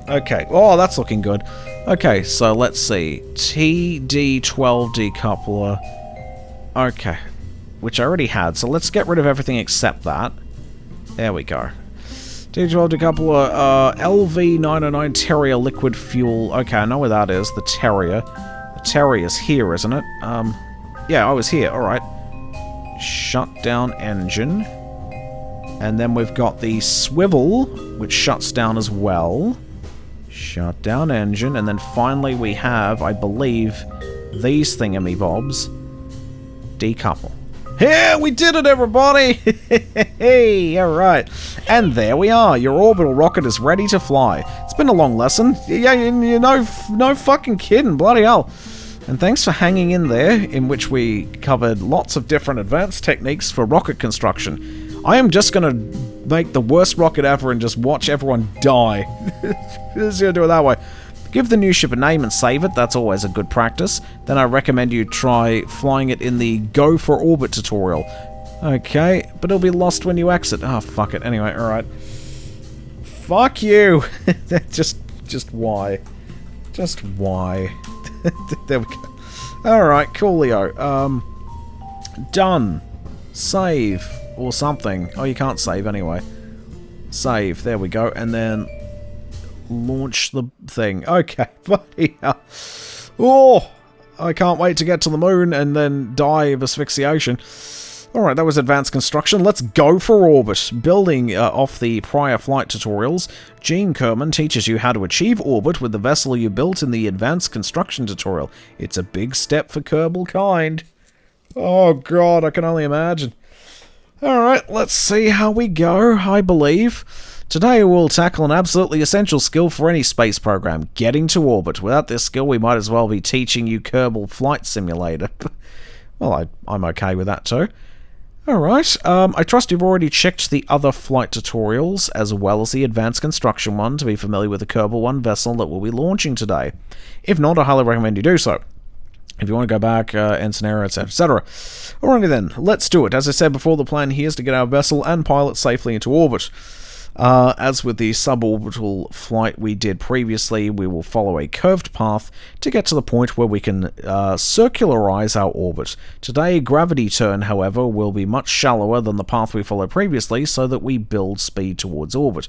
Okay, oh, that's looking good. Okay, so let's see. TD12 decoupler. Okay. Which I already had, so let's get rid of everything except that. There we go. TD12 decoupler, LV909 Terrier liquid fuel. Okay, I know where that is, the Terrier. The Terrier's here, isn't it? Yeah, I was here. Alright. Shut down engine. And then we've got the swivel, which shuts down as well. Shut down engine. And then finally we have, I believe, these thingamybobs. Decouple. Yeah, we did it, everybody! Hey, alright. And there we are. Your orbital rocket is ready to fly. It's been a long lesson. Yeah, you know, no fucking kidding. Bloody hell. And thanks for hanging in there, in which we covered lots of different advanced techniques for rocket construction. I am just gonna make the worst rocket ever and just watch everyone die. Just gonna do it that way. Give the new ship a name and save it, that's always a good practice. Then I recommend you try flying it in the Go for Orbit tutorial. Okay, but it'll be lost when you exit. Oh, fuck it. Anyway, alright. Fuck you! just why? Just why? There we go. Alright, coolio. Done. Save. Or something. Oh, you can't save anyway. Save. There we go. And then launch the thing. Okay, buddy. Oh, I can't wait to get to the moon and then die of asphyxiation. Alright, that was advanced construction. Let's go for orbit. Building off the prior flight tutorials, Gene Kerman teaches you how to achieve orbit with the vessel you built in the advanced construction tutorial. It's a big step for Kerbal kind. Oh god, I can only imagine. Alright, let's see how we go, I believe. Today we'll tackle an absolutely essential skill for any space program, getting to orbit. Without this skill, we might as well be teaching you Kerbal Flight Simulator. Well, I'm okay with that too. Alright, I trust you've already checked the other flight tutorials, as well as the advanced construction one, to be familiar with the Kerbal 1 vessel that we'll be launching today. If not, I highly recommend you do so. If you want to go back, ensign error, etc., etc. Alrighty then, let's do it. As I said before, the plan here is to get our vessel and pilot safely into orbit. As with the suborbital flight we did previously, we will follow a curved path to get to the point where we can circularize our orbit. Today, gravity turn, however, will be much shallower than the path we followed previously, so that we build speed towards orbit.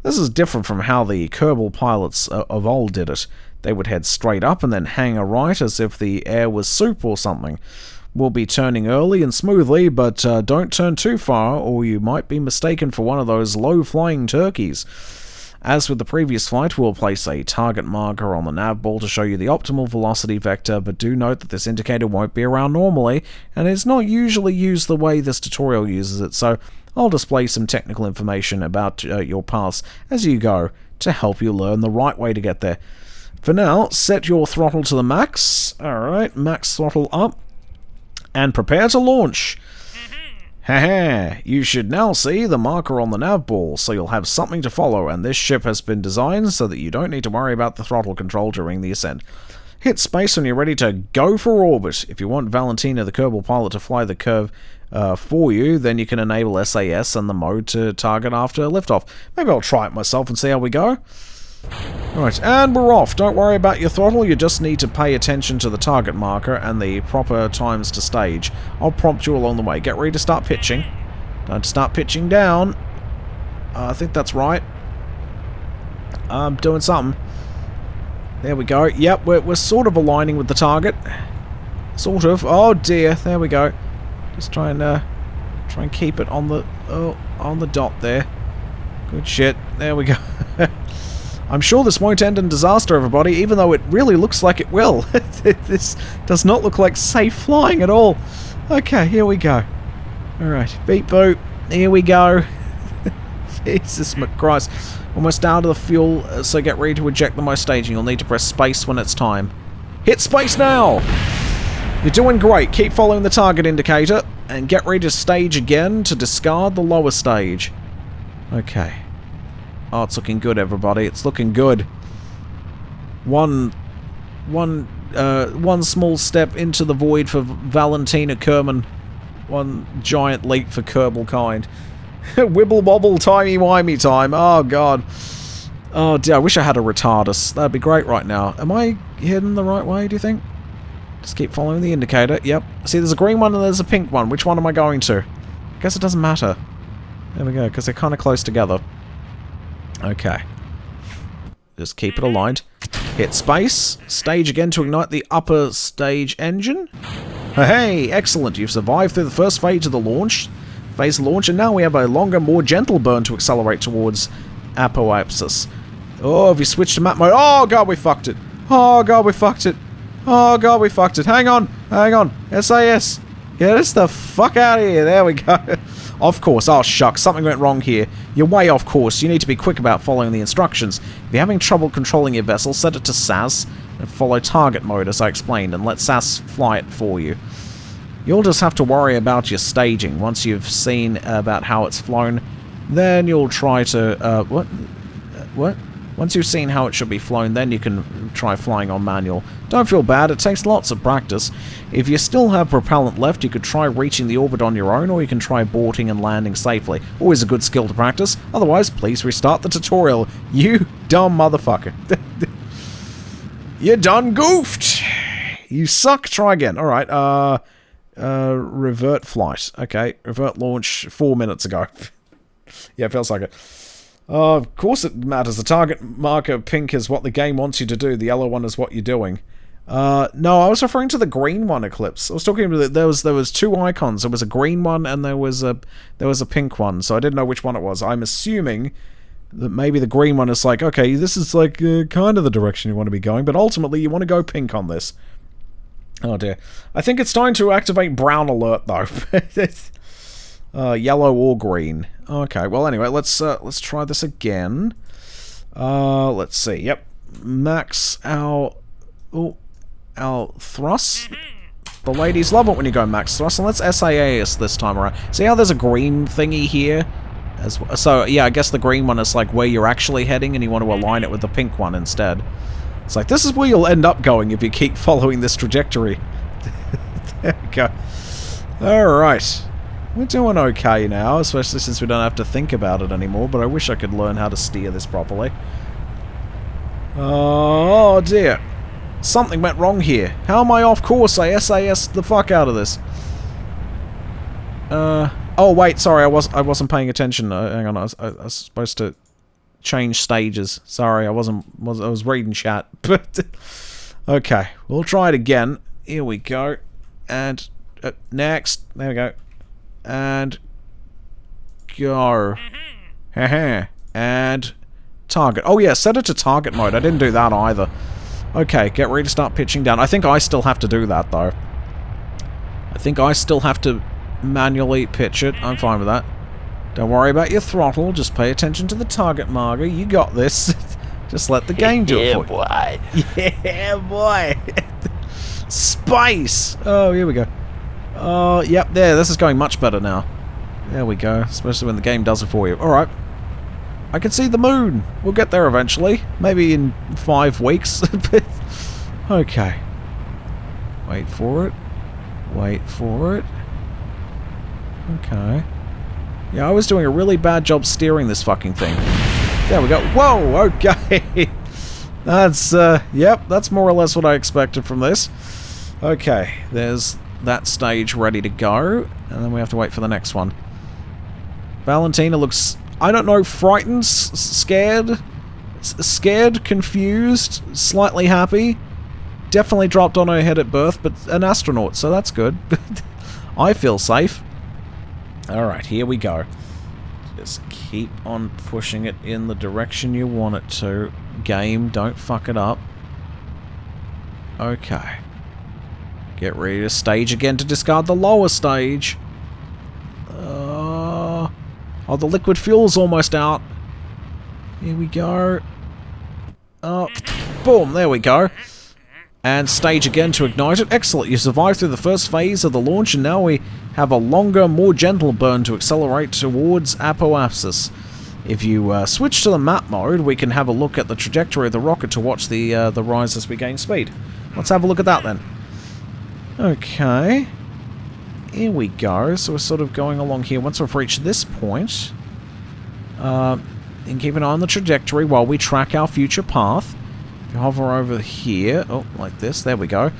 This is different from how the Kerbal pilots of old did it. They would head straight up and then hang a right as if the air was soup or something. We'll be turning early and smoothly, but don't turn too far or you might be mistaken for one of those low-flying turkeys. As with the previous flight, we'll place a target marker on the nav ball to show you the optimal velocity vector, but do note that this indicator won't be around normally, and it's not usually used the way this tutorial uses it, so I'll display some technical information about your paths as you go to help you learn the right way to get there. For now, set your throttle to the max. Alright, max throttle up. And prepare to launch. Haha, you should now see the marker on the nav ball, so you'll have something to follow, and this ship has been designed so that you don't need to worry about the throttle control during the ascent. Hit space when you're ready to go for orbit. If you want Valentina, the Kerbal pilot, to fly the curve for you, then you can enable SAS and the mode to target after liftoff. Maybe I'll try it myself and see how we go. Right, and we're off. Don't worry about your throttle, you just need to pay attention to the target marker and the proper times to stage. I'll prompt you along the way. Get ready to start pitching. Don't start pitching down. I think that's right. I'm doing something. There we go. Yep, we're sort of aligning with the target. Sort of. Oh dear, there we go. Just try and keep it on the dot there. Good shit. There we go. I'm sure this won't end in disaster, everybody, even though it really looks like it will. This does not look like safe flying at all. Okay, here we go. Alright, beep boop. Here we go. Jesus Christ. Almost out of the fuel, so get ready to eject the most staging. You'll need to press space when it's time. Hit space now! You're doing great. Keep following the target indicator, and get ready to stage again to discard the lower stage. Okay. Oh, it's looking good, everybody. It's looking good. One small step into the void for Valentina Kerman. One giant leap for Kerbal kind. Wibble wobble timey wimey time. Oh god. Oh dear, I wish I had a retardus. That'd be great right now. Am I heading the right way, do you think? Just keep following the indicator. Yep. See, there's a green one and there's a pink one. Which one am I going to? I guess it doesn't matter. There we go, because they're kind of close together. Okay. Just keep it aligned. Hit space. Stage again to ignite the upper stage engine. Hey, excellent. You've survived through the first phase of the launch. And now we have a longer, more gentle burn to accelerate towards apoapsis. Oh, have you switched to map mode? Oh, God, we fucked it. Oh, God, we fucked it. Oh, God, we fucked it. Hang on. SAS. Get us the fuck out of here. There we go. Off course. Oh, shucks. Something went wrong here. You're way off course. You need to be quick about following the instructions. If you're having trouble controlling your vessel, set it to SAS and follow target mode, as I explained, and let SAS fly it for you. You'll just have to worry about your staging. Once you've seen about how it's flown, then you'll try to... What? Once you've seen how it should be flown, then you can try flying on manual. Don't feel bad, it takes lots of practice. If you still have propellant left, you could try reaching the orbit on your own, or you can try boarding and landing safely. Always a good skill to practice. Otherwise, please restart the tutorial. You dumb motherfucker. You done goofed. You suck. Try again. Alright, revert flight. Okay, revert launch 4 minutes ago. Yeah, it feels like it. Of course it matters. The target marker pink is what the game wants you to do. The yellow one is what you're doing. No, I was referring to the green one, Eclipse. I was talking about there was two icons. There was a green one and there was a pink one. So I didn't know which one it was. I'm assuming that maybe the green one is like, okay, this is like kind of the direction you want to be going, but ultimately you want to go pink on this. Oh dear. I think it's time to activate brown alert though. Yellow or green. Okay, well anyway, let's try this again. Let's see. Yep. Max our thrust. The ladies love it when you go max thrust, and let's SAS this time around. See how there's a green thingy here? So yeah, I guess the green one is like where you're actually heading, and you want to align it with the pink one instead. It's like, this is where you'll end up going if you keep following this trajectory. There we go. Alright. We're doing okay now, especially since we don't have to think about it anymore, but I wish I could learn how to steer this properly. Oh dear. Something went wrong here. How am I off course? I SAS the fuck out of this. Oh wait, sorry, I wasn't paying attention. Hang on, I was supposed to change stages. Sorry, I was reading chat. But okay, we'll try it again. Here we go. And next. There we go. And go. And target. Oh yeah, set it to target mode. I didn't do that either. Okay, get ready to start pitching down. I think I still have to do that though. I think I still have to manually pitch it. I'm fine with that. Don't worry about your throttle. Just pay attention to the target marker. You got this. Just let the game do it for you. Boy. Yeah, boy. Spice. Oh, here we go. Oh, yep, there. This is going much better now. There we go. Especially when the game does it for you. Alright. I can see the moon. We'll get there eventually. Maybe in 5 weeks. Okay. Wait for it. Wait for it. Okay. Yeah, I was doing a really bad job steering this fucking thing. There we go. Whoa, okay. That's, yep, that's more or less what I expected from this. Okay, there's that stage ready to go, and then we have to wait for the next one. Valentina looks, I don't know, frightened, scared, confused, slightly happy. Definitely dropped on her head at birth, but an astronaut, so that's good. I feel safe. Alright, here we go. Just keep on pushing it in the direction you want it to. Game, don't fuck it up. Okay. Get ready to stage again to discard the lower stage. Oh, the liquid fuel's almost out. Here we go. Oh, boom, there we go. And stage again to ignite it. Excellent, you survived through the first phase of the launch, and now we have a longer, more gentle burn to accelerate towards apoapsis. If you switch to the map mode, we can have a look at the trajectory of the rocket to watch the rise as we gain speed. Let's have a look at that then. Okay. Here we go. So we're sort of going along here. Once we've reached this point, and keep an eye on the trajectory while we track our future path. If you hover over here, oh, like this, there we go.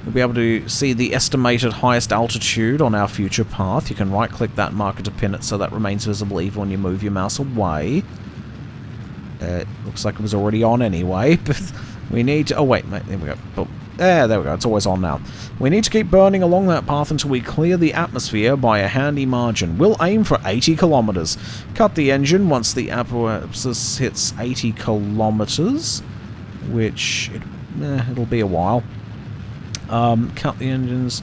You'll be able to see the estimated highest altitude on our future path. You can right-click that marker to pin it so that remains visible even when you move your mouse away. It looks like it was already on anyway, but we need to... Oh, wait, there we go. Boom. There we go. It's always on now. We need to keep burning along that path until we clear the atmosphere by a handy margin. We'll aim for 80 kilometers. Cut the engine once the apoapsis hits 80 kilometers, which it'll be a while. Cut the engines.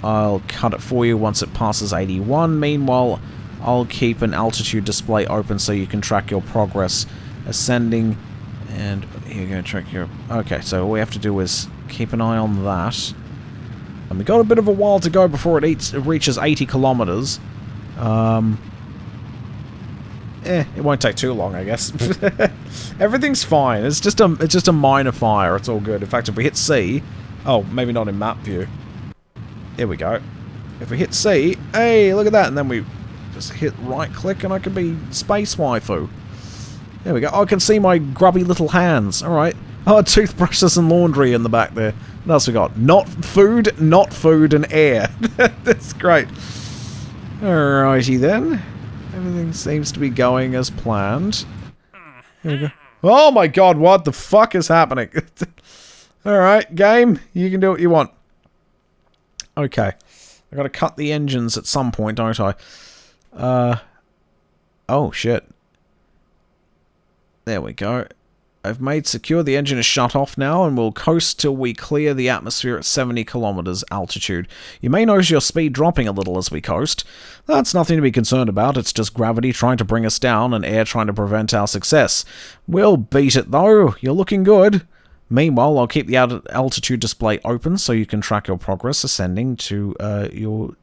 I'll cut it for you once it passes 81. Meanwhile, I'll keep an altitude display open so you can track your progress ascending. And here you go, track your... Okay, so all we have to do is keep an eye on that. And we got a bit of a while to go before it reaches 80 kilometers. It won't take too long, I guess. Everything's fine. It's just a minor fire. It's all good. In fact, if we hit C... Oh, maybe not in map view. Here we go. If we hit C... Hey, look at that. And then we just hit right-click and I can be space waifu. There we go. Oh, I can see my grubby little hands. Alright. Oh, toothbrushes and laundry in the back there. What else we got? Not food, and air. That's great. Alrighty then. Everything seems to be going as planned. Here we go. Oh my god, what the fuck is happening? Alright, game. You can do what you want. Okay. I gotta cut the engines at some point, don't I? Oh, shit. There we go. I've made secure. The engine is shut off now, and we'll coast till we clear the atmosphere at 70 kilometers altitude. You may notice your speed dropping a little as we coast. That's nothing to be concerned about. It's just gravity trying to bring us down and air trying to prevent our success. We'll beat it, though. You're looking good. Meanwhile, I'll keep the altitude display open so you can track your progress ascending to your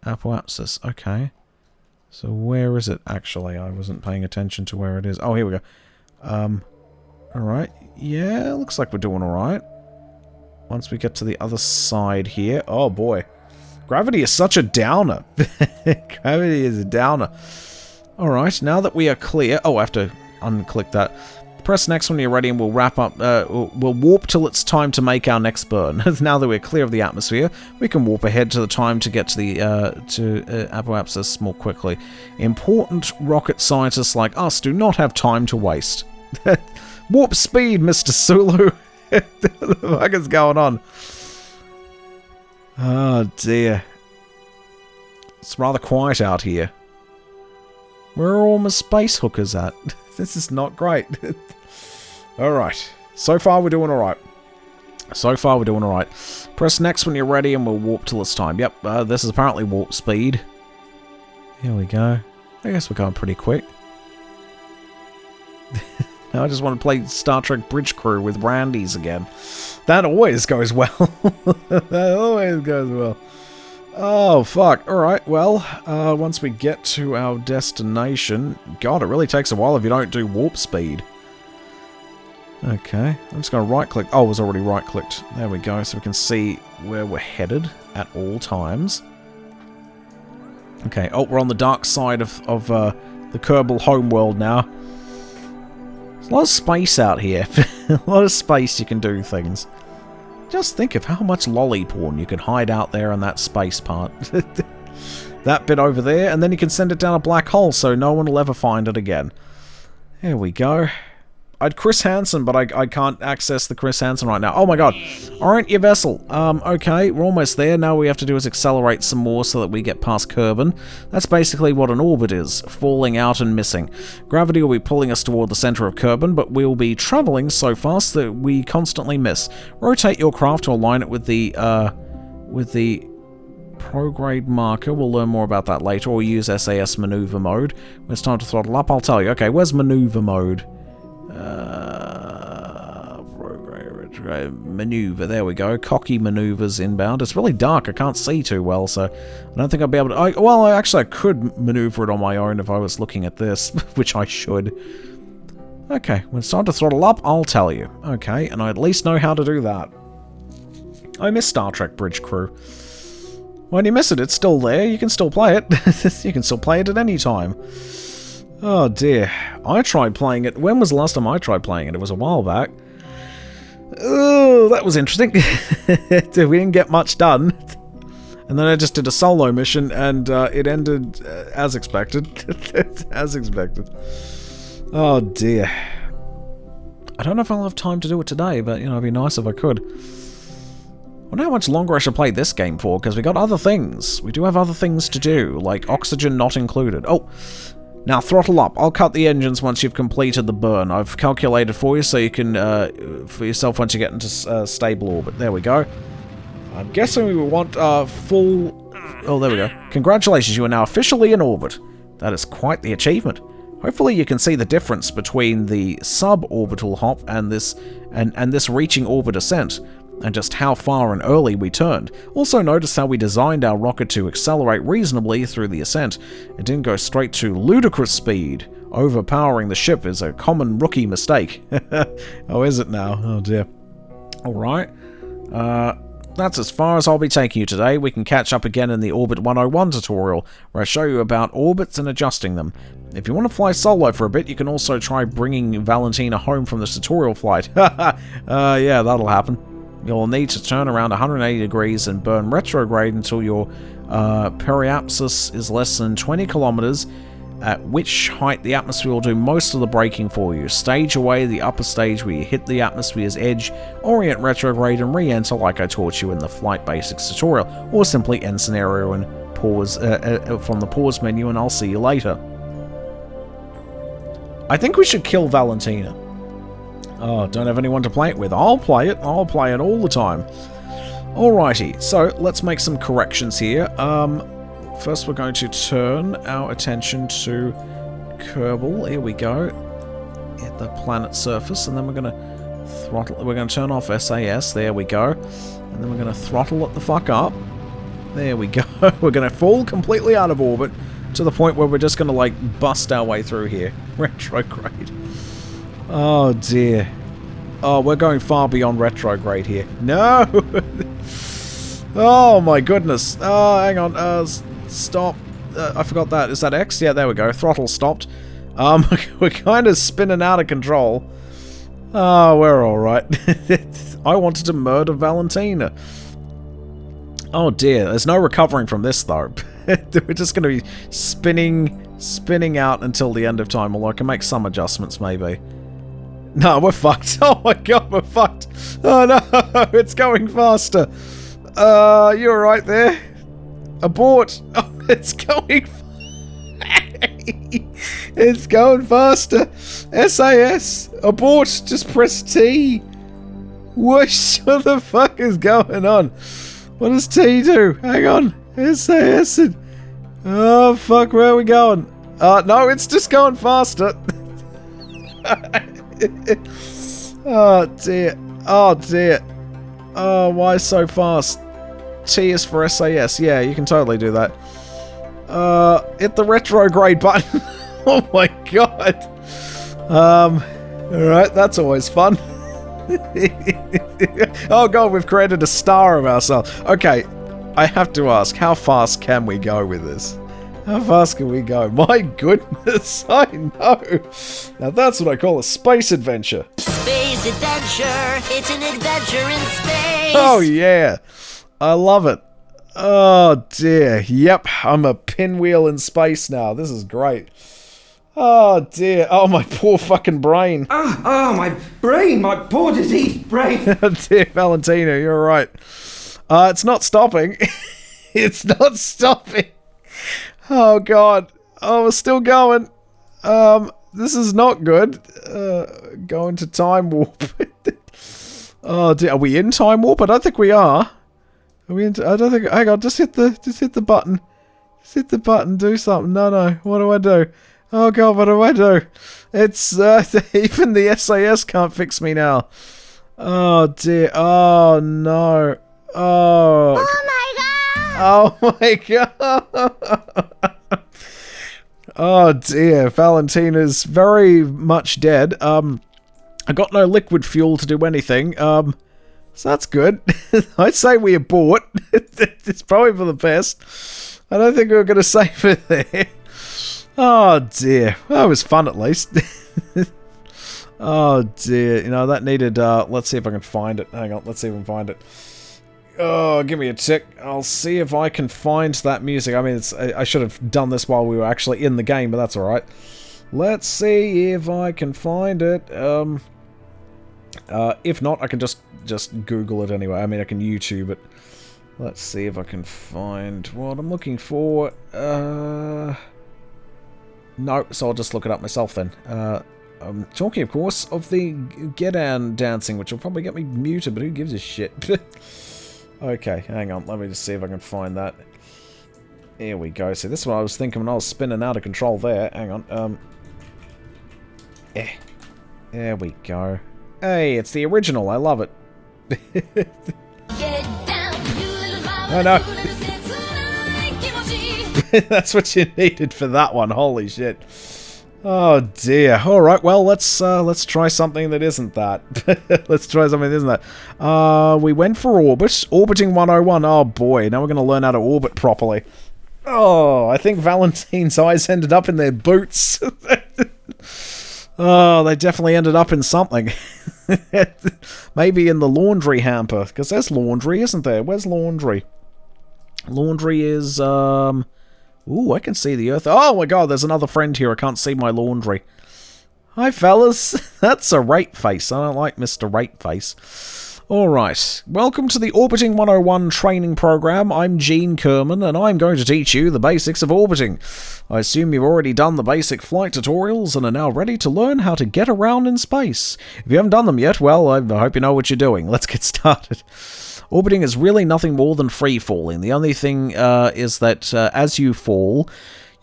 apoapsis. Okay. So where is it, actually? I wasn't paying attention to where it is. Oh, here we go. Alright. Yeah, looks like we're doing alright. Once we get to the other side here... Oh, boy. Gravity is such a downer. Gravity is a downer. Alright, now that we are clear... Oh, I have to unclick that. Press next when you're ready and we'll wrap up... we'll warp till it's time to make our next burn. Now that we're clear of the atmosphere, we can warp ahead to the time to get to the apoapsis more quickly. Important rocket scientists like us do not have time to waste. Warp speed, Mr. Sulu! What the fuck is going on? Oh dear. It's rather quiet out here. Where are all my space hookers at? This is not great. Alright. So far we're doing alright. So far we're doing alright. Press next when you're ready and we'll warp till it's time. Yep, this is apparently warp speed. Here we go. I guess we're going pretty quick. Now I just want to play Star Trek Bridge Crew with Randy's again. That always goes well. That always goes well. Oh, fuck. Alright, well, once we get to our destination... God, it really takes a while if you don't do warp speed. Okay, I'm just going to right-click... Oh, it was already right-clicked. There we go, so we can see where we're headed at all times. Okay, oh, we're on the dark side of the Kerbal homeworld now. There's a lot of space out here. A lot of space you can do things. Just think of how much lolly porn you could hide out there in that space part. That bit over there, and then you can send it down a black hole so no one will ever find it again. There we go. I'd Chris Hansen, but I can't access the Chris Hansen right now. Oh my god. Orient your vessel. Okay, we're almost there. Now we have to do is accelerate some more so that we get past Kerbal. That's basically what an orbit is. Falling out and missing. Gravity will be pulling us toward the center of Kerbal, but we'll be traveling so fast that we constantly miss. Rotate your craft to align it with the prograde marker. We'll learn more about that later, or use SAS maneuver mode. When it's time to throttle up, I'll tell you. Okay, where's maneuver mode? Maneuver, there we go. Cocky maneuvers inbound. It's really dark, I can't see too well, so I don't think I'll be able to... well, actually I could maneuver it on my own if I was looking at this, which I should. Okay, when it's time to throttle up, I'll tell you. Okay, and I at least know how to do that. I miss Star Trek Bridge Crew. When you miss it, it's still there. You can still play it. You can still play it at any time. Oh dear. I tried playing it. When was the last time I tried playing it? It was a while back. Oh, that was interesting. We didn't get much done. And then I just did a solo mission and it ended as expected. As expected. Oh dear. I don't know if I'll have time to do it today, but you know, it'd be nice if I could. Wonder how much longer I should play this game for, because we got other things. We do have other things to do, like oxygen not included. Oh, now throttle up. I'll cut the engines once you've completed the burn. I've calculated for you so you can, for yourself once you get into stable orbit. There we go. I'm guessing we want full... Oh, there we go. Congratulations, you are now officially in orbit. That is quite the achievement. Hopefully you can see the difference between the suborbital hop and this reaching orbit ascent, and just how far and early we turned. Also notice how we designed our rocket to accelerate reasonably through the ascent. It didn't go straight to ludicrous speed. Overpowering the ship is a common rookie mistake. Oh, is it now? Oh dear. Alright. That's as far as I'll be taking you today. We can catch up again in the Orbit 101 tutorial, where I show you about orbits and adjusting them. If you want to fly solo for a bit, you can also try bringing Valentina home from the tutorial flight. Yeah, that'll happen. You'll need to turn around 180 degrees and burn retrograde until your periapsis is less than 20 kilometers, at which height the atmosphere will do most of the braking for you. Stage away the upper stage where you hit the atmosphere's edge, orient retrograde and re-enter like I taught you in the Flight Basics tutorial, or simply end scenario and pause from the pause menu and I'll see you later. I think we should kill Valentina. Oh, don't have anyone to play it with. I'll play it all the time. Alrighty, so let's make some corrections here. First we're going to turn our attention to Kerbal. Here we go. Hit the planet surface, and then we're going to throttle. We're going to turn off SAS. There we go. And then we're going to throttle it the fuck up. There we go. We're going to fall completely out of orbit to the point where we're just going to, like, bust our way through here. Retrograde. Oh, dear. Oh, we're going far beyond retrograde here. No! Oh, my goodness. Oh, hang on. Stop. I forgot that. Is that X? Yeah, there we go. Throttle stopped. We're kind of spinning out of control. Oh, we're alright. I wanted to murder Valentina. Oh dear, there's no recovering from this though. We're just going to be spinning out until the end of time, although I can make some adjustments maybe. No, we're fucked. Oh my god, we're fucked. Oh no, it's going faster. You're right there. Abort. Oh, it's going it's going faster. SAS. Abort. Just press T. Whoosh. What the fuck is going on? What does T do? Hang on. SAS. Oh, fuck. Where are we going? No, it's just going faster. Oh, dear. Oh, dear. Oh, why so fast? T is for SAS. Yeah, you can totally do that. Hit the retrograde button. Oh my god. Alright, that's always fun. Oh god, we've created a star of ourselves. Okay, I have to ask, how fast can we go with this? How fast can we go? My goodness, I know. Now that's what I call a space adventure. Space adventure. It's an adventure in space. Oh yeah. I love it. Oh dear. Yep, I'm a pinwheel in space now. This is great. Oh dear. Oh, my poor fucking brain. Oh, my brain. My poor diseased brain. Oh dear, Valentina, you're right. It's not stopping. It's not stopping. Oh god. Oh, we're still going. This is not good. Going to time warp. Oh dear. Are we in time warp? I don't think we are. Are we in? I don't think. Hang on. Just hit the button. Just hit the button. Do something. No. What do I do? Oh god. What do I do? It's even the SAS can't fix me now. Oh dear. Oh no. Oh. Oh my god. Oh dear. Valentina's very much dead. I got no liquid fuel to do anything. So that's good. I'd say we abort. It's probably for the best. I don't think we were going to save it there. Oh dear. Well, it was fun at least. Oh dear. You know, that needed, let's see if I can find it. Hang on, let's see if we can find it. Oh, give me a tick. I'll see if I can find that music. I mean, I should have done this while we were actually in the game, but that's alright. Let's see if I can find it. If not, I can just Google it anyway. I mean, I can YouTube it. Let's see if I can find what I'm looking for. No, so I'll just look it up myself then. I'm talking, of course, of the get-down dancing, which will probably get me muted, but who gives a shit? Okay, hang on. Let me just see if I can find that. Here we go. See, this is what I was thinking when I was spinning out of control there. Hang on. There we go. Hey, it's the original. I love it. Oh, no. That's what you needed for that one. Holy shit. Oh dear. Alright, well, let's try something that isn't that. Let's try something that isn't that. We went for orbit. Orbiting 101. Oh boy, now we're going to learn how to orbit properly. Oh, I think Valentine's eyes ended up in their boots. Oh, they definitely ended up in something. Maybe in the laundry hamper, because there's laundry, isn't there? Where's laundry? Laundry is, ooh, I can see the earth. Oh my god, there's another friend here. I can't see my laundry. Hi, fellas. That's a rape face. I don't like Mr. Rape Face. Alright, welcome to the Orbiting 101 training program. I'm Gene Kerman, and I'm going to teach you the basics of orbiting. I assume you've already done the basic flight tutorials and are now ready to learn how to get around in space. If you haven't done them yet, well, I hope you know what you're doing. Let's get started. Orbiting is really nothing more than free falling. The only thing is that as you fall,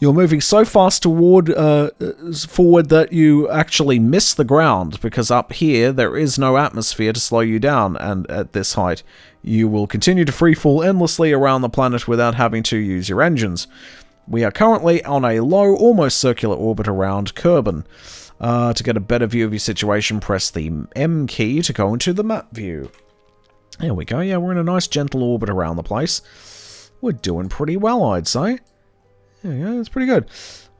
you're moving so fast forward that you actually miss the ground, because up here there is no atmosphere to slow you down, and at this height you will continue to free fall endlessly around the planet without having to use your engines. We are currently on a low, almost circular orbit around Kerbal. To get a better view of your situation, press the M key to go into the map view. There we go. Yeah, we're in a nice gentle orbit around the place. We're doing pretty well, I'd say. There we go, that's pretty good.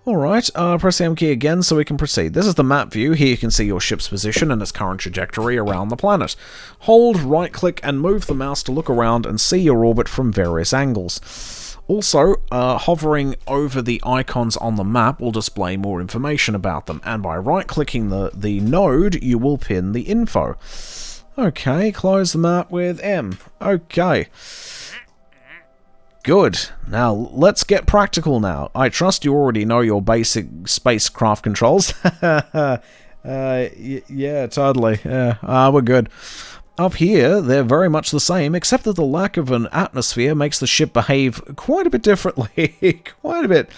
Alright, press the M key again so we can proceed. This is the map view. Here you can see your ship's position and its current trajectory around the planet. Hold, right-click, and move the mouse to look around and see your orbit from various angles. Also, hovering over the icons on the map will display more information about them, and by right-clicking the node, you will pin the info. Okay, close the map with M. Okay. Good. Now, let's get practical now. I trust you already know your basic spacecraft controls. Yeah, totally. Yeah, we're good. Up here, they're very much the same, except that the lack of an atmosphere makes the ship behave quite a bit differently. quite a bit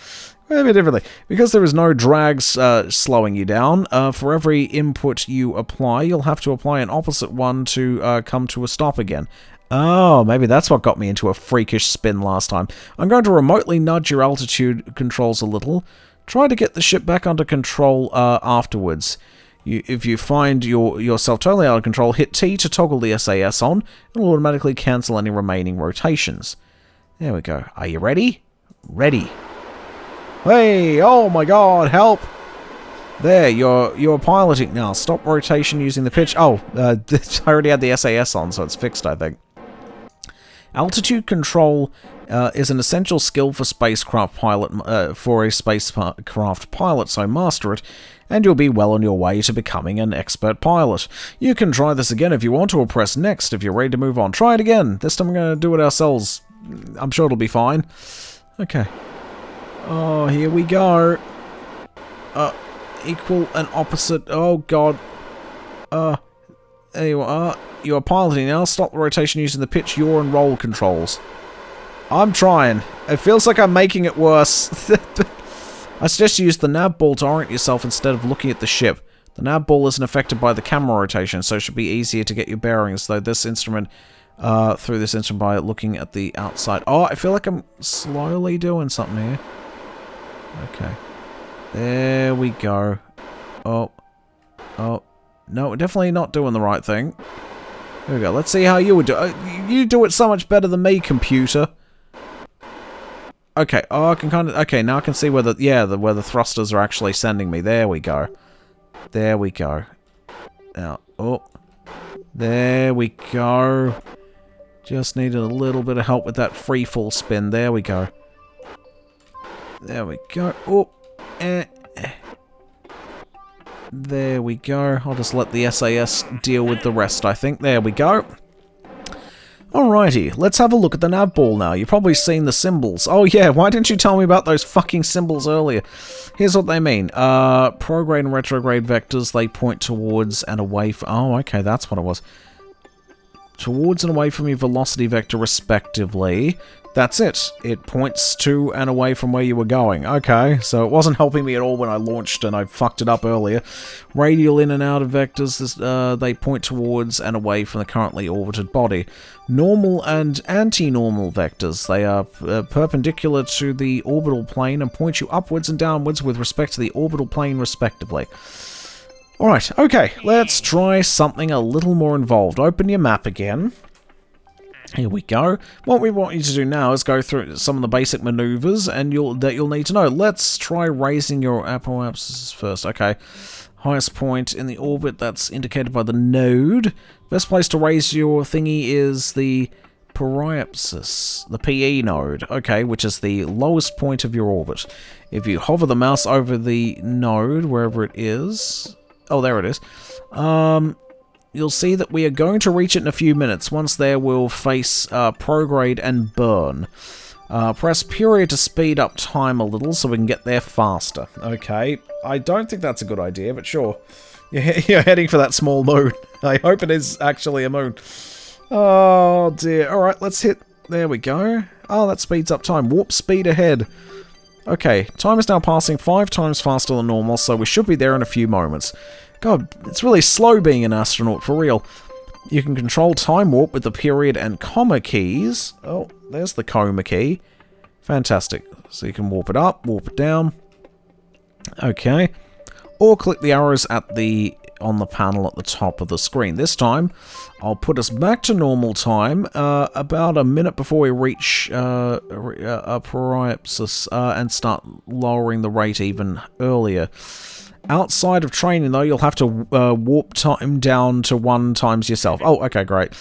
differently. Because there is no drags slowing you down, for every input you apply, you'll have to apply an opposite one to come to a stop again. Oh, maybe that's what got me into a freakish spin last time. I'm going to remotely nudge your altitude controls a little. Try to get the ship back under control afterwards. If you find yourself totally out of control, hit T to toggle the SAS on. It'll automatically cancel any remaining rotations. There we go. Are you ready? Ready. Hey, oh my god, help! There, you're piloting now. Stop rotation using the pitch. Oh, I already had the SAS on, so it's fixed, I think. Altitude control is an essential skill for spacecraft pilot so master it, and you'll be well on your way to becoming an expert pilot. You can try this again if you want, or press next if you're ready to move on. Try it again. This time we're going to do it ourselves. I'm sure it'll be fine. Okay. Oh, here we go. Equal and opposite. Oh god. There you are. You are piloting now. Stop the rotation using the pitch, yaw, and roll controls. I'm trying. It feels like I'm making it worse. I suggest you use the nav ball to orient yourself instead of looking at the ship. The nav ball isn't affected by the camera rotation, so it should be easier to get your bearings, though this instrument, through this instrument by looking at the outside. Oh, I feel like I'm slowly doing something here. Okay. There we go. Oh. No, we're definitely not doing the right thing. There we go. Let's see how you would do it. You do it so much better than me, computer. Okay. Oh, I can kind of... Okay, now I can see where the... Yeah, where the thrusters are actually sending me. There we go. There we go. Now, oh. There we go. Just needed a little bit of help with that free fall spin. There we go. There we go. Oh. There we go. I'll just let the SAS deal with the rest, I think. There we go. Alrighty, let's have a look at the nav ball now. You've probably seen the symbols. Oh yeah, why didn't you tell me about those fucking symbols earlier? Here's what they mean. Prograde and retrograde vectors, they point towards and away from... Oh, okay, that's what it was. Towards and away from your velocity vector, respectively. That's it. It points to and away from where you were going. Okay, so it wasn't helping me at all when I launched and I fucked it up earlier. Radial in and out of vectors, they point towards and away from the currently orbited body. Normal and anti-normal vectors, they are perpendicular to the orbital plane and point you upwards and downwards with respect to the orbital plane, respectively. Alright, okay, let's try something a little more involved. Open your map again. Here we go. What we want you to do now is go through some of the basic maneuvers and you'll need to know. Let's try raising your apoapsis first. Okay. Highest point in the orbit, that's indicated by the node. Best place to raise your thingy is the periapsis, the PE node, okay, which is the lowest point of your orbit. If you hover the mouse over the node, wherever it is... Oh, there it is. You'll see that we are going to reach it in a few minutes. Once there, we'll face prograde and burn. Press period to speed up time a little so we can get there faster. Okay, I don't think that's a good idea, but sure. You're heading for that small moon. I hope it is actually a moon. Oh dear. Alright, let's hit... There we go. Oh, that speeds up time. Warp speed ahead. Okay, time is now passing 5 times faster than normal, so we should be there in a few moments. God, it's really slow being an astronaut, for real. You can control time warp with the period and comma keys. Oh, there's the comma key. Fantastic. So you can warp it up, warp it down. Okay. Or click the arrows at on the panel at the top of the screen. This time, I'll put us back to normal time about a minute before we reach a periapsis and start lowering the rate even earlier. Outside of training, though, you'll have to warp time down to 1 times yourself. Oh, okay, great.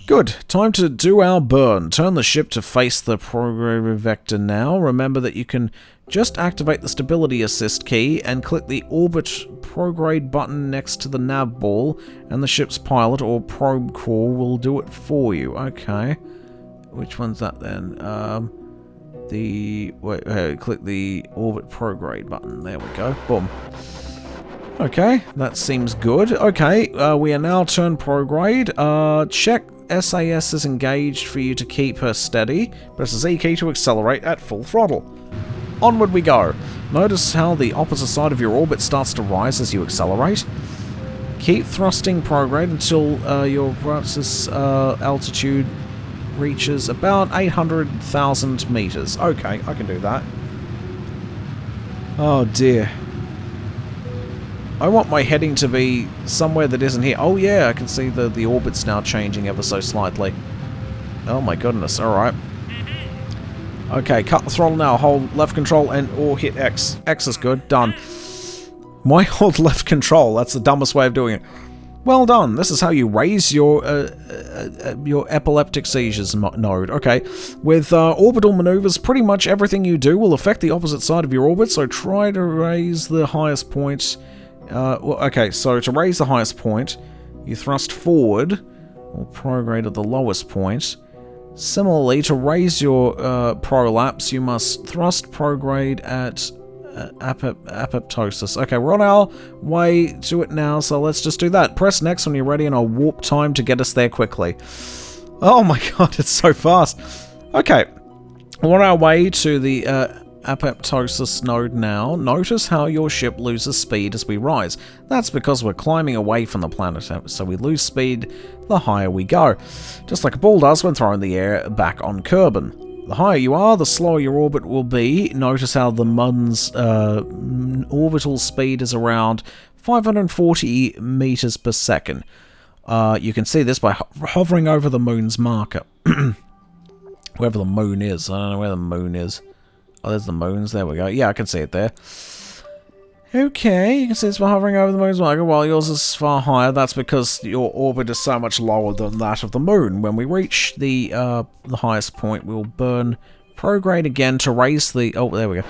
Good. Time to do our burn. Turn the ship to face the prograde vector now. Remember that you can just activate the stability assist key and click the orbit prograde button next to the nav ball, and the ship's pilot or probe core will do it for you. Okay. Which one's that then? Click the orbit prograde button. There we go. Boom. Okay, that seems good. Okay, we are now turned prograde. Check SAS is engaged for you to keep her steady. Press the Z key to accelerate at full throttle. Onward we go. Notice how the opposite side of your orbit starts to rise as you accelerate. Keep thrusting prograde until your periapsis altitude reaches about 800,000 meters. Okay, I can do that. Oh dear. I want my heading to be somewhere that isn't here. Oh yeah, I can see the orbit's now changing ever so slightly. Oh my goodness, alright. Okay, cut the throttle now. Hold left control and or hit X. X is good. Done. Why hold left control? That's the dumbest way of doing it. Well done. This is how you raise your epileptic seizures node. Okay. With orbital maneuvers, pretty much everything you do will affect the opposite side of your orbit, so try to raise the highest point. Okay, so to raise the highest point, you thrust forward, or prograde at the lowest point. Similarly, to raise your prolapse, you must thrust prograde at apoptosis. Okay, we're on our way to it now, so let's just do that. Press next when you're ready and I'll warp time to get us there quickly. Oh my god, it's so fast. Okay, we're on our way to the apoptosis node now. Notice how your ship loses speed as we rise. That's because we're climbing away from the planet, so we lose speed the higher we go. Just like a ball does when thrown in the air back on Kerbal. The higher you are, the slower your orbit will be. Notice how the moon's orbital speed is around 540 meters per second. You can see this by hovering over the moon's marker. Wherever the moon is. I don't know where the moon is. Oh, there's the moons. There we go. Yeah, I can see it there. Okay, you can see it's by hovering over the moon's marker while yours is far higher. That's because your orbit is so much lower than that of the moon. When we reach the highest point, we'll burn prograde again to raise the... Oh, there we go.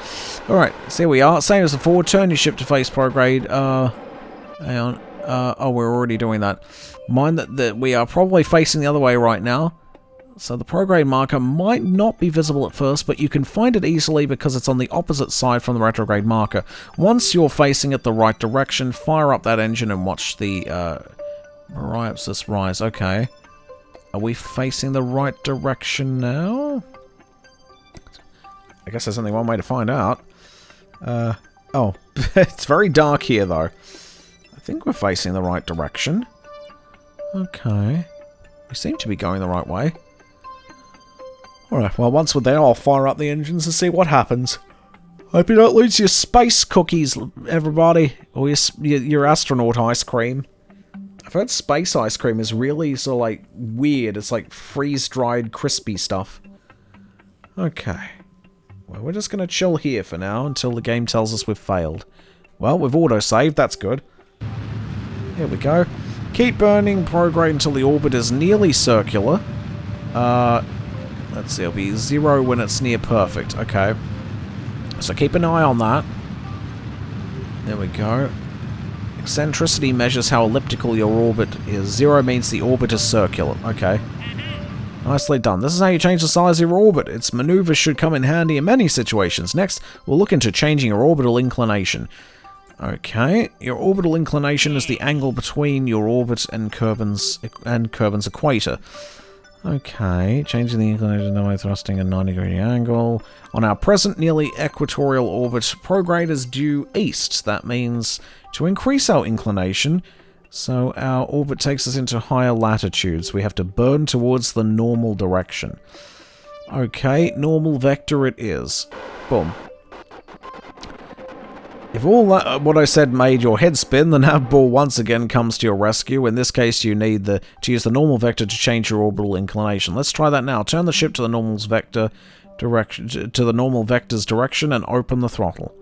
Alright, so here we are. Same as before. Turn your ship to face prograde. Hang on. Oh, we're already doing that. Mind that we are probably facing the other way right now. So the prograde marker might not be visible at first, but you can find it easily because it's on the opposite side from the retrograde marker. Once you're facing it the right direction, fire up that engine and watch the Meriapsis rise. Okay. Are we facing the right direction now? I guess there's only one way to find out. Oh, it's very dark here though. I think we're facing the right direction. Okay. We seem to be going the right way. Alright, well, once we're there, I'll fire up the engines and see what happens. Hope you don't lose your space cookies, everybody. Or your astronaut ice cream. I've heard space ice cream is really sort of like weird. It's like freeze-dried crispy stuff. Okay. Well, we're just going to chill here for now until the game tells us we've failed. Well, we've auto-saved. That's good. Here we go. Keep burning prograde until the orbit is nearly circular. Let's see, it'll be 0 when it's near perfect. Okay. So keep an eye on that. There we go. Eccentricity measures how elliptical your orbit is. 0 means the orbit is circular. Okay. Nicely done. This is how you change the size of your orbit. Its maneuvers should come in handy in many situations. Next, we'll look into changing your orbital inclination. Okay, your orbital inclination is the angle between your orbit and Kerbin's equator. Okay, changing the inclination by thrusting a 90-degree angle. On our present nearly equatorial orbit, prograde is due east. That means to increase our inclination, so our orbit takes us into higher latitudes. We have to burn towards the normal direction. Okay, normal vector it is. Boom. If all that, what I said made your head spin, the nav ball once again comes to your rescue. In this case, you need to use the normal vector to change your orbital inclination. Let's try that now. Turn the ship to the normal vector's direction and open the throttle.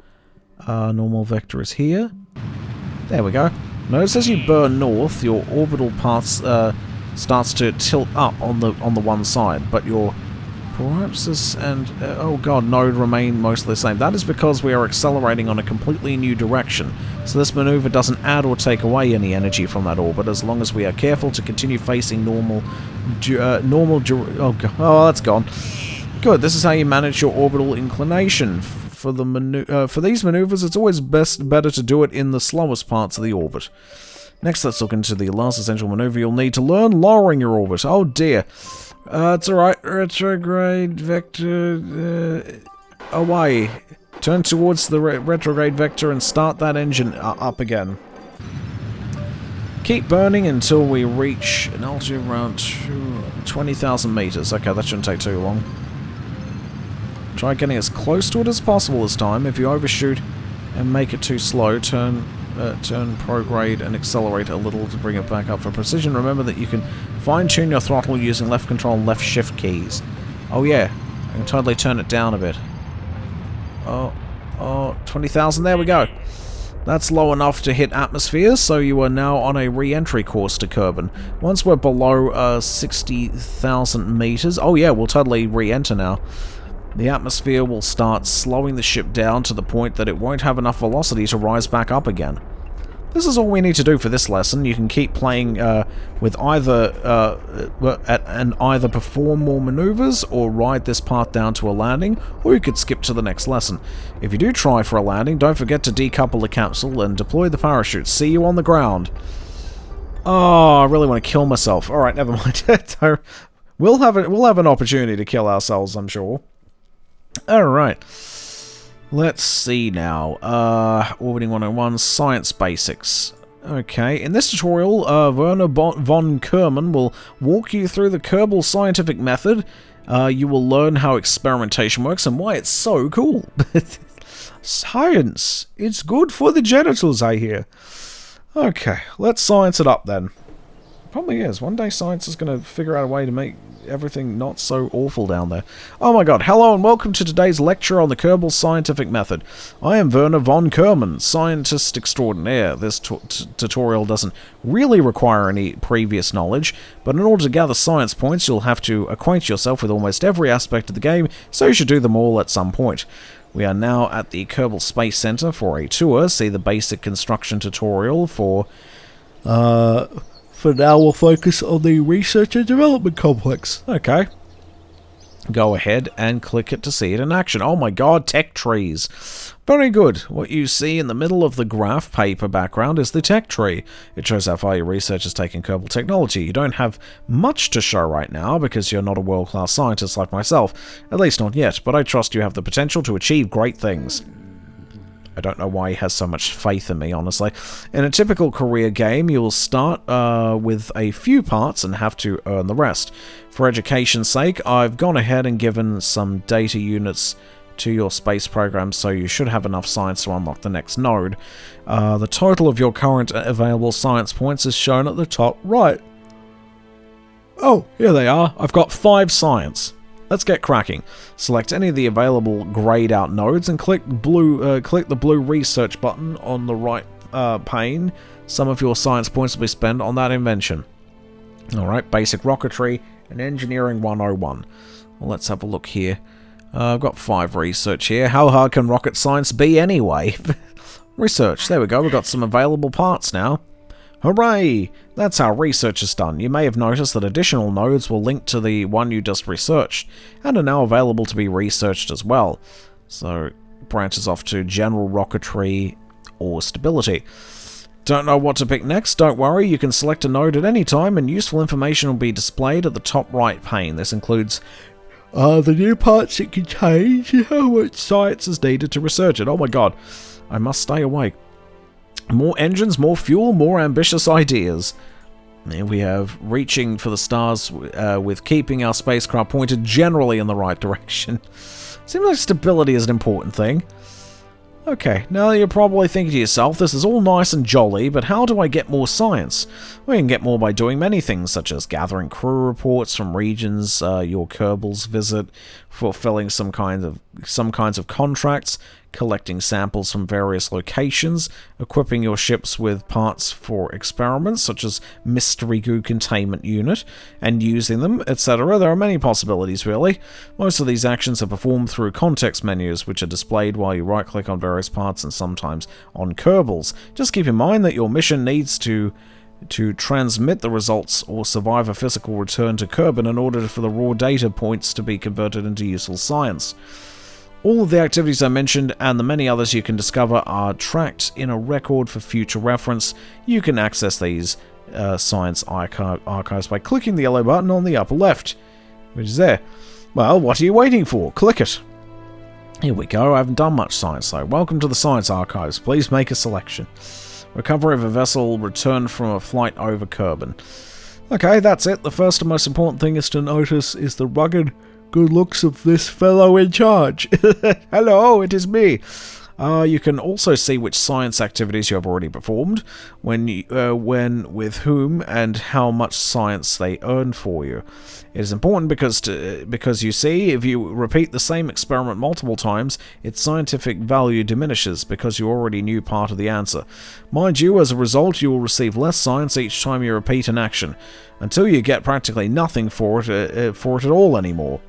Normal vector is here. There we go. Notice as you burn north, your orbital path starts to tilt up on the one side, but your Meriapsis and oh god, node remain mostly the same. That is because we are accelerating on a completely new direction, so this maneuver doesn't add or take away any energy from that orbit as long as we are careful to continue facing normal. Oh god, oh that's gone. Good. This is how you manage your orbital inclination. For these maneuvers, it's always better to do it in the slowest parts of the orbit. Next, let's look into the last essential maneuver you'll need to learn: lowering your orbit. Oh dear. It's alright. Retrograde vector away. Turn towards the retrograde vector and start that engine up again. Keep burning until we reach an altitude around 20,000 meters. Okay, that shouldn't take too long. Try getting as close to it as possible this time. If you overshoot and make it too slow, turn prograde and accelerate a little to bring it back up for precision. Remember that you can fine-tune your throttle using left control and left shift keys. Oh yeah, I can totally turn it down a bit. Oh, 20,000, there we go. That's low enough to hit atmosphere, so you are now on a re-entry course to Kerbin. Once we're below 60,000 meters, oh yeah, we'll totally re-enter now. The atmosphere will start slowing the ship down to the point that it won't have enough velocity to rise back up again. This is all we need to do for this lesson. You can keep playing with either and either perform more maneuvers or ride this path down to a landing, or you could skip to the next lesson. If you do try for a landing, don't forget to decouple the capsule and deploy the parachute. See you on the ground. Oh, I really want to kill myself. Alright, never mind. We'll have an opportunity to kill ourselves, I'm sure. Alright. Let's see now. Orbiting 101, Science Basics. Okay, in this tutorial, Werner von Kerman will walk you through the Kerbal scientific method. You will learn how experimentation works and why it's so cool. Science! It's good for the genitals, I hear. Okay, let's science it up then. Probably is. One day science is going to figure out a way to make everything not so awful down there. Oh my god, hello and welcome to today's lecture on the Kerbal scientific method. I am Werner von Kerman, scientist extraordinaire. This tutorial doesn't really require any previous knowledge, but in order to gather science points, you'll have to acquaint yourself with almost every aspect of the game, so you should do them all at some point. We are now at the Kerbal Space Center for a tour. See the basic construction tutorial for now we'll focus on the Research and Development Complex. Okay. Go ahead and click it to see it in action. Oh my god, tech trees. Very good. What you see in the middle of the graph paper background is the tech tree. It shows how far your research has taken Kerbal technology. You don't have much to show right now because you're not a world-class scientist like myself. At least not yet, but I trust you have the potential to achieve great things. I don't know why he has so much faith in me, honestly. In a typical career game, you will start with a few parts and have to earn the rest. For education's sake, I've gone ahead and given some data units to your space program, so you should have enough science to unlock the next node. The total of your current available science points is shown at the top right. Oh, here they are. I've got 5 science. Let's get cracking. Select any of the available grayed out nodes and click the blue research button on the right pane. Some of your science points will be spent on that invention. Alright, basic rocketry and engineering 101. Well, let's have a look here. I've got 5 research here. How hard can rocket science be anyway? Research, there we go. We've got some available parts now. Hooray! That's how research is done. You may have noticed that additional nodes will link to the one you just researched, and are now available to be researched as well. So, it branches off to general rocketry or stability. Don't know what to pick next? Don't worry, you can select a node at any time, and useful information will be displayed at the top right pane. This includes the new parts it contains, and how much science is needed to research it. Oh my god, I must stay awake. More engines, more fuel, more ambitious ideas. Here we have reaching for the stars with keeping our spacecraft pointed generally in the right direction. Seems like stability is an important thing. Okay, now you're probably thinking to yourself, this is all nice and jolly, but how do I get more science? Well, you can get more by doing many things, such as gathering crew reports from regions your Kerbals visit, fulfilling some kinds of contracts, collecting samples from various locations, equipping your ships with parts for experiments, such as Mystery Goo Containment Unit, and using them, etc. There are many possibilities, really. Most of these actions are performed through context menus, which are displayed while you right-click on various parts and sometimes on Kerbals. Just keep in mind that your mission needs to transmit the results or survive a physical return to Kerbin in order for the raw data points to be converted into useful science. All of the activities I mentioned and the many others you can discover are tracked in a record for future reference. You can access these science archives by clicking the yellow button on the upper left, which is there. Well, what are you waiting for? Click it. Here we go. I haven't done much science though. Welcome to the science archives. Please make a selection. Recovery of a vessel returned from a flight over Kerbin. Okay, that's it. The first and most important thing is to notice is the rugged good looks of this fellow in charge. Hello, it is me. You can also see which science activities you have already performed, when, with whom, and how much science they earn for you. It is important because you see, if you repeat the same experiment multiple times, its scientific value diminishes because you already knew part of the answer. Mind you, as a result, you will receive less science each time you repeat an action, until you get practically nothing for it at all anymore.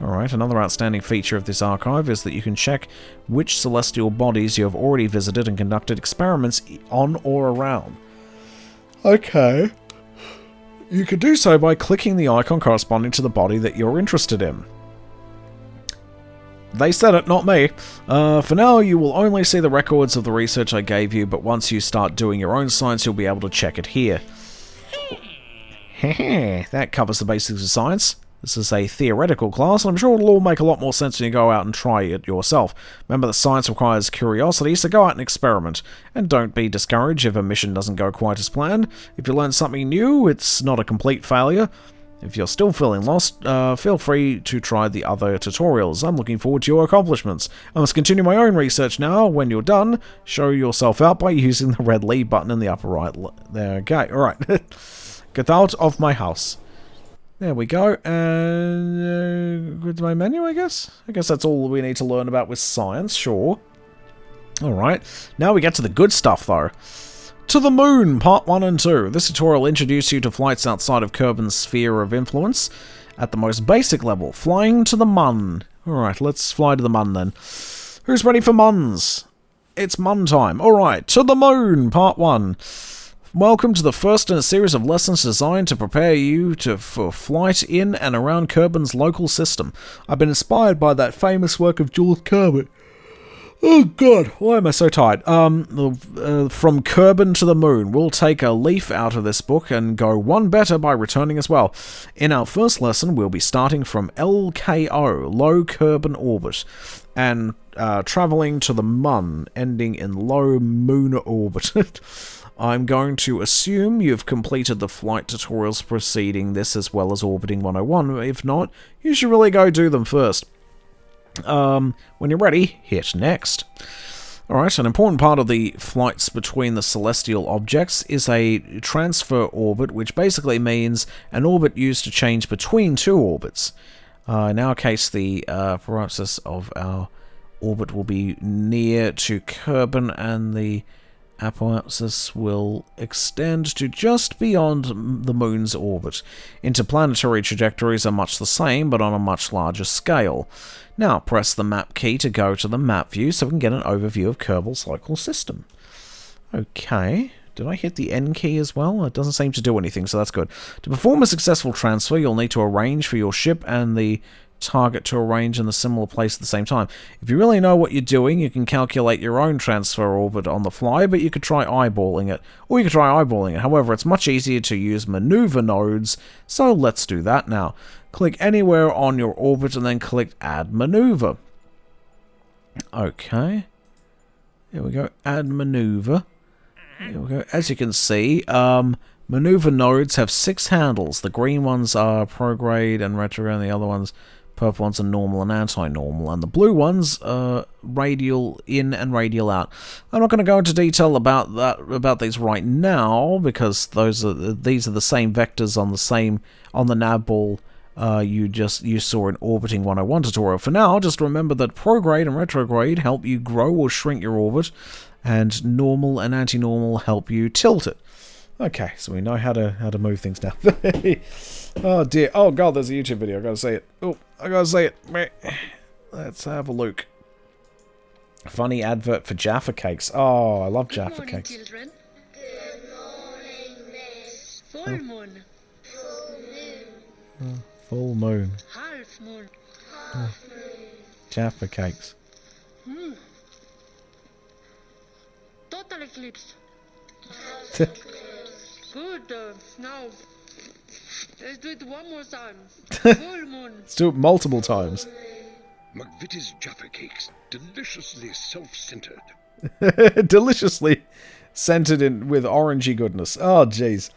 Alright, another outstanding feature of this archive is that you can check which celestial bodies you have already visited and conducted experiments on or around. Okay. You can do so by clicking the icon corresponding to the body that you're interested in. They said it, not me. For now, you will only see the records of the research I gave you, but once you start doing your own science, you'll be able to check it here. That covers the basics of science. This is a theoretical class, and I'm sure it'll all make a lot more sense when you go out and try it yourself. Remember that science requires curiosity, so go out and experiment. And don't be discouraged if a mission doesn't go quite as planned. If you learn something new, it's not a complete failure. If you're still feeling lost, feel free to try the other tutorials. I'm looking forward to your accomplishments. I must continue my own research now. When you're done, show yourself out by using the red leave button in the upper right. There, okay, alright. Get out of my house. There we go, and go to my menu, I guess? I guess that's all we need to learn about with science, sure. Alright, now we get to the good stuff, though. To the Moon, Part 1 and 2. This tutorial will introduce you to flights outside of Kerbin's sphere of influence. At the most basic level, flying to the Mun. Alright, let's fly to the Mun then. Who's ready for Muns? It's Mun time. Alright, to the moon, part 1. Welcome to the first in a series of lessons designed to prepare you for flight in and around Kerbin's local system. I've been inspired by that famous work of Jules Kerbal. Oh god, why am I so tired? From Kerbin to the Moon. We'll take a leaf out of this book and go one better by returning as well. In our first lesson, we'll be starting from LKO, Low Kerbin Orbit, and travelling to the Mun, ending in Low Moon Orbit. I'm going to assume you've completed the flight tutorials preceding this as well as Orbiting 101. If not, you should really go do them first. When you're ready, hit next. Alright, an important part of the flights between the celestial objects is a transfer orbit, which basically means an orbit used to change between two orbits. In our case, the paralysis of our orbit will be near to Kerbin, and the apoapsis will extend to just beyond the Moon's orbit. Interplanetary trajectories are much the same, but on a much larger scale. Now, press the map key to go to the map view so we can get an overview of Kerbal's local system. Okay, did I hit the N key as well? It doesn't seem to do anything, so that's good. To perform a successful transfer, you'll need to arrange for your ship and the target to arrange in a similar place at the same time. If you really know what you're doing, you can calculate your own transfer orbit on the fly, but you could try eyeballing it. Or you could try eyeballing it. However, it's much easier to use maneuver nodes, so let's do that now. Click anywhere on your orbit and then click Add Maneuver. Okay. Here we go. Add Maneuver. Here we go. As you can see, maneuver nodes have 6 handles. The green ones are prograde and retrograde, and the other ones, purple ones, are normal and anti-normal, and the blue ones are radial in and radial out. I'm not going to go into detail about these right now because these are the same vectors on the nav ball you saw in Orbiting 101 tutorial. For now, just remember that prograde and retrograde help you grow or shrink your orbit, and normal and anti-normal help you tilt it. Okay, so we know how to move things now. Oh dear. Oh god, there's a YouTube video. I gotta see it. Oh, I gotta see it. Let's have a look. Funny advert for Jaffa cakes. Oh, I love Jaffa cakes. Children. Good morning, miss. Full moon. Full moon. Half moon. Half moon. Jaffa cakes. Total eclipse. Good. Now, let's do it one more time. Full moon. Let's do it multiple times. McVitie's Jaffa Cakes, deliciously self-centered. Deliciously scented in with orangey goodness. Oh jeez.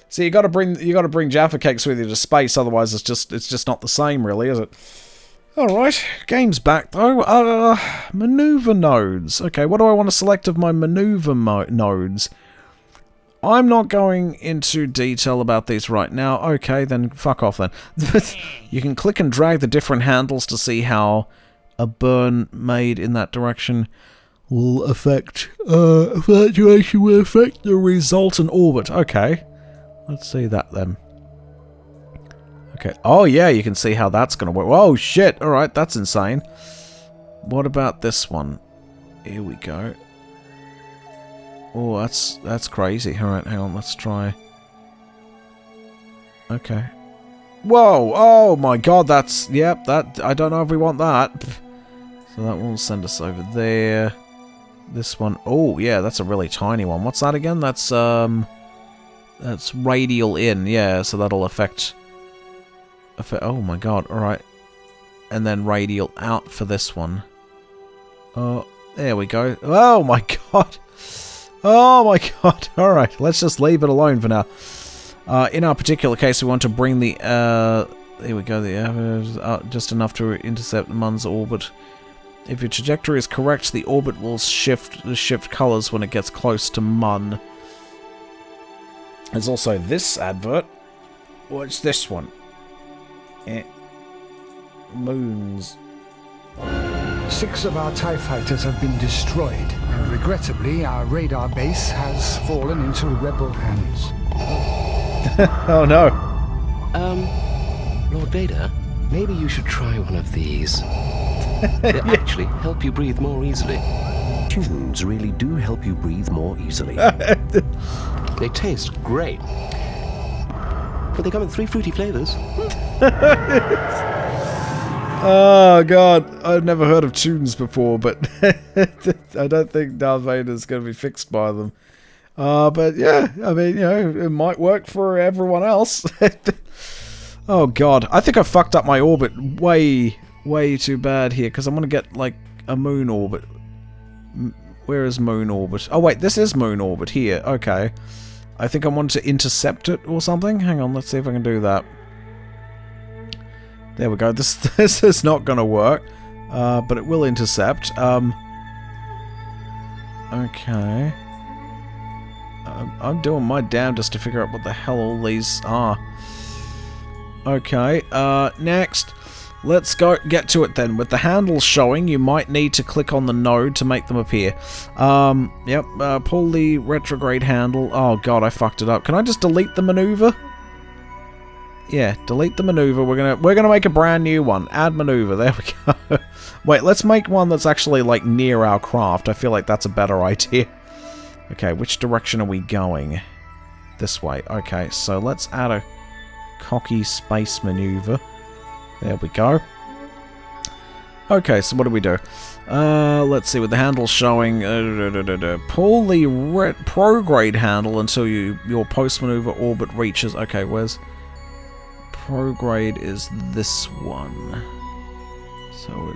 So you got to bring Jaffa Cakes with you to space, otherwise it's just not the same, really, is it? All right, game's back though. Maneuver nodes. Okay, what do I want to select of my maneuver nodes? I'm not going into detail about these right now. Okay, then fuck off then. You can click and drag the different handles to see how a burn made in that direction will affect... fluctuation will affect the resultant orbit. Okay, let's see that then. Okay, oh yeah, you can see how that's going to work. Oh shit, alright, that's insane. What about this one? Here we go. Oh, that's crazy. Alright, hang on, let's try. Okay. Whoa! Oh my god, that's... Yep, that... I don't know if we want that. So that will send us over there. This one... Oh, yeah, that's a really tiny one. What's that again? That's radial in. Yeah, so that'll affect... Oh my god, alright. And then radial out for this one. Oh, there we go. Oh my god! Oh my god, alright, let's just leave it alone for now. In our particular case, we want to bring the, here we go, just enough to intercept Mun's orbit. If your trajectory is correct, the orbit will shift colours when it gets close to Mun. There's also this advert. What's this one? Moons. 6 of our TIE fighters have been destroyed, and regrettably our radar base has fallen into rebel hands. Oh no. Lord Vader, maybe you should try one of these. They actually help you breathe more easily. Tunes really do help you breathe more easily. They taste great. But they come in 3 fruity flavors. Oh god, I've never heard of tunes before, but I don't think Darth Vader's going to be fixed by them. But yeah, I mean, you know, it might work for everyone else. Oh god, I think I fucked up my orbit way too bad here, because I'm going to get, like, a moon orbit. Where is moon orbit? Oh wait, this is moon orbit here, okay. I think I want to intercept it or something. Hang on, let's see if I can do that. There we go. This is not going to work, but it will intercept. Okay. I'm doing my damnedest to figure out what the hell all these are. Okay, next. Let's get to it then. With the handles showing, you might need to click on the node to make them appear. Yep, pull the retrograde handle. Oh god, I fucked it up. Can I just delete the maneuver? Yeah, delete the maneuver. We're gonna make a brand new one. Add maneuver. There we go. Wait, let's make one that's actually like near our craft. I feel like that's a better idea. Okay, which direction are we going? This way. Okay, so let's add a cocky space maneuver. There we go. Okay, so what do we do? Let's see, with the handle showing, pull the prograde handle until your post-maneuver orbit reaches... Okay, where's... Prograde is this one. So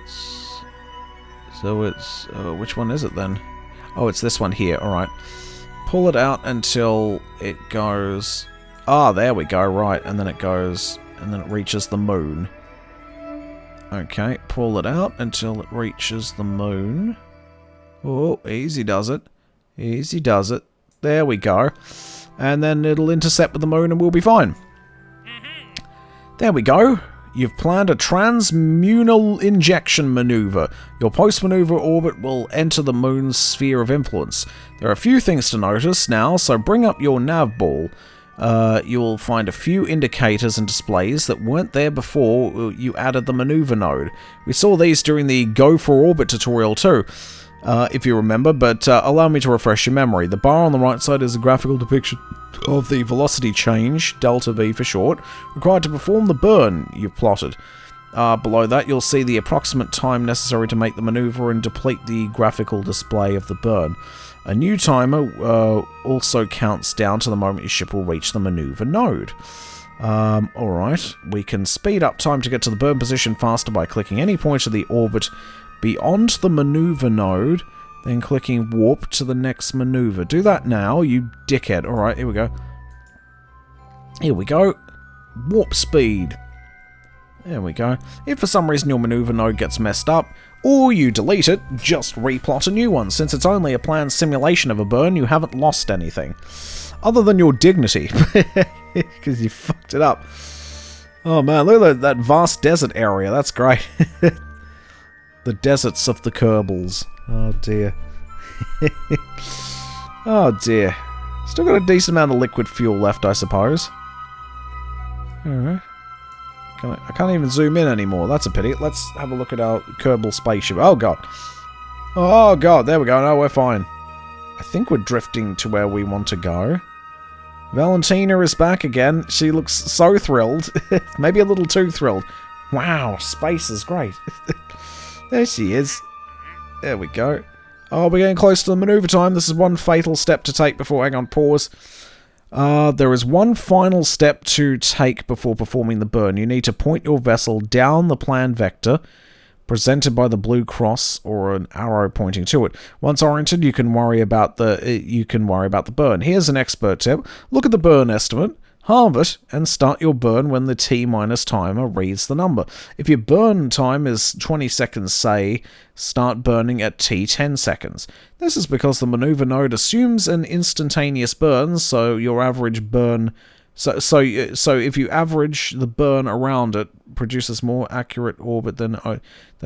it's... which one is it then? Oh, it's this one here, alright. Pull it out until it goes... Ah, there we go, right. And then it goes... And then it reaches the moon. Okay, pull it out until it reaches the moon. Oh, easy does it. Easy does it. There we go. And then it'll intercept with the moon and we'll be fine. There we go. You've planned a transmunal injection maneuver. Your post-maneuver orbit will enter the moon's sphere of influence. There are a few things to notice now, so bring up your nav ball. You'll find a few indicators and displays that weren't there before you added the maneuver node. We saw these during the Go for Orbit tutorial too, if you remember, but allow me to refresh your memory. The bar on the right side is a graphical depiction of the velocity change, delta V for short, required to perform the burn you've plotted. Below that, you'll see the approximate time necessary to make the maneuver and deplete the graphical display of the burn. A new timer also counts down to the moment your ship will reach the maneuver node. Alright, we can speed up time to get to the burn position faster by clicking any point of the orbit beyond the maneuver node, then clicking warp to the next maneuver. Do that now, you dickhead. Alright, here we go. Here we go. Warp speed. There we go. If for some reason your maneuver node gets messed up, or you delete it, just replot a new one. Since it's only a planned simulation of a burn, you haven't lost anything. Other than your dignity. Because you fucked it up. Oh man, look at that vast desert area. That's great. The deserts of the Kerbals. Oh dear. Oh dear. Still got a decent amount of liquid fuel left, I suppose. Alright. I can't even zoom in anymore. That's a pity. Let's have a look at our Kerbal spaceship. Oh god. Oh god, there we go. No, we're fine. I think we're drifting to where we want to go. Valentina is back again. She looks so thrilled. Maybe a little too thrilled. Wow, space is great. There she is. There we go. Oh, we're getting close to the maneuver time. This is one fatal step to take before... Hang on, pause. There is one final step to take before performing the burn. You need to point your vessel down the planned vector, presented by the blue cross or an arrow pointing to it. Once oriented, you can worry about the burn. Here's an expert tip. Look at the burn estimate, halve it, and start your burn when the T- timer reads the number. If your burn time is 20 seconds, say, start burning at T 10 seconds. This is because the maneuver node assumes an instantaneous burn, so your average burn... So if you average the burn around it, produces more accurate orbit than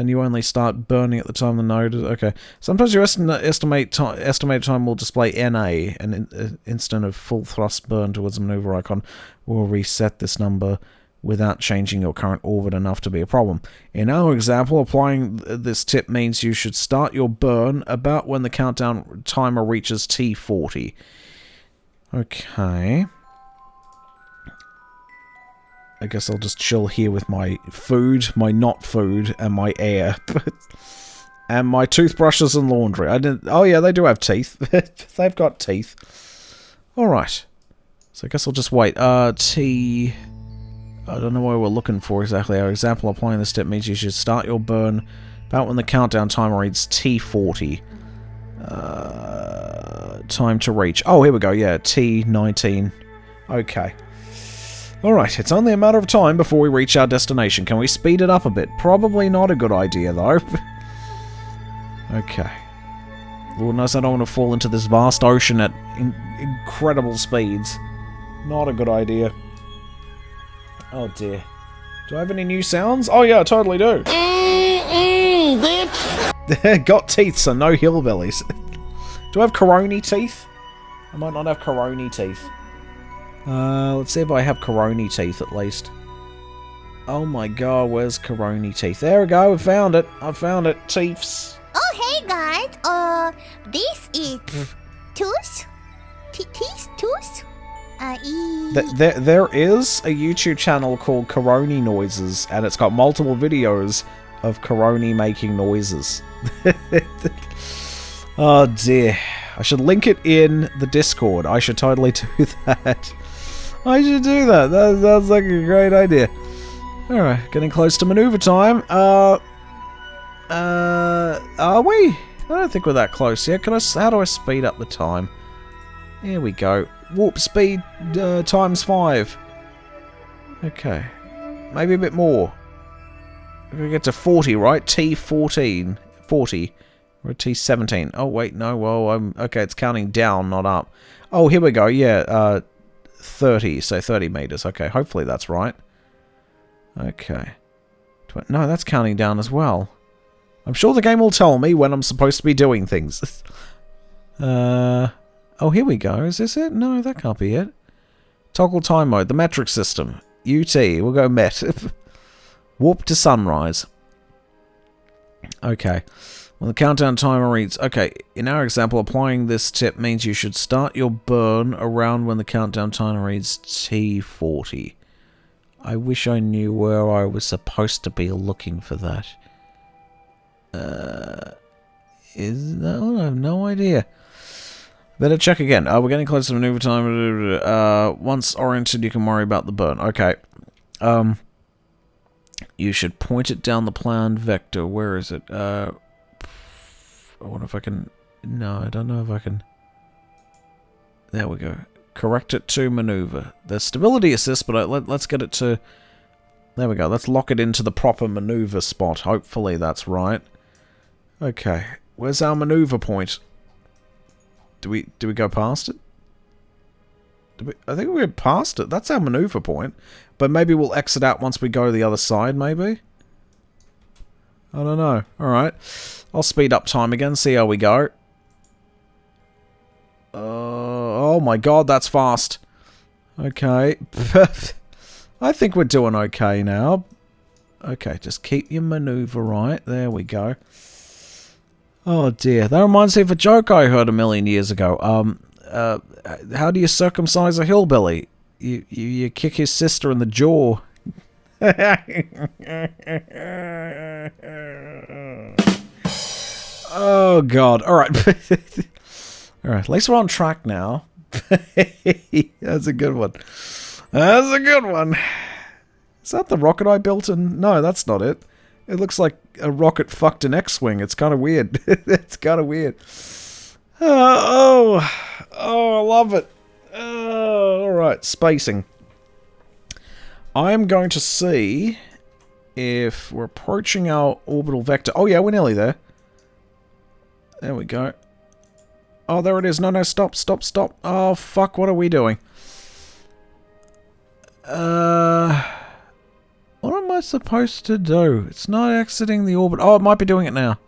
you only start burning at the time the node is... Okay. Sometimes your estimated time will display NA, an instant of full thrust burn towards the maneuver icon. We'll reset this number without changing your current orbit enough to be a problem. In our example, applying this tip means you should start your burn about when the countdown timer reaches T40. Okay. I guess I'll just chill here with my food, my not food, and my air. And my toothbrushes and laundry. I didn't... Oh yeah, they do have teeth. They've got teeth. Alright. So I guess I'll just wait. T... I don't know what we're looking for exactly. Our example, applying this step means you should start your burn about when the countdown timer reads T40. Time to reach. Oh, here we go. Yeah, T19. Okay. Alright, it's only a matter of time before we reach our destination. Can we speed it up a bit? Probably not a good idea, though. Okay. Lord knows I don't want to fall into this vast ocean at incredible speeds. Not a good idea. Oh dear. Do I have any new sounds? Oh yeah, I totally do. Bitch. Got teeth, so no hillbillies. Do I have corony teeth? I might not have corony teeth. Let's see if I have corony teeth at least. Oh my god, where's corony teeth? There we go, I found it. I found it. Teeths. Oh hey guys, this is tooth? Tooth? There is a YouTube channel called Corony Noises, and it's got multiple videos of Corony making noises. Oh dear. I should link it in the Discord. I should totally do that. I should do that. That's like a great idea. Alright, getting close to maneuver time. Are we? I don't think we're that close yet. How do I speed up the time? Here we go. Warp speed times 5. Okay. Maybe a bit more. We're going to get to 40, right? T14. 40. We're at T17. Oh, wait, no. Well, okay, it's counting down, not up. Oh, here we go. Yeah, 30. So 30 meters. Okay, hopefully that's right. Okay. No, that's counting down as well. I'm sure the game will tell me when I'm supposed to be doing things. Oh, here we go. Is this it? No, that can't be it. Toggle time mode. The metric system. UT. We'll go Met. Warp to sunrise. Okay. When the countdown timer reads... Okay, in our example, applying this tip means you should start your burn around when the countdown timer reads T40. I wish I knew where I was supposed to be looking for that. Is that... I have no idea. Better check again. We're getting close to maneuver time. Once oriented, you can worry about the burn. Okay. You should point it down the planned vector. Where is it? I wonder if I can... No, I don't know if I can... There we go. Correct it to maneuver. There's stability assist, but let's get it to... There we go. Let's lock it into the proper maneuver spot. Hopefully that's right. Okay. Where's our maneuver point? Do we go past it? I think we went past it. That's our maneuver point. But maybe we'll exit out once we go to the other side, maybe? I don't know. Alright. I'll speed up time again, see how we go. Oh my god, that's fast. Okay. I think we're doing okay now. Okay, just keep your maneuver right. There we go. Oh dear, that reminds me of a joke I heard a million years ago. How do you circumcise a hillbilly? You kick his sister in the jaw. Oh god, alright. Alright, at least we're on track now. That's a good one. That's a good one. Is that the rocket I built in? No, that's not it. It looks like a rocket fucked an X-Wing. It's kind of weird. It's kind of weird. Oh, I love it. Alright, spacing. I'm going to see if we're approaching our orbital vector. Oh yeah, we're nearly there. There we go. Oh, there it is. No, stop. Oh, fuck, what are we doing? What am I supposed to do? It's not exiting the orbit. Oh, it might be doing it now.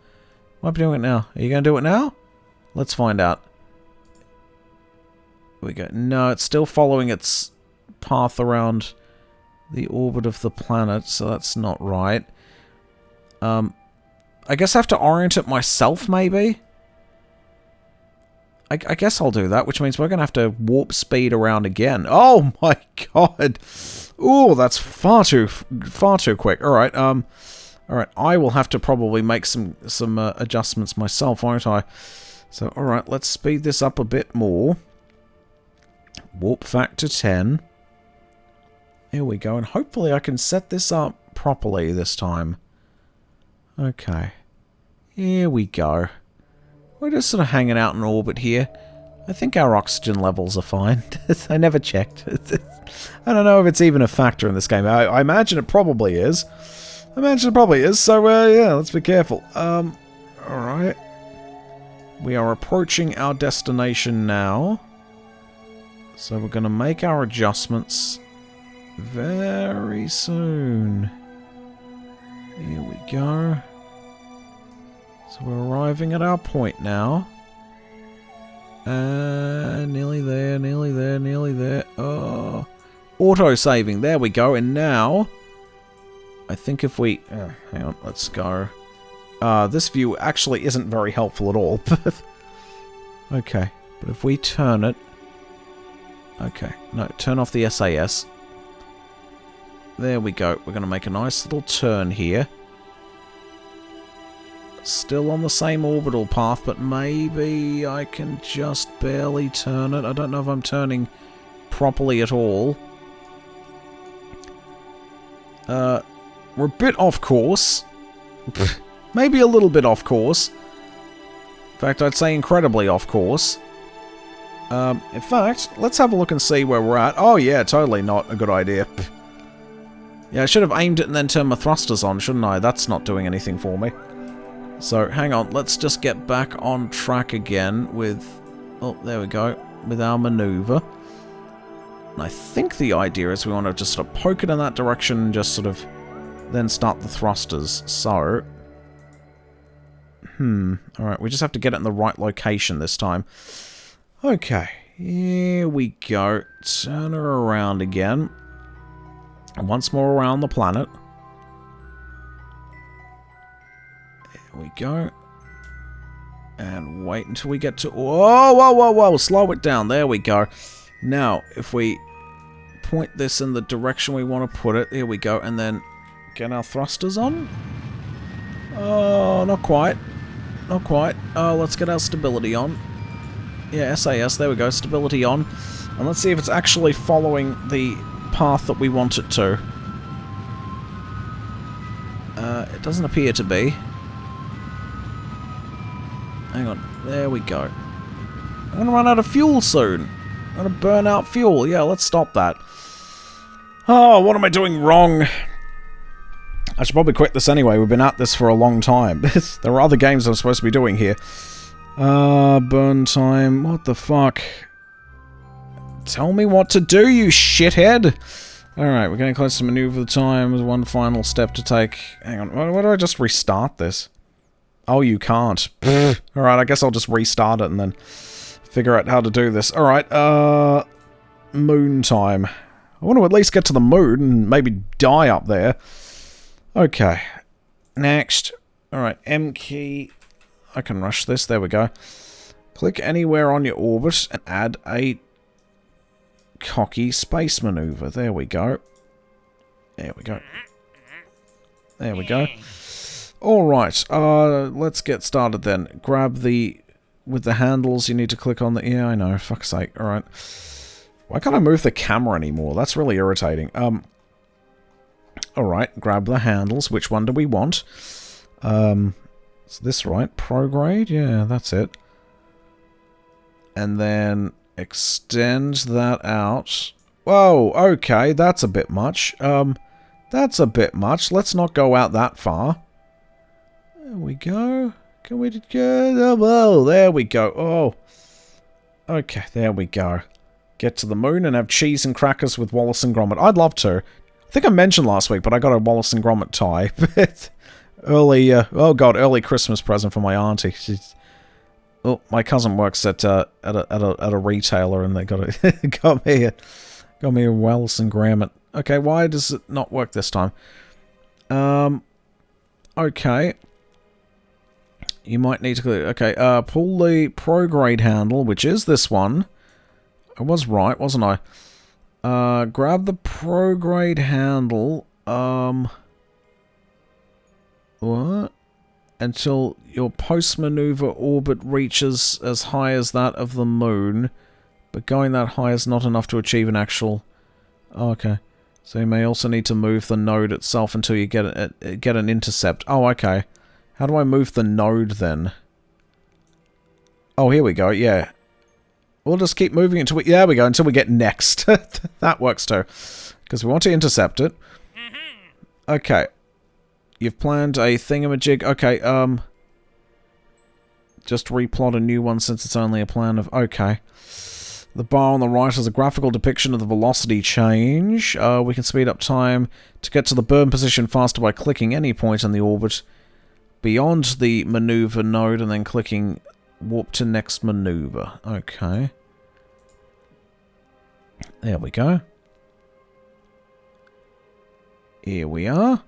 Are you going to do it now? Let's find out. Here we go. No, it's still following its path around the orbit of the planet, so that's not right. I guess I have to orient it myself, maybe? I guess I'll do that, which means we're going to have to warp speed around again. Oh my god! Ooh, that's far too quick. Alright, alright, I will have to probably make some adjustments myself, won't I? So, alright, let's speed this up a bit more. Warp factor 10. Here we go, and hopefully I can set this up properly this time. Okay. Here we go. We're just sort of hanging out in orbit here. I think our oxygen levels are fine. I never checked. I don't know if it's even a factor in this game. I imagine it probably is. So, yeah, let's be careful. Alright. We are approaching our destination now. So we're going to make our adjustments very soon. Here we go. So we're arriving at our point now. Nearly there, nearly there, nearly there. Oh, auto-saving. There we go. And now, I think if we... hang on, let's go. This view actually isn't very helpful at all. Okay, but if we turn it... Okay, no, turn off the SAS. There we go. We're going to make a nice little turn here. Still on the same orbital path, but maybe I can just barely turn it. I don't know if I'm turning properly at all. We're a bit off course. Maybe a little bit off course. In fact, I'd say incredibly off course. In fact, let's have a look and see where we're at. Oh yeah, totally not a good idea. Yeah, I should have aimed it and then turned my thrusters on, shouldn't I? That's not doing anything for me. So, hang on, let's just get back on track again with... Oh, there we go. With our maneuver. And I think the idea is we want to just sort of poke it in that direction and just sort of then start the thrusters. So... Alright, we just have to get it in the right location this time. Okay, here we go. Turn her around again. And once more around the planet. There we go. And wait until we get to... Whoa, whoa, whoa, whoa. Slow it down. There we go. Now, if we point this in the direction we want to put it. Here we go. And then get our thrusters on. Oh, not quite. Not quite. Oh, let's get our stability on. Yeah, SAS. There we go. Stability on. And let's see if it's actually following the path that we want it to. It doesn't appear to be. Hang on. There we go. I'm going to run out of fuel soon. I'm going to burn out fuel. Yeah, let's stop that. Oh, what am I doing wrong? I should probably quit this anyway. We've been at this for a long time. There are other games I'm supposed to be doing here. Burn time. What the fuck? Tell me what to do, you shithead! Alright, we're getting close to maneuver the time. There's one final step to take. Hang on, why do I just restart this? Oh, you can't. Alright, I guess I'll just restart it and then figure out how to do this. Alright, moon time. I want to at least get to the moon and maybe die up there. Okay. Next. Alright, M key. I can rush this. There we go. Click anywhere on your orbit and add a cocky space maneuver. There we go. There we go. There we go. Alright, let's get started then. Grab the... With the handles, you need to click on the... Yeah, I know. Fuck's sake. Alright. Why can't I move the camera anymore? That's really irritating. Alright, grab the handles. Which one do we want? Is this right? Prograde? Yeah, that's it. And then extend that out. Whoa, okay, that's a bit much. That's a bit much. Let's not go out that far. There we go. Can we get... Oh, whoa, there we go. Oh. Okay, there we go. Get to the moon and have cheese and crackers with Wallace and Gromit. I'd love to. I think I mentioned last week, but I got a Wallace and Gromit tie. Early, oh god, early Christmas present for my auntie. She's... Oh, my cousin works at a retailer, and they got me a Wallace and Gromit Okay, why does it not work this time? Okay. You might need to... Okay, pull the prograde handle, which is this one. I was right, wasn't I? Grab the prograde handle, what? Until your post-maneuver orbit reaches as high as that of the moon, but going that high is not enough to achieve an actual... Oh, okay. So you may also need to move the node itself until you get an intercept. Oh, okay. How do I move the node then? Oh, here we go, yeah. We'll just keep moving until we... There we go, until we get next. That works too. Because we want to intercept it. Okay. You've planned a thingamajig. Okay, just replot a new one since it's only a plan of... Okay. The bar on the right is a graphical depiction of the velocity change. We can speed up time to get to the burn position faster by clicking any point in the orbit beyond the maneuver node and then clicking warp to next maneuver. Okay. There we go. Here we are.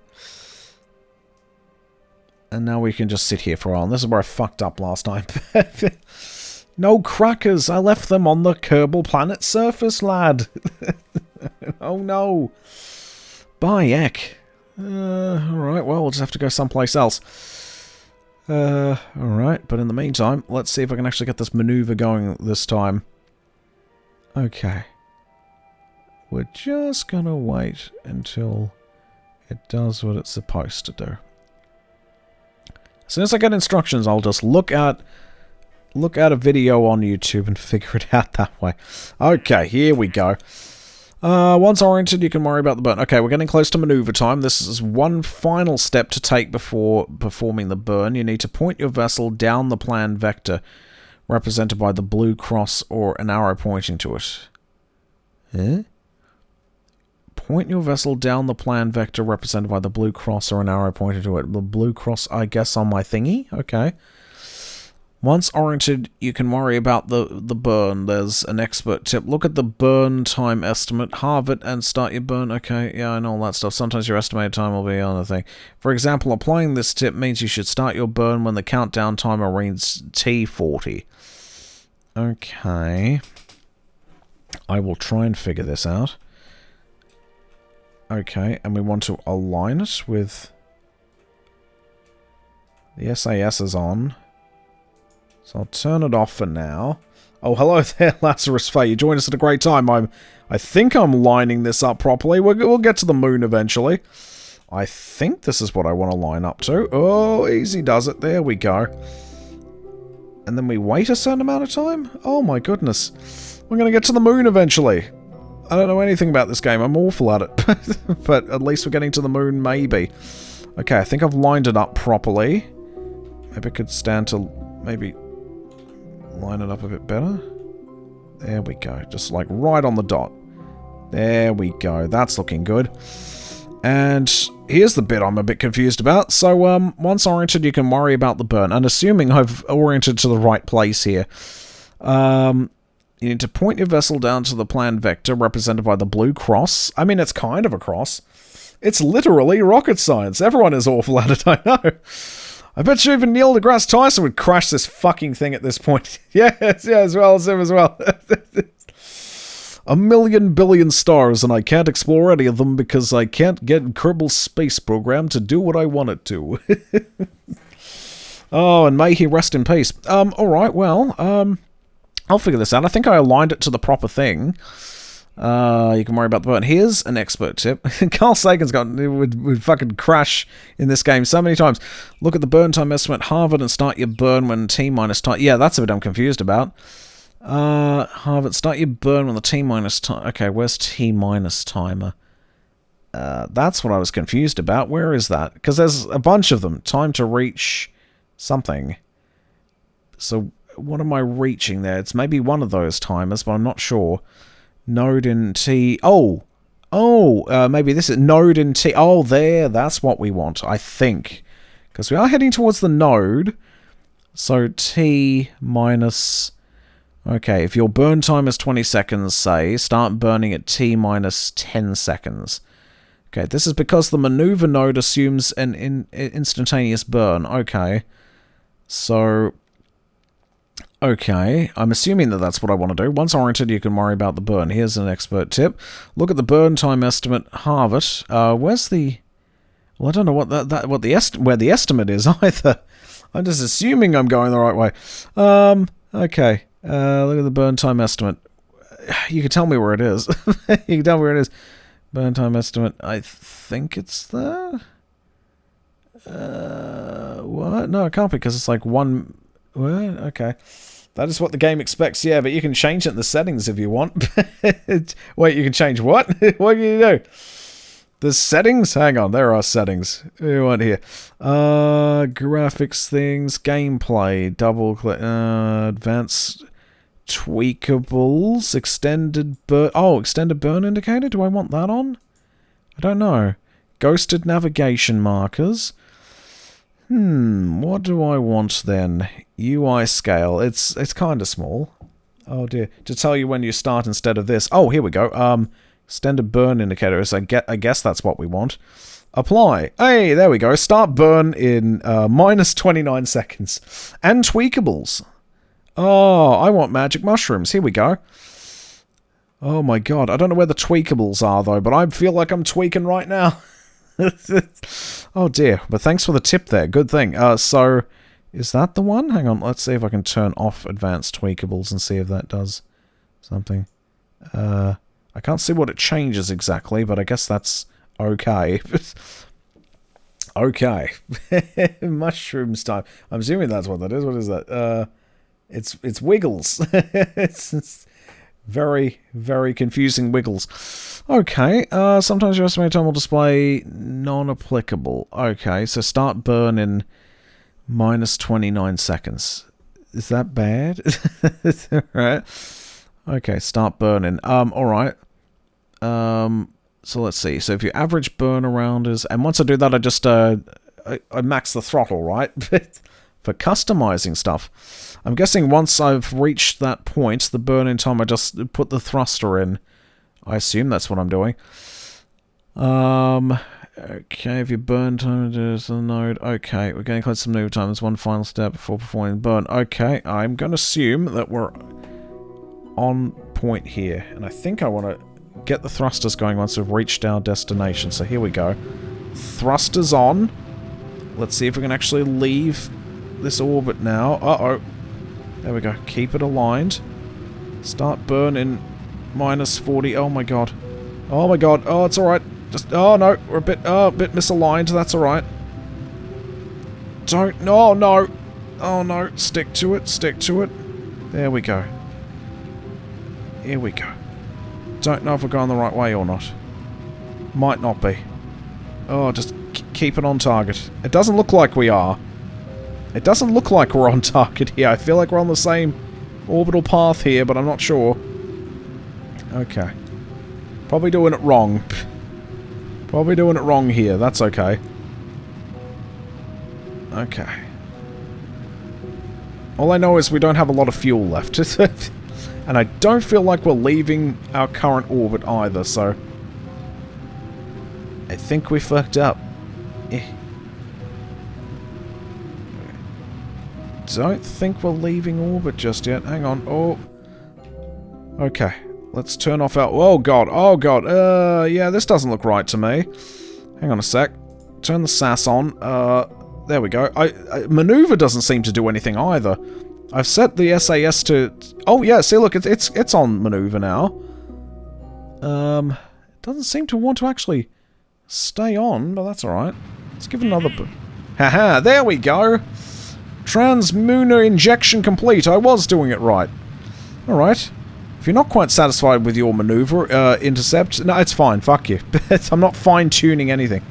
And now we can just sit here for a while. And this is where I fucked up last time. No crackers! I left them on the Kerbal planet surface, lad! Oh no! Bye, Eck. Alright, well, we'll just have to go someplace else. Alright, but in the meantime, let's see if I can actually get this maneuver going this time. Okay. We're just gonna wait until it does what it's supposed to do. As soon as I get instructions, I'll just look at a video on YouTube and figure it out that way. Okay, here we go. Once oriented, you can worry about the burn. Okay, we're getting close to maneuver time. This is one final step to take before performing the burn. You need to point your vessel down the planned vector, represented by the blue cross or an arrow pointing to it. Eh? Point your vessel down the planned vector, represented by the blue cross or an arrow pointing to it. The blue cross, I guess, on my thingy? Okay. Once oriented, you can worry about the burn. There's an expert tip. Look at the burn time estimate, halve it, and start your burn. Okay, yeah, I know all that stuff. Sometimes your estimated time will be on the thing. For example, applying this tip means you should start your burn when the countdown timer reads T40. Okay. I will try and figure this out. Okay, and we want to align it with... The SAS is on. So I'll turn it off for now. Oh, hello there, Lazarus Faye. You joined us at a great time. I think I'm lining this up properly. We'll get to the moon eventually. I think this is what I want to line up to. Oh, easy does it. There we go. And then we wait a certain amount of time? Oh my goodness. We're going to get to the moon eventually. I don't know anything about this game. I'm awful at it. But at least we're getting to the moon, maybe. Okay, I think I've lined it up properly. Maybe I could stand to... maybe... line it up a bit better. There we go. Just like right on the dot. There we go. That's looking good. And here's the bit I'm a bit confused about. So, once oriented, you can worry about the burn. And assuming I've oriented to the right place here, you need to point your vessel down to the planned vector represented by the blue cross. I mean, it's kind of a cross. It's literally rocket science. Everyone is awful at it, I know. I bet you even Neil deGrasse Tyson would crash this fucking thing at this point. Yes, yeah, as well as him as well. 1,000,000 billion stars, and I can't explore any of them because I can't get Kerbal's space program to do what I want it to. Oh, and may he rest in peace. Alright, well, I'll figure this out. I think I aligned it to the proper thing. You can worry about the burn. Here's an expert tip. Carl Sagan's would fucking crash in this game so many times. Look at the burn time estimate, Harvard, and start your burn when T-minus time. Yeah, that's a bit I'm confused about. Harvard, start your burn when the T-minus time. Okay, where's T-minus timer? That's what I was confused about. Where is that? Because there's a bunch of them. Time to reach something. So, what am I reaching there? It's maybe one of those timers, but I'm not sure. Node in T... maybe this is node in T... Oh, there, that's what we want, I think. Because we are heading towards the node. So T minus... Okay, if your burn time is 20 seconds, say, start burning at T minus 10 seconds. Okay, this is because the maneuver node assumes an instantaneous burn. Okay. So, okay, I'm assuming that that's what I want to do. Once oriented, you can worry about the burn. Here's an expert tip. Look at the burn time estimate, halve it. Where's the... Well, I don't know what where the estimate is either. I'm just assuming I'm going the right way. Okay. Look at the burn time estimate. You can tell me where it is. You can tell me where it is. Burn time estimate. I think it's there. What? No, it can't be because it's like one... What? Okay. That is what the game expects, yeah, but you can change it in the settings if you want. Wait, you can change what? What can you do? The settings? Hang on, there are settings. What do you want here? Graphics things, gameplay, double click, advanced tweakables, extended burn... Oh, extended burn indicator? Do I want that on? I don't know. Ghosted navigation markers. What do I want then? UI scale. It's kind of small. Oh dear. To tell you when you start instead of this. Oh, here we go. Extended burn indicator. So I guess that's what we want. Apply. Hey, there we go. Start burn in minus 29 seconds. And tweakables. Oh, I want magic mushrooms. Here we go. Oh my god. I don't know where the tweakables are though, but I feel like I'm tweaking right now. Oh dear, but thanks for the tip there. Good thing. So, is that the one? Hang on, let's see if I can turn off advanced tweakables and see if that does something. I can't see what it changes exactly, but I guess that's okay. Okay. Mushrooms time. I'm assuming that's what that is. What is that? It's wiggles. It's very, very confusing wiggles. Okay, sometimes your estimated time will display non-applicable. Okay, so start burn in minus 29 seconds. Is that bad? Alright. Okay, start burning. Alright. So let's see. So if your average burn around is... And once I do that, I just, I max the throttle, right? For customizing stuff. I'm guessing once I've reached that point, the burn-in time, I just put the thruster in. I assume that's what I'm doing. Okay, if you burn time is the node. Okay, we're getting close to some maneuver time. There's one final step before performing burn. Okay, I'm going to assume that we're on point here. And I think I want to get the thrusters going once we've reached our destination. So here we go. Thrusters on. Let's see if we can actually leave this orbit now. Uh-oh. There we go. Keep it aligned. Start burn in minus 40. Oh my god. Oh my god. Oh, it's alright. Just... Oh no. We're a bit misaligned. That's alright. Don't... Oh no. Oh no. Stick to it. Stick to it. There we go. Here we go. Don't know if we're going the right way or not. Might not be. Oh, just keep it on target. It doesn't look like we are. It doesn't look like we're on target here. I feel like we're on the same orbital path here, but I'm not sure. Okay. Probably doing it wrong. Probably doing it wrong here. That's okay. Okay. All I know is we don't have a lot of fuel left. And I don't feel like we're leaving our current orbit either, so... I think we fucked up. Don't think we're leaving orbit just yet. Hang on. Oh. Okay. Let's turn off our... Oh, God. Oh, God. Yeah, this doesn't look right to me. Hang on a sec. Turn the SAS on. There we go. Maneuver doesn't seem to do anything either. I've set the SAS to... Oh, yeah. See, look. It's on maneuver now. It doesn't seem to want to actually stay on, but that's alright. Let's give it another... Haha. There we go. Translunar injection complete. I was doing it right. Alright. If you're not quite satisfied with your maneuver, intercept... No, it's fine. Fuck you. I'm not fine-tuning anything.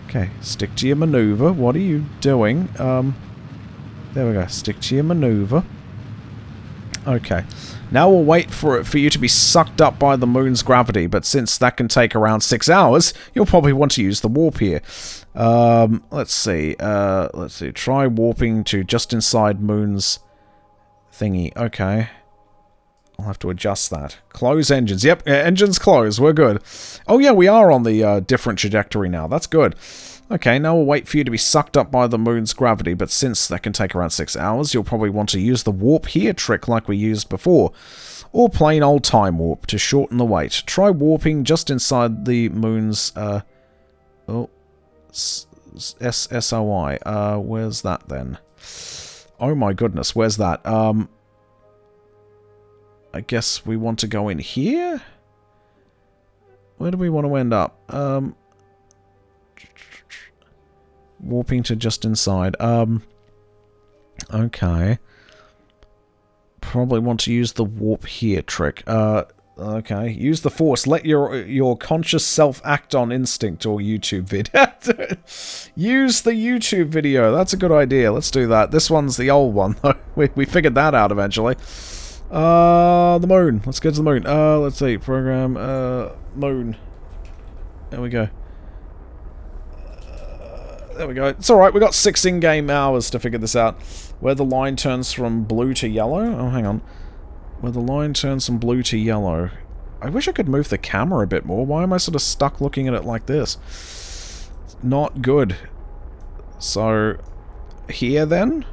Okay. Stick to your maneuver. What are you doing? There we go. Stick to your maneuver. Okay. Now we'll wait for you to be sucked up by the moon's gravity, but since that can take around 6 hours, you'll probably want to use the warp here. Let's see. Let's see. Try warping to just inside moon's thingy. Okay. I'll have to adjust that. Close engines. Yep, engines closed. We're good. Oh yeah, we are on the different trajectory now. That's good. Okay, now we'll wait for you to be sucked up by the moon's gravity, but since that can take around 6 hours, you'll probably want to use the warp here trick like we used before. Or plain old time warp to shorten the wait. Try warping just inside the moon's, SOI. Where's that then? Oh my goodness, where's that? I guess we want to go in here? Where do we want to end up? Warping to just inside. Okay. Probably want to use the warp here trick. Okay. Use the force. Let your conscious self act on instinct or YouTube vid. Use the YouTube video. That's a good idea. Let's do that. This one's the old one, though. We figured that out eventually. The moon. Let's get to the moon. Let's see. Program, moon. There we go. There we go. It's alright, we got 6 in-game hours to figure this out. Where the line turns from blue to yellow? Oh, hang on. Where the line turns from blue to yellow. I wish I could move the camera a bit more. Why am I sort of stuck looking at it like this? It's not good. So, here then?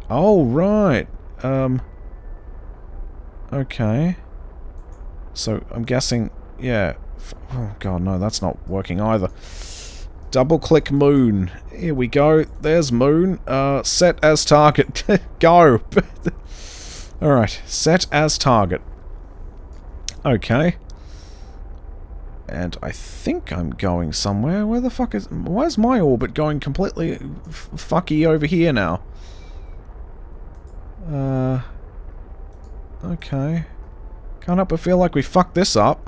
Oh, right. Okay. So, I'm guessing... Yeah. Oh, God, no, that's not working either. Double-click moon. Here we go. There's moon. Set as target. Go! Alright. Set as target. Okay. And I think I'm going somewhere. Where the fuck is... Why is my orbit going completely fucky over here now? Okay. Can't help but feel like we fucked this up.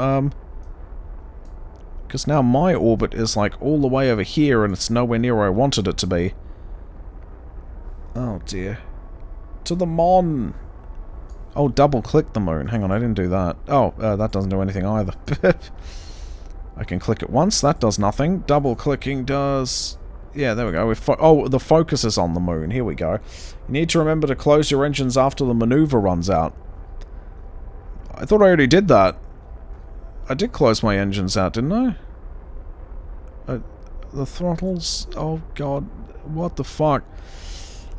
Because now my orbit is like all the way over here and it's nowhere near where I wanted it to be. Oh dear. To the Mon! Oh, double click the moon. Hang on, I didn't do that. Oh, that doesn't do anything either. I can click it once, that does nothing. Double clicking does... Yeah, there we go. Oh, the focus is on the moon. Here we go. You need to remember to close your engines after the maneuver runs out. I thought I already did that. I did close my engines out, didn't I? The throttles... Oh, God. What the fuck?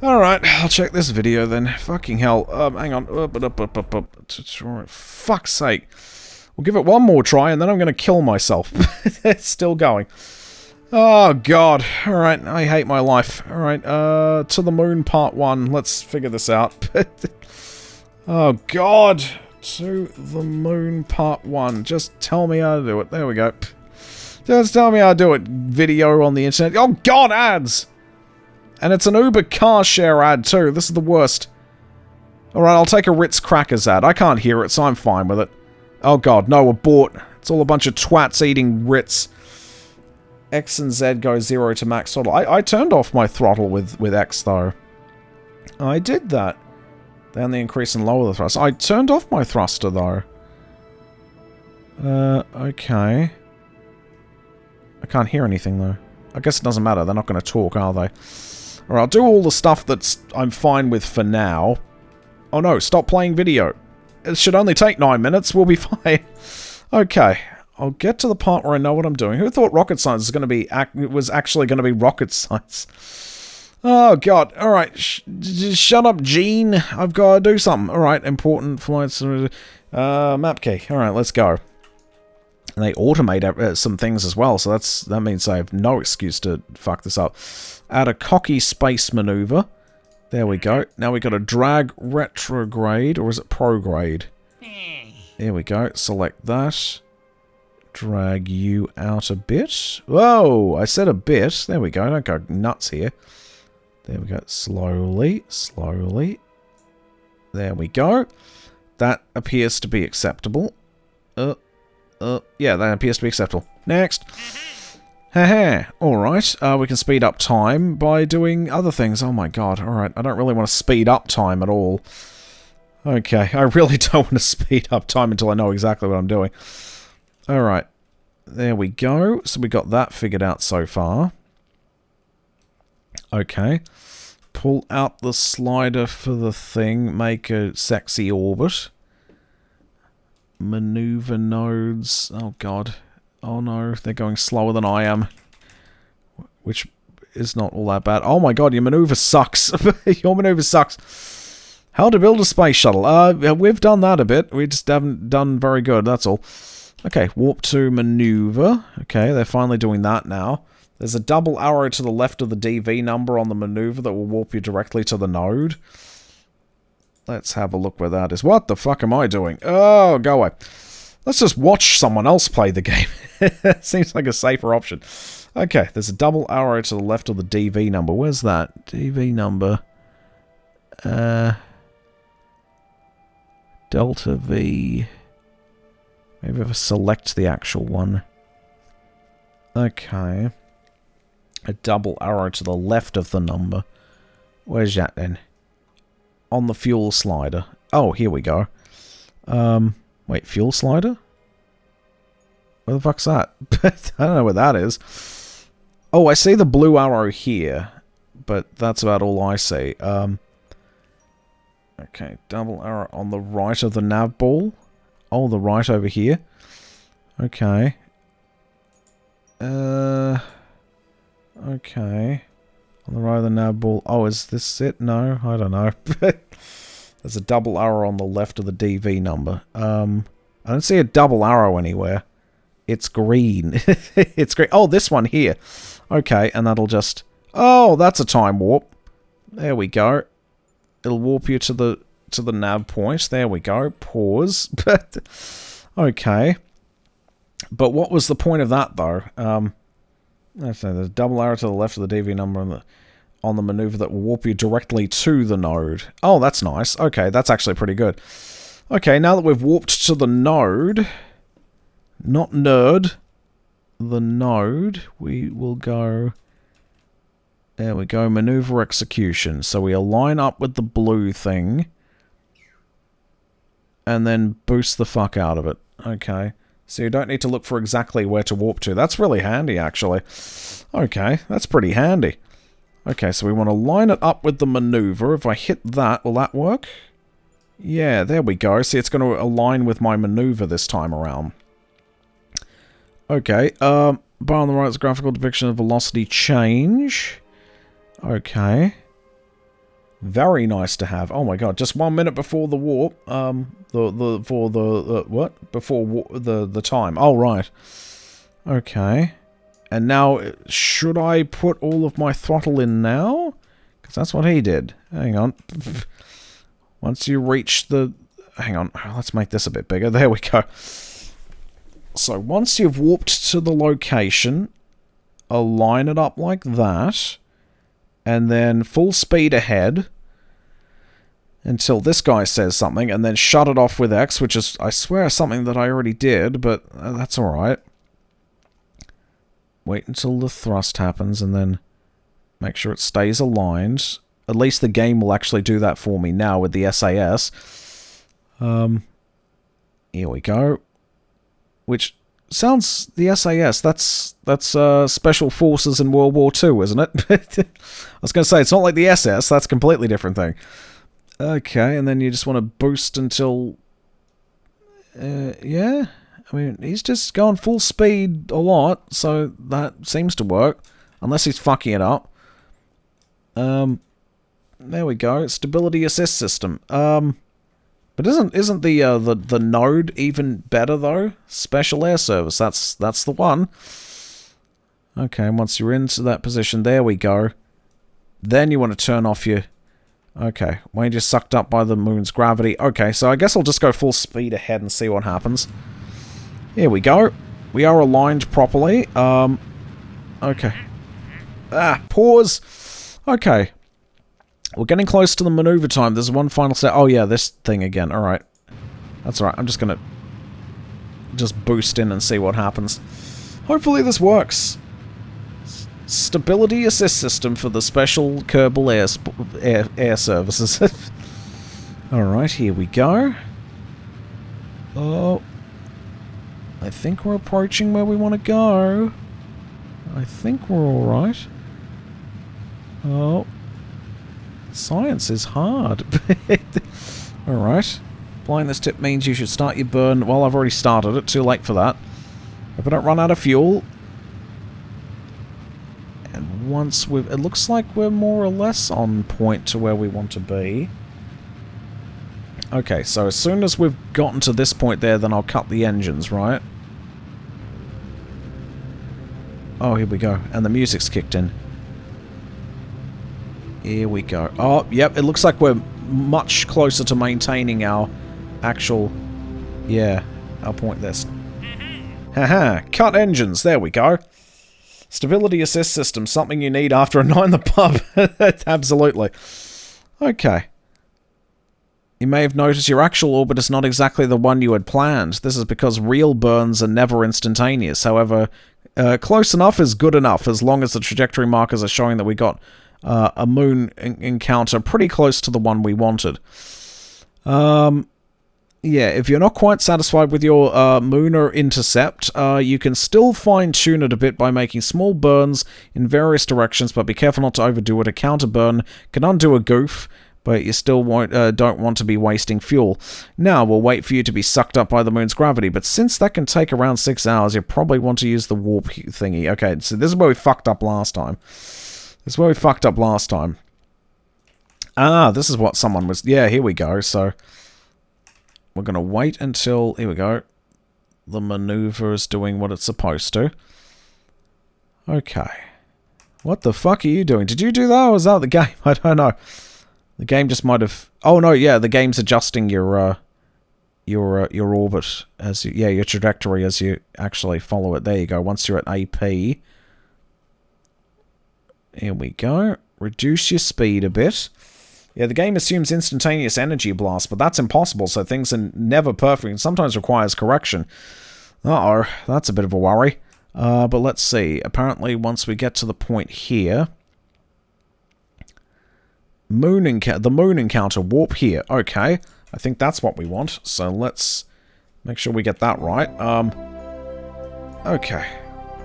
Alright, I'll check this video then. Fucking hell. Hang on. Fuck's sake. We'll give it one more try, and then I'm going to kill myself. It's still going. Oh, God. Alright, I hate my life. Alright, to the moon part 1. Let's figure this out. Oh, God. To the moon part 1. Just tell me how to do it. There we go. Just tell me how to do it. Video on the internet. Oh God, ads! And it's an Uber car share ad too. This is the worst. Alright, I'll take a Ritz Crackers ad. I can't hear it, so I'm fine with it. Oh God, no, abort. It's all a bunch of twats eating Ritz. X and Z go 0 to max throttle. I turned off my throttle with X though. I did that. Then the increase and lower the thrust. I turned off my thruster, though. Okay. I can't hear anything, though. I guess it doesn't matter. They're not going to talk, are they? Alright, I'll do all the stuff I'm fine with for now. Oh no, stop playing video. It should only take 9 minutes. We'll be fine. Okay. I'll get to the part where I know what I'm doing. Who thought rocket science was going to be... was actually going to be rocket science? Oh, God. Alright. Shut up, Gene. I've got to do something. Alright, important flights. Map key. Alright, let's go. And they automate some things as well, so that means I have no excuse to fuck this up. Add a cocky space maneuver. There we go. Now we got to drag retrograde, or is it prograde? There we go. Select that. Drag you out a bit. Whoa! I said a bit. There we go. Don't go nuts here. There we go. Slowly, slowly. There we go. That appears to be acceptable. Yeah, that appears to be acceptable. Next. Haha. Alright. We can speed up time by doing other things. Oh my God. Alright. I don't really want to speed up time at all. Okay. I really don't want to speed up time until I know exactly what I'm doing. Alright. There we go. So we got that figured out so far. Okay. Pull out the slider for the thing. Make a sexy orbit. Maneuver nodes. Oh god. Oh no, they're going slower than I am. Which is not all that bad. Oh my god, your maneuver sucks. Your maneuver sucks. How to build a space shuttle. We've done that a bit. We just haven't done very good, that's all. Okay, warp to maneuver. Okay, they're finally doing that now. There's a double arrow to the left of the DV number on the maneuver that will warp you directly to the node. Let's have a look where that is. What the fuck am I doing? Oh, go away. Let's just watch someone else play the game. Seems like a safer option. Okay, there's a double arrow to the left of the DV number. Where's that? DV number. Delta V. Maybe if I select the actual one. Okay. A double arrow to the left of the number. Where's that then? On the fuel slider. Oh, here we go. Wait, fuel slider? Where the fuck's that? I don't know where that is. Oh, I see the blue arrow here. But that's about all I see. Okay, double arrow on the right of the nav ball. Oh, the right over here. Okay. Okay. On the right of the nav ball. Oh, is this it? No, I don't know. There's a double arrow on the left of the DV number. I don't see a double arrow anywhere. It's green. It's green. Oh, this one here. Okay, and that'll just... Oh, that's a time warp. There we go. It'll warp you to the nav point. There we go. Pause. Okay. But what was the point of that, though? There's a double arrow to the left of the DV number on the maneuver that will warp you directly to the node. Oh, that's nice. Okay, that's actually pretty good. Okay, now that we've warped to the node, not nerd, the node, we will go... There we go, maneuver execution. So we align up with the blue thing, and then boost the fuck out of it. Okay. So you don't need to look for exactly where to warp to. That's really handy, actually. Okay, that's pretty handy. Okay, so we want to line it up with the maneuver. If I hit that, will that work? Yeah, there we go. See, it's going to align with my maneuver this time around. Okay, bar on the right is graphical depiction of velocity change. Okay. Very nice to have. Oh my god, just 1 minute before the warp. What? Before the time. Oh, right. Okay. And now, should I put all of my throttle in now? Because that's what he did. Hang on. Once you reach the... Hang on, let's make this a bit bigger. There we go. So, once you've warped to the location, align it up like that, and then full speed ahead until this guy says something, and then shut it off with X, which is, I swear, something that I already did, but that's alright. Wait until the thrust happens, and then make sure it stays aligned. At least the game will actually do that for me now with the SAS. Here we go. Which sounds... The SAS, that's Special Forces in World War II, isn't it? I was going to say, it's not like the SS, that's a completely different thing. Okay, and then you just want to boost until... yeah? I mean, he's just going full speed a lot, so that seems to work. Unless he's fucking it up. There we go. Stability assist system. But isn't the node even better though? Special air service. That's the one. Okay, once you're into that position, there we go. Then you want to turn off your... Okay, when you're just sucked up by the moon's gravity. Okay, so I guess I'll just go full speed ahead and see what happens. Here we go. We are aligned properly. Okay. Pause. Okay. We're getting close to the maneuver time. There's one final step. Oh yeah, this thing again. Alright. That's alright. I'm just gonna... just boost in and see what happens. Hopefully this works. Stability assist system for the special Kerbal air services. Alright, here we go. Oh. I think we're approaching where we want to go. I think we're alright. Oh. Science is hard. Alright. Applying this tip means you should start your burn. Well, I've already started it. Too late for that. Hope I don't run out of fuel. And once we've... It looks like we're more or less on point to where we want to be. Okay, so as soon as we've gotten to this point there, then I'll cut the engines, right? Oh, here we go. And the music's kicked in. Here we go. Oh, yep, it looks like we're much closer to maintaining our actual... Yeah, our point there. Haha, cut engines. There we go. Stability assist system, something you need after a night in the pub. Absolutely. Okay. You may have noticed your actual orbit is not exactly the one you had planned. This is because real burns are never instantaneous. However, close enough is good enough, as long as the trajectory markers are showing that we got a moon encounter pretty close to the one we wanted. Yeah, if you're not quite satisfied with your lunar intercept, you can still fine-tune it a bit by making small burns in various directions, but be careful not to overdo it. A counter burn can undo a goof, but you still don't want to be wasting fuel. Now, we'll wait for you to be sucked up by the moon's gravity, but since that can take around 6 hours, you probably want to use the warp thingy. Okay, so this is where we fucked up last time. Ah, this is what someone was... Yeah, here we go, so... We're going to wait until... Here we go. The maneuver is doing what it's supposed to. Okay. What the fuck are you doing? Did you do that, or was that the game? I don't know. The game just might have... Oh, no, yeah, the game's adjusting your orbit as you... Yeah, your trajectory as you actually follow it. There you go. Once you're at AP. Here we go. Reduce your speed a bit. Yeah, the game assumes instantaneous energy blast, but that's impossible, so things are never perfect and sometimes requires correction. Uh-oh, that's a bit of a worry. But let's see. Apparently, once we get to the point here... the moon encounter, warp here. Okay, I think that's what we want, so let's make sure we get that right. Okay.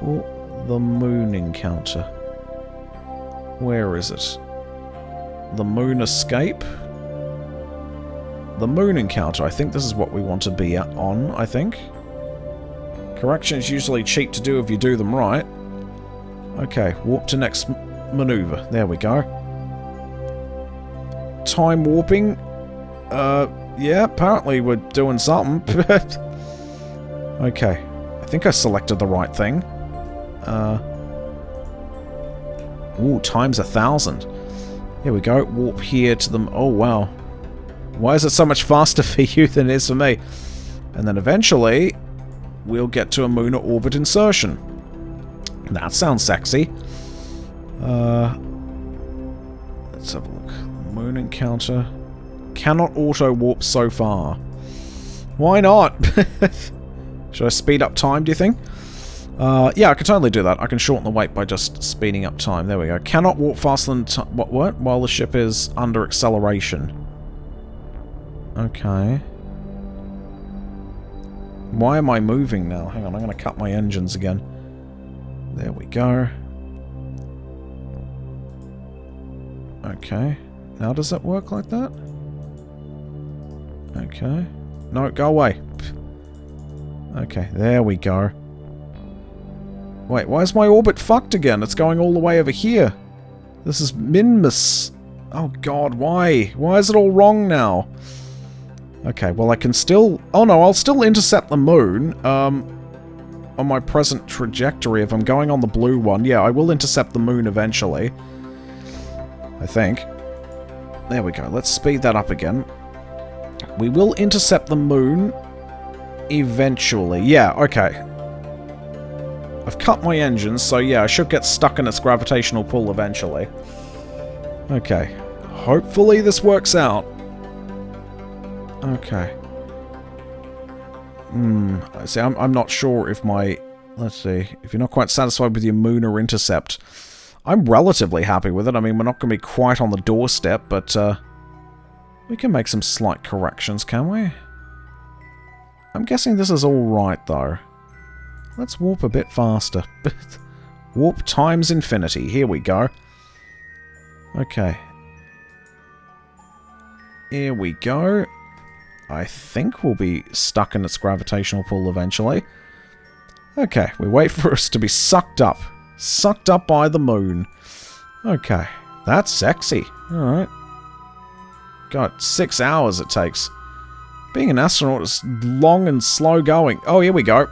Oh, the moon encounter. Where is it? The moon escape? The moon encounter. I think this is what we want to be on, I think. Correction is usually cheap to do if you do them right. Okay, warp to next maneuver. There we go. Time warping. Yeah, apparently we're doing something. Okay. I think I selected the right thing. Ooh, times 1,000. Here we go. Warp here to them. Oh, wow. Why is it so much faster for you than it is for me? And then eventually, we'll get to a lunar orbit insertion. That sounds sexy. Let's have a look. Moon encounter. Cannot auto-warp so far. Why not? Should I speed up time, do you think? Yeah, I can totally do that. I can shorten the wait by just speeding up time. There we go. Cannot warp faster than... What? While the ship is under acceleration. Okay. Why am I moving now? Hang on, I'm going to cut my engines again. There we go. Okay. Now does it work like that? Okay. No, go away. Okay, there we go. Wait, why is my orbit fucked again? It's going all the way over here. This is Minmus. Oh god, why? Why is it all wrong now? Okay, well I can still... Oh no, I'll still intercept the moon, on my present trajectory if I'm going on the blue one. Yeah, I will intercept the moon eventually. I think. There we go, let's speed that up again. We will intercept the moon eventually. Yeah, okay. I've cut my engines, so yeah, I should get stuck in its gravitational pull eventually. Okay. Hopefully this works out. Okay. See, I'm not sure if my... Let's see. If you're not quite satisfied with your lunar intercept, I'm relatively happy with it. I mean, we're not going to be quite on the doorstep, but we can make some slight corrections, can we? I'm guessing this is alright, though. Let's warp a bit faster. Warp times infinity. Here we go. Okay. Here we go. I think will be stuck in its gravitational pull eventually. Okay, we wait for us to be sucked up. Sucked up by the moon. Okay, that's sexy. Alright. God, 6 hours it takes. Being an astronaut is long and slow going. Oh, here we go.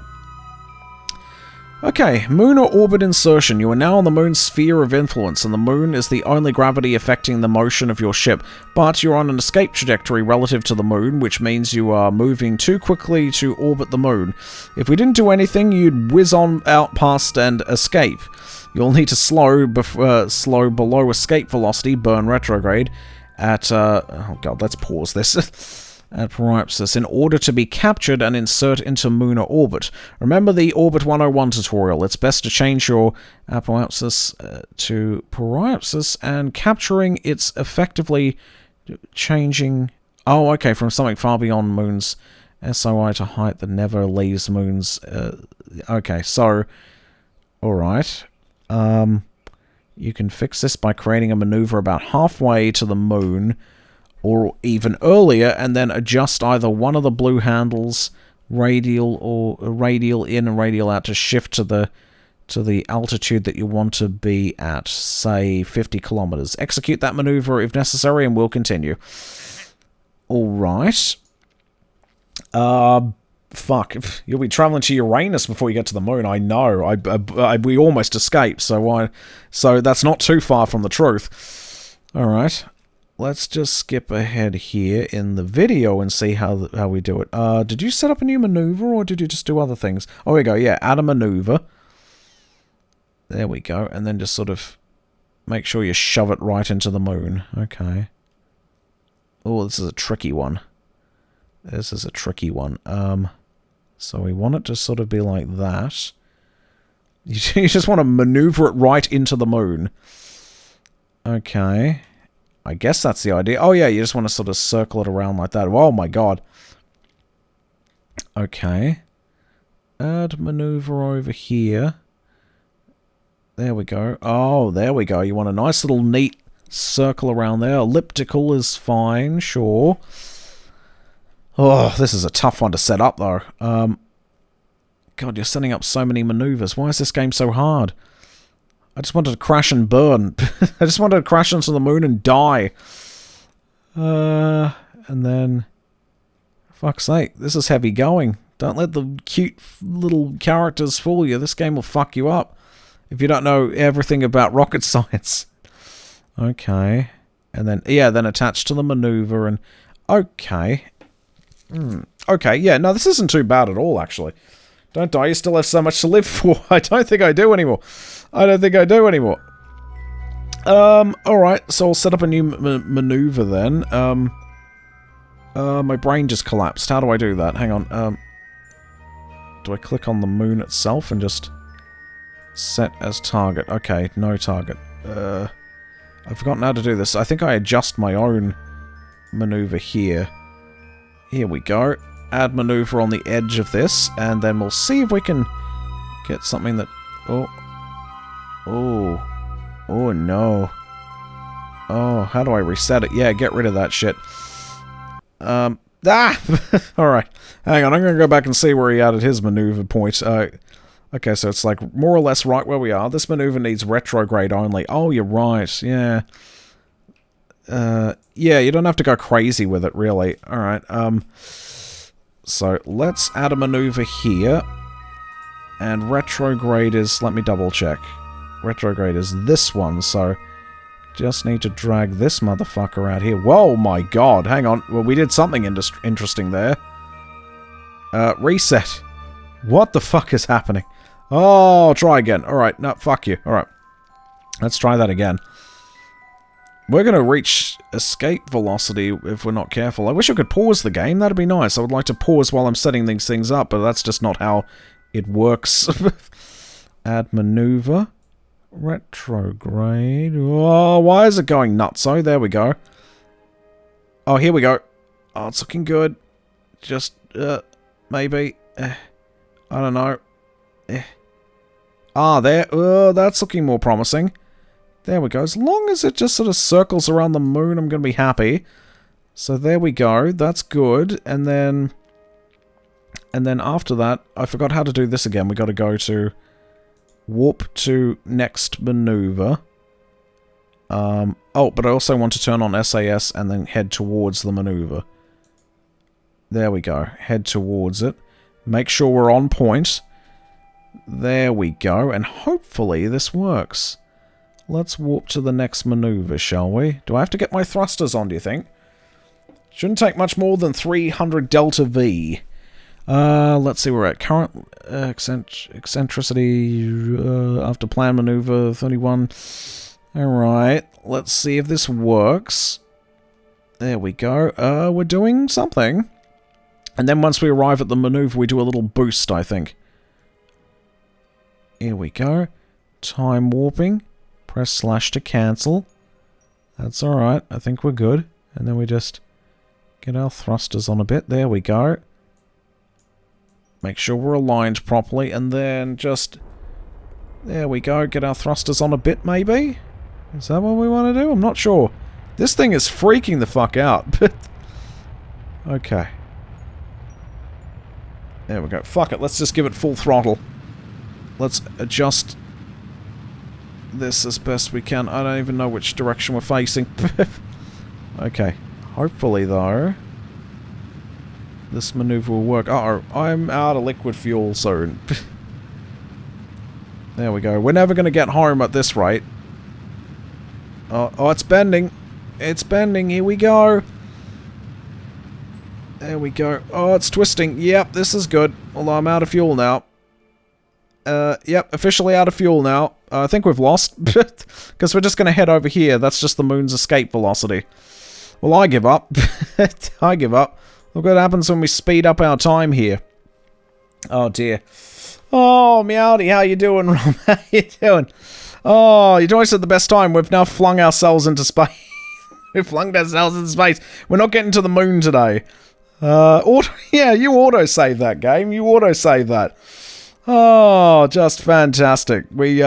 Okay, moon or orbit insertion. You are now on the moon's sphere of influence, and the moon is the only gravity affecting the motion of your ship. But you're on an escape trajectory relative to the moon, which means you are moving too quickly to orbit the moon. If we didn't do anything, you'd whiz on out past and escape. You'll need to slow below escape velocity, burn retrograde, at, oh god, let's pause this. At Periapsis in order to be captured and insert into lunar orbit. Remember the Orbit 101 tutorial. It's best to change your Periapsis to Periapsis, and capturing it's effectively changing... Oh, okay, from something far beyond moon's SOI to height that never leaves moon's... okay, so... Alright. You can fix this by creating a maneuver about halfway to the moon, or even earlier, and then adjust either one of the blue handles, radial or radial in and radial out, to shift to the altitude that you want to be at, say 50 kilometers. Execute that maneuver if necessary, and we'll continue. Alright. Fuck. You'll be traveling to Uranus before you get to the moon, I know. We almost escaped, so that's not too far from the truth. Alright. Let's just skip ahead here in the video and see how we do it. Did you set up a new maneuver, or did you just do other things? Oh, here we go. Yeah, add a maneuver. There we go. And then just sort of make sure you shove it right into the moon. Okay. Oh, this is a tricky one. This is a tricky one. So we want it to sort of be like that. You just want to maneuver it right into the moon. Okay. I guess that's the idea. Oh yeah, you just want to sort of circle it around like that. Oh my god. Okay. Add maneuver over here. There we go. Oh, there we go. You want a nice little neat circle around there. Elliptical is fine, sure. Oh, this is a tough one to set up though. God, you're setting up so many maneuvers. Why is this game so hard? I just wanted to crash and burn. I just wanted to crash into the moon and die. And then... Fuck's sake, this is heavy going. Don't let the cute little characters fool you. This game will fuck you up if you don't know everything about rocket science. Okay. And then, yeah, then attached to the maneuver and... Okay. Okay, yeah, no, this isn't too bad at all, actually. Don't die, you still have so much to live for. I don't think I do anymore. I don't think I do anymore. Alright, so I'll set up a new maneuver then. My brain just collapsed. How do I do that? Hang on. Do I click on the moon itself and just set as target? Okay, no target. I've forgotten how to do this. I think I adjust my own maneuver here. Here we go. Add maneuver on the edge of this, and then we'll see if we can get something that... Oh. Oh. Oh, no. Oh, how do I reset it? Yeah, get rid of that shit. Ah! Alright. Hang on, I'm gonna go back and see where he added his maneuver point. Okay, so it's like more or less right where we are. This maneuver needs retrograde only. Oh, you're right. Yeah. Yeah, you don't have to go crazy with it, really. Alright, so let's add a maneuver here. And retrograde is... Let me double check. Retrograde is this one, so... Just need to drag this motherfucker out here. Whoa, my god. Hang on. Well, we did something interesting there. Reset. What the fuck is happening? Oh, try again. Alright, no, fuck you. Alright. Let's try that again. We're going to reach escape velocity if we're not careful. I wish I could pause the game. That'd be nice. I would like to pause while I'm setting these things up, but that's just not how it works. Add maneuver. Retrograde. Oh, why is it going nuts? Oh, there we go. Oh, here we go. Oh, it's looking good. Just, maybe. I don't know. Ah, there. Oh, that's looking more promising. There we go. As long as it just sort of circles around the moon, I'm going to be happy. So there we go. That's good. And then after that, I forgot how to do this again. We got to go to warp to next maneuver. Oh, but I also want to turn on SAS and then head towards the maneuver. There we go. Head towards it. Make sure we're on point. There we go. And hopefully this works. Let's warp to the next maneuver, shall we? Do I have to get my thrusters on, do you think? Shouldn't take much more than 300 Delta V. Let's see where we're at. Current eccentricity after plan maneuver 31. Alright, let's see if this works. There we go. We're doing something. And then once we arrive at the maneuver, we do a little boost, I think. Here we go. Time warping. Press slash to cancel. That's alright. I think we're good. And then we just get our thrusters on a bit. There we go. Make sure we're aligned properly. And then just... There we go. Get our thrusters on a bit, maybe? Is that what we want to do? I'm not sure. This thing is freaking the fuck out. Okay. There we go. Fuck it. Let's just give it full throttle. Let's adjust this as best we can. I don't even know which direction we're facing. Okay. Hopefully, though, this maneuver will work. Uh-oh. I'm out of liquid fuel soon. There we go. We're never going to get home at this rate. Oh, it's bending. It's bending. Here we go. There we go. Oh, it's twisting. Yep, this is good. Although I'm out of fuel now. Yep, officially out of fuel now. I think we've lost. Because we're just going to head over here. That's just the moon's escape velocity. Well, I give up. I give up. Look what happens when we speed up our time here. Oh, dear. Oh, Meowdy, how you doing, Rom? How you doing? Oh, you're always at the best time. We've now flung ourselves into space. We've flung ourselves into space. We're not getting to the moon today. Yeah, you auto-save that game. You auto-save that. Oh, just fantastic. We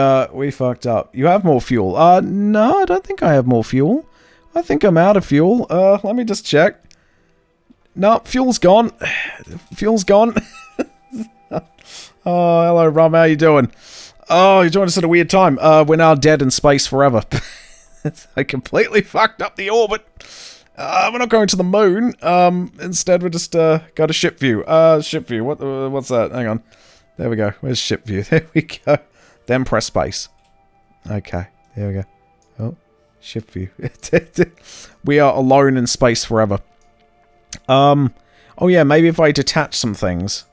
fucked up. You have more fuel. No, I don't think I have more fuel. I think I'm out of fuel. Let me just check. No, fuel's gone. Fuel's gone. Oh, hello, Rum. How you doing? Oh, you joined us at a weird time. We're now dead in space forever. I completely fucked up the orbit. We're not going to the moon. Instead, we just got a ship view. Ship view. What's that? Hang on. There we go. Where's ship view? There we go. Then press space. Okay. There we go. Oh, ship view. We are alone in space forever. Oh yeah, maybe if I detach some things.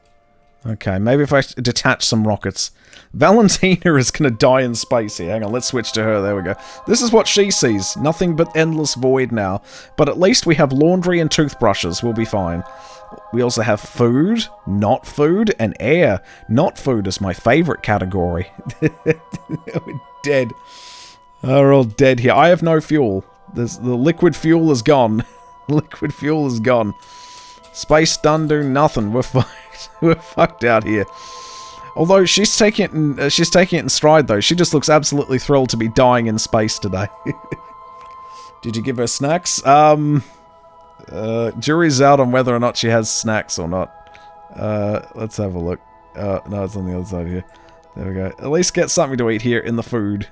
Okay, maybe if I detach some rockets. Valentina is going to die in space here. Hang on, let's switch to her. There we go. This is what she sees. Nothing but endless void now. But at least we have laundry and toothbrushes. We'll be fine. We also have food, not food, and air. Not food is my favorite category. We're dead. We're all dead here. I have no fuel. The liquid fuel is gone. Liquid fuel is gone. Space done do nothing. We're fucked. We're fucked out here. Although she's taking it in stride though. She just looks absolutely thrilled to be dying in space today. Did you give her snacks? Jury's out on whether or not she has snacks or not. Let's have a look. No, it's on the other side here. There we go. At least get something to eat here in the food.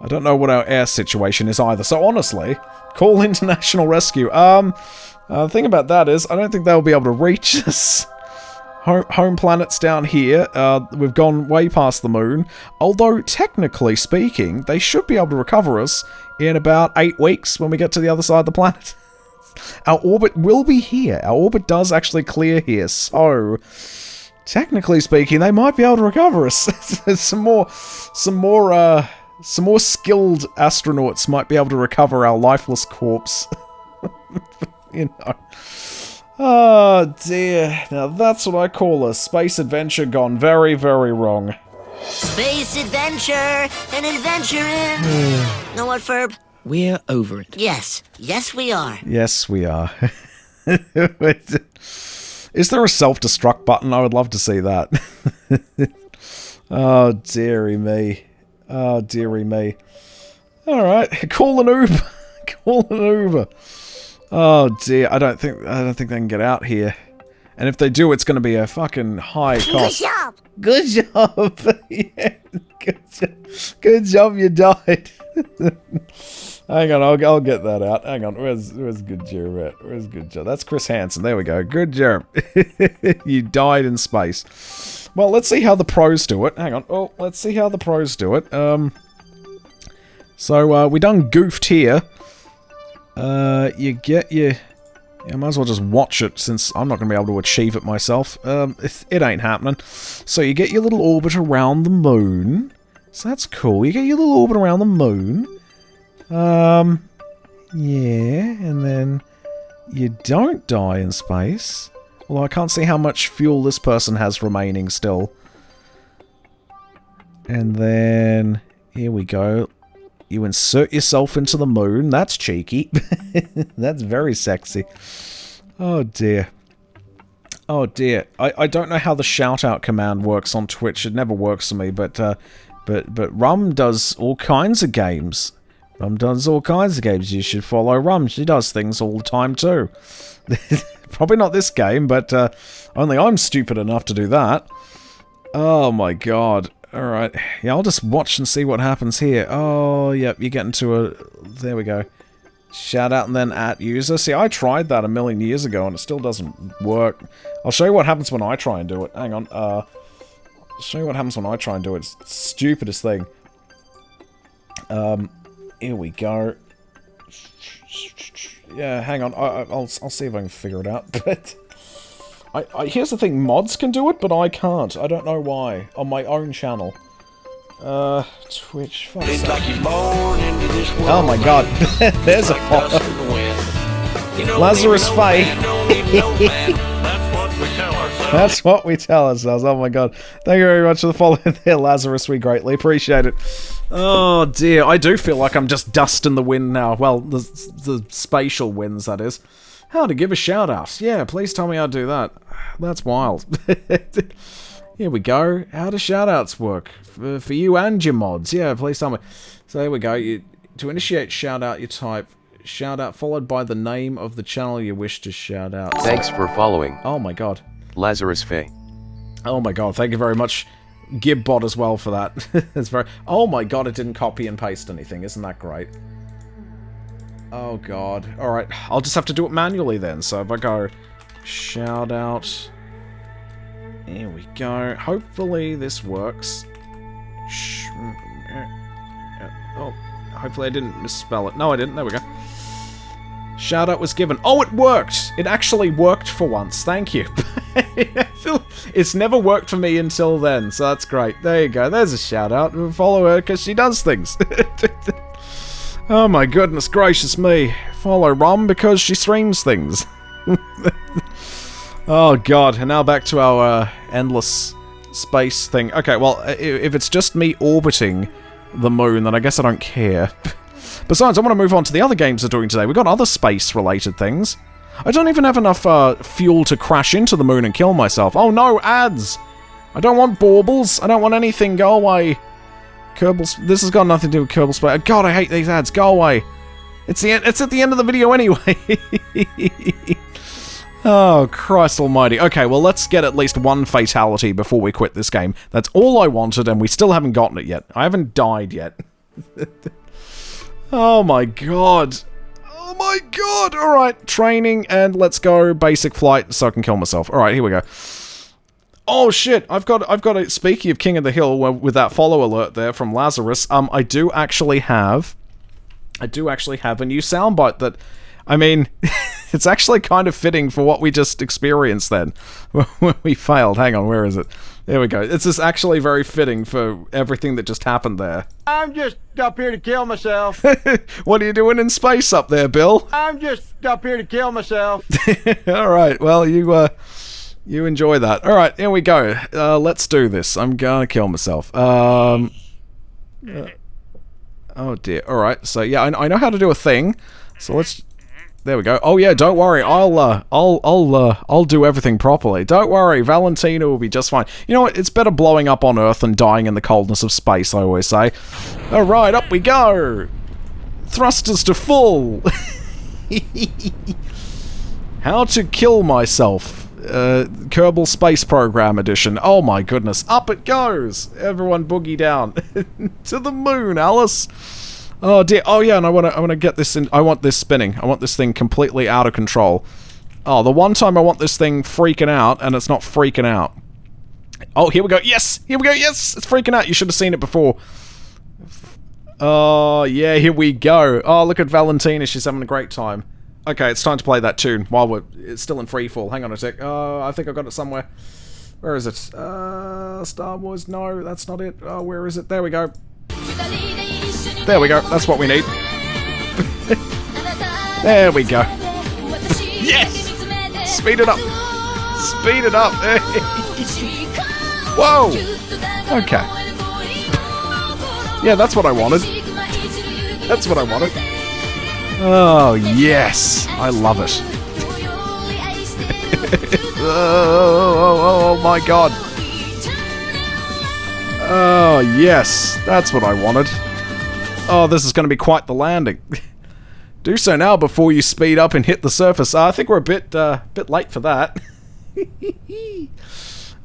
I don't know what our air situation is either. So honestly, call international rescue. The thing about that is, I don't think they'll be able to reach us. Home planet's down here. We've gone way past the moon. Although, technically speaking, they should be able to recover us in about 8 weeks when we get to the other side of the planet. Our orbit will be here. Our orbit does actually clear here. So, technically speaking, they might be able to recover us. some more skilled astronauts might be able to recover our lifeless corpse. You know. Oh dear. Now that's what I call a space adventure gone very, very wrong. Space adventure, an adventure in... Know what, Ferb? We're over it. Yes. Yes, we are. Yes, we are. Is there a self-destruct button? I would love to see that. Oh, dearie me. Oh, dearie me. Alright, call an Uber. Call an Uber. Oh dear, I don't think they can get out here. And if they do, it's going to be a fucking high cost. Good job. Good job. Yeah, good job. You died. Hang on, I'll get that out. Hang on, where's good job at? Where's good job? That's Chris Hansen. There we go. Good job. You died in space. Well, let's see how the pros do it. Hang on. Oh, let's see how the pros do it. So we done goofed here. You get your... I might as well just watch it, since I'm not going to be able to achieve it myself. It ain't happening. So you get your little orbit around the moon. So that's cool. You get your little orbit around the moon. Yeah, and then you don't die in space. Although I can't see how much fuel this person has remaining still. And then, here we go. You insert yourself into the moon. That's cheeky. That's very sexy. Oh dear. Oh dear. I don't know how the shout-out command works on Twitch. It never works for me, but Rum does all kinds of games. Rum does all kinds of games. You should follow Rum. She does things all the time too. Probably not this game, but only I'm stupid enough to do that. Oh my god. Alright. Yeah, I'll just watch and see what happens here. Oh, yep, you get into a... There we go. Shout out and then at user. See, I tried that a million years ago and it still doesn't work. I'll show you what happens when I try and do it. Hang on. I'll show you what happens when I try and do it. It's the stupidest thing. Here we go. Yeah, hang on. I'll see if I can figure it out. But here's the thing. Mods can do it, but I can't. I don't know why. On my own channel. Twitch. Fuck's sake. Oh my god. There's a follow. Lazarus Faye. That's what we tell ourselves. Oh my god. Thank you very much for the follow there, Lazarus. We greatly appreciate it. Oh dear. I do feel like I'm just dust in the wind now. Well, the spatial winds, that is. How to give a shout out. Yeah, please tell me how to do that. That's wild. Here we go. How do shout outs work? For you and your mods. Yeah, please tell me. So there we go. To initiate shout out, you type shout out followed by the name of the channel you wish to shout out. Thanks for following. Oh my god. Lazarus Faye. Oh my god, thank you very much, Gibbot, as well for that. It's very... Oh my god, it didn't copy and paste anything. Isn't that great? Oh god. Alright, I'll just have to do it manually then. So if I go shout out... Here we go. Hopefully this works. Oh, hopefully I didn't misspell it. No, I didn't. There we go. Shout out was given. Oh, it worked! It actually worked for once. Thank you. It's never worked for me until then, so that's great. There you go. There's a shout out. Follow her because she does things. Oh my goodness gracious me. Follow Rom because she streams things. Oh god, and now back to our endless space thing. Okay, well, if it's just me orbiting the moon, then I guess I don't care. Besides, I want to move on to the other games we're doing today. We've got other space-related things. I don't even have enough fuel to crash into the moon and kill myself. Oh no, ads! I don't want baubles. I don't want anything. Go away. Kerbal... This has got nothing to do with Kerbal Space. God, I hate these ads. Go away. It's at the end of the video anyway. Oh, Christ almighty. Okay, well, let's get at least one fatality before we quit this game. That's all I wanted, and we still haven't gotten it yet. I haven't died yet. Oh my god. Oh my god. Alright, training, and let's go basic flight so I can kill myself. Alright, here we go. Oh shit, I've got a... Speaking of King of the Hill, with that follow alert there from Lazarus, I do actually have a new soundbite that... I mean, it's actually kind of fitting for what we just experienced then. When we failed. Hang on, where is it? There we go. It's just actually very fitting for everything that just happened there. I'm just up here to kill myself. What are you doing in space up there, Bill? I'm just up here to kill myself. Alright, well, you enjoy that. Alright, here we go. Let's do this. I'm gonna kill myself. Oh dear. Alright, so yeah, I know how to do a thing. So let's... There we go. Oh yeah, don't worry. I'll do everything properly. Don't worry, Valentina will be just fine. You know what? It's better blowing up on Earth than dying in the coldness of space, I always say. Alright, up we go! Thrusters to full! How to kill myself. Kerbal Space Program Edition. Oh my goodness. Up it goes. Everyone boogie down. To the moon, Alice. Oh dear. Oh yeah, and I want to get this in. I want this spinning. I want this thing completely out of control. Oh, the one time I want this thing freaking out, and it's not freaking out. Oh, here we go. Yes! Here we go. Yes! It's freaking out. You should have seen it before. Oh, yeah, here we go. Oh, look at Valentina. She's having a great time. Okay, it's time to play that tune while it's still in free fall. Hang on a sec. Oh, I think I got it somewhere. Where is it? Star Wars. No, that's not it. Oh, where is it? There we go. There we go. That's what we need. There we go. Yes! Speed it up. Speed it up. Whoa! Okay. Yeah, that's what I wanted. That's what I wanted. Oh, yes. I love it. Oh, my God. Oh, yes. That's what I wanted. Oh, this is going to be quite the landing. Do so now before you speed up and hit the surface. I think we're a bit late for that.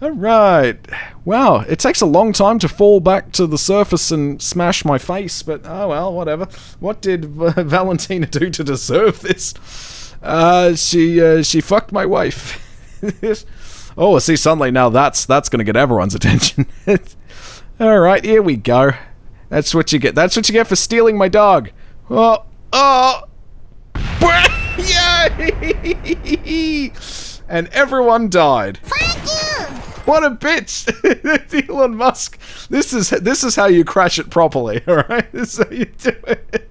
Alright. Wow, it takes a long time to fall back to the surface and smash my face, but oh well, whatever. What did Valentina do to deserve this? She fucked my wife. Oh, see, suddenly now that's gonna get everyone's attention. Alright, here we go. That's what you get. That's what you get for stealing my dog. Oh! Yay! And everyone died. What a bitch! Elon Musk. This is how you crash it properly, alright? This is how you do it.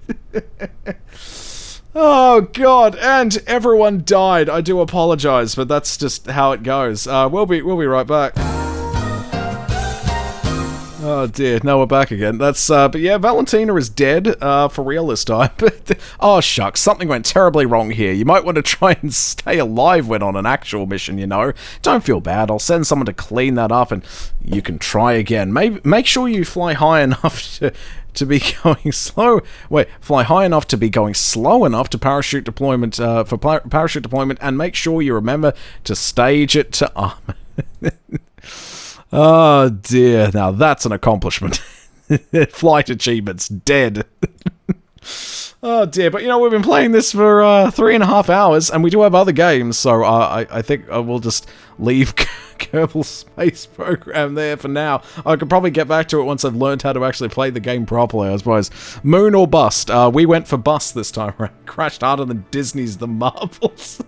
Oh god, and everyone died. I do apologize, but that's just how it goes. We'll be right back. Oh dear, no, we're back again. That's, but yeah, Valentina is dead, for real this time. Oh shucks, something went terribly wrong here. You might want to try and stay alive when on an actual mission, you know. Don't feel bad, I'll send someone to clean that up and you can try again. Make sure you fly high enough to be going slow. Wait, fly high enough to be going slow enough to parachute deployment, for parachute deployment, and make sure you remember to stage it to armor. Oh dear, now that's an accomplishment. Flight achievements dead. Oh dear, but you know, we've been playing this for 3.5 hours, and we do have other games, so I think I will just leave Kerbal Space Program there for now. I could probably get back to it once I've learned how to actually play the game properly, I suppose. Moon or bust? We went for bust this time. Crashed harder than Disney's The Marvels.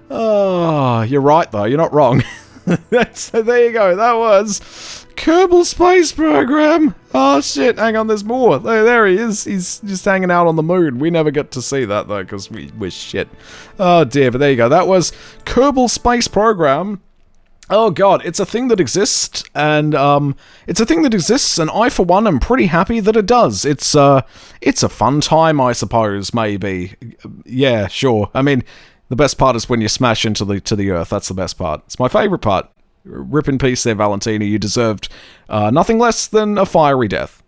Oh, you're right though, you're not wrong. So there you go, that was Kerbal Space Program. Oh shit, hang on, there's more. There he is, he's just hanging out on the moon. We never got to see that though, because we're shit. Oh dear, but there you go, that was Kerbal Space Program. Oh god, it's a thing that exists, and I for one am pretty happy that it does. It's a fun time, I suppose, maybe. Yeah, sure. I mean, the best part is when you smash into the earth. That's the best part. It's my favourite part. Rip in peace there, Valentina. You deserved nothing less than a fiery death.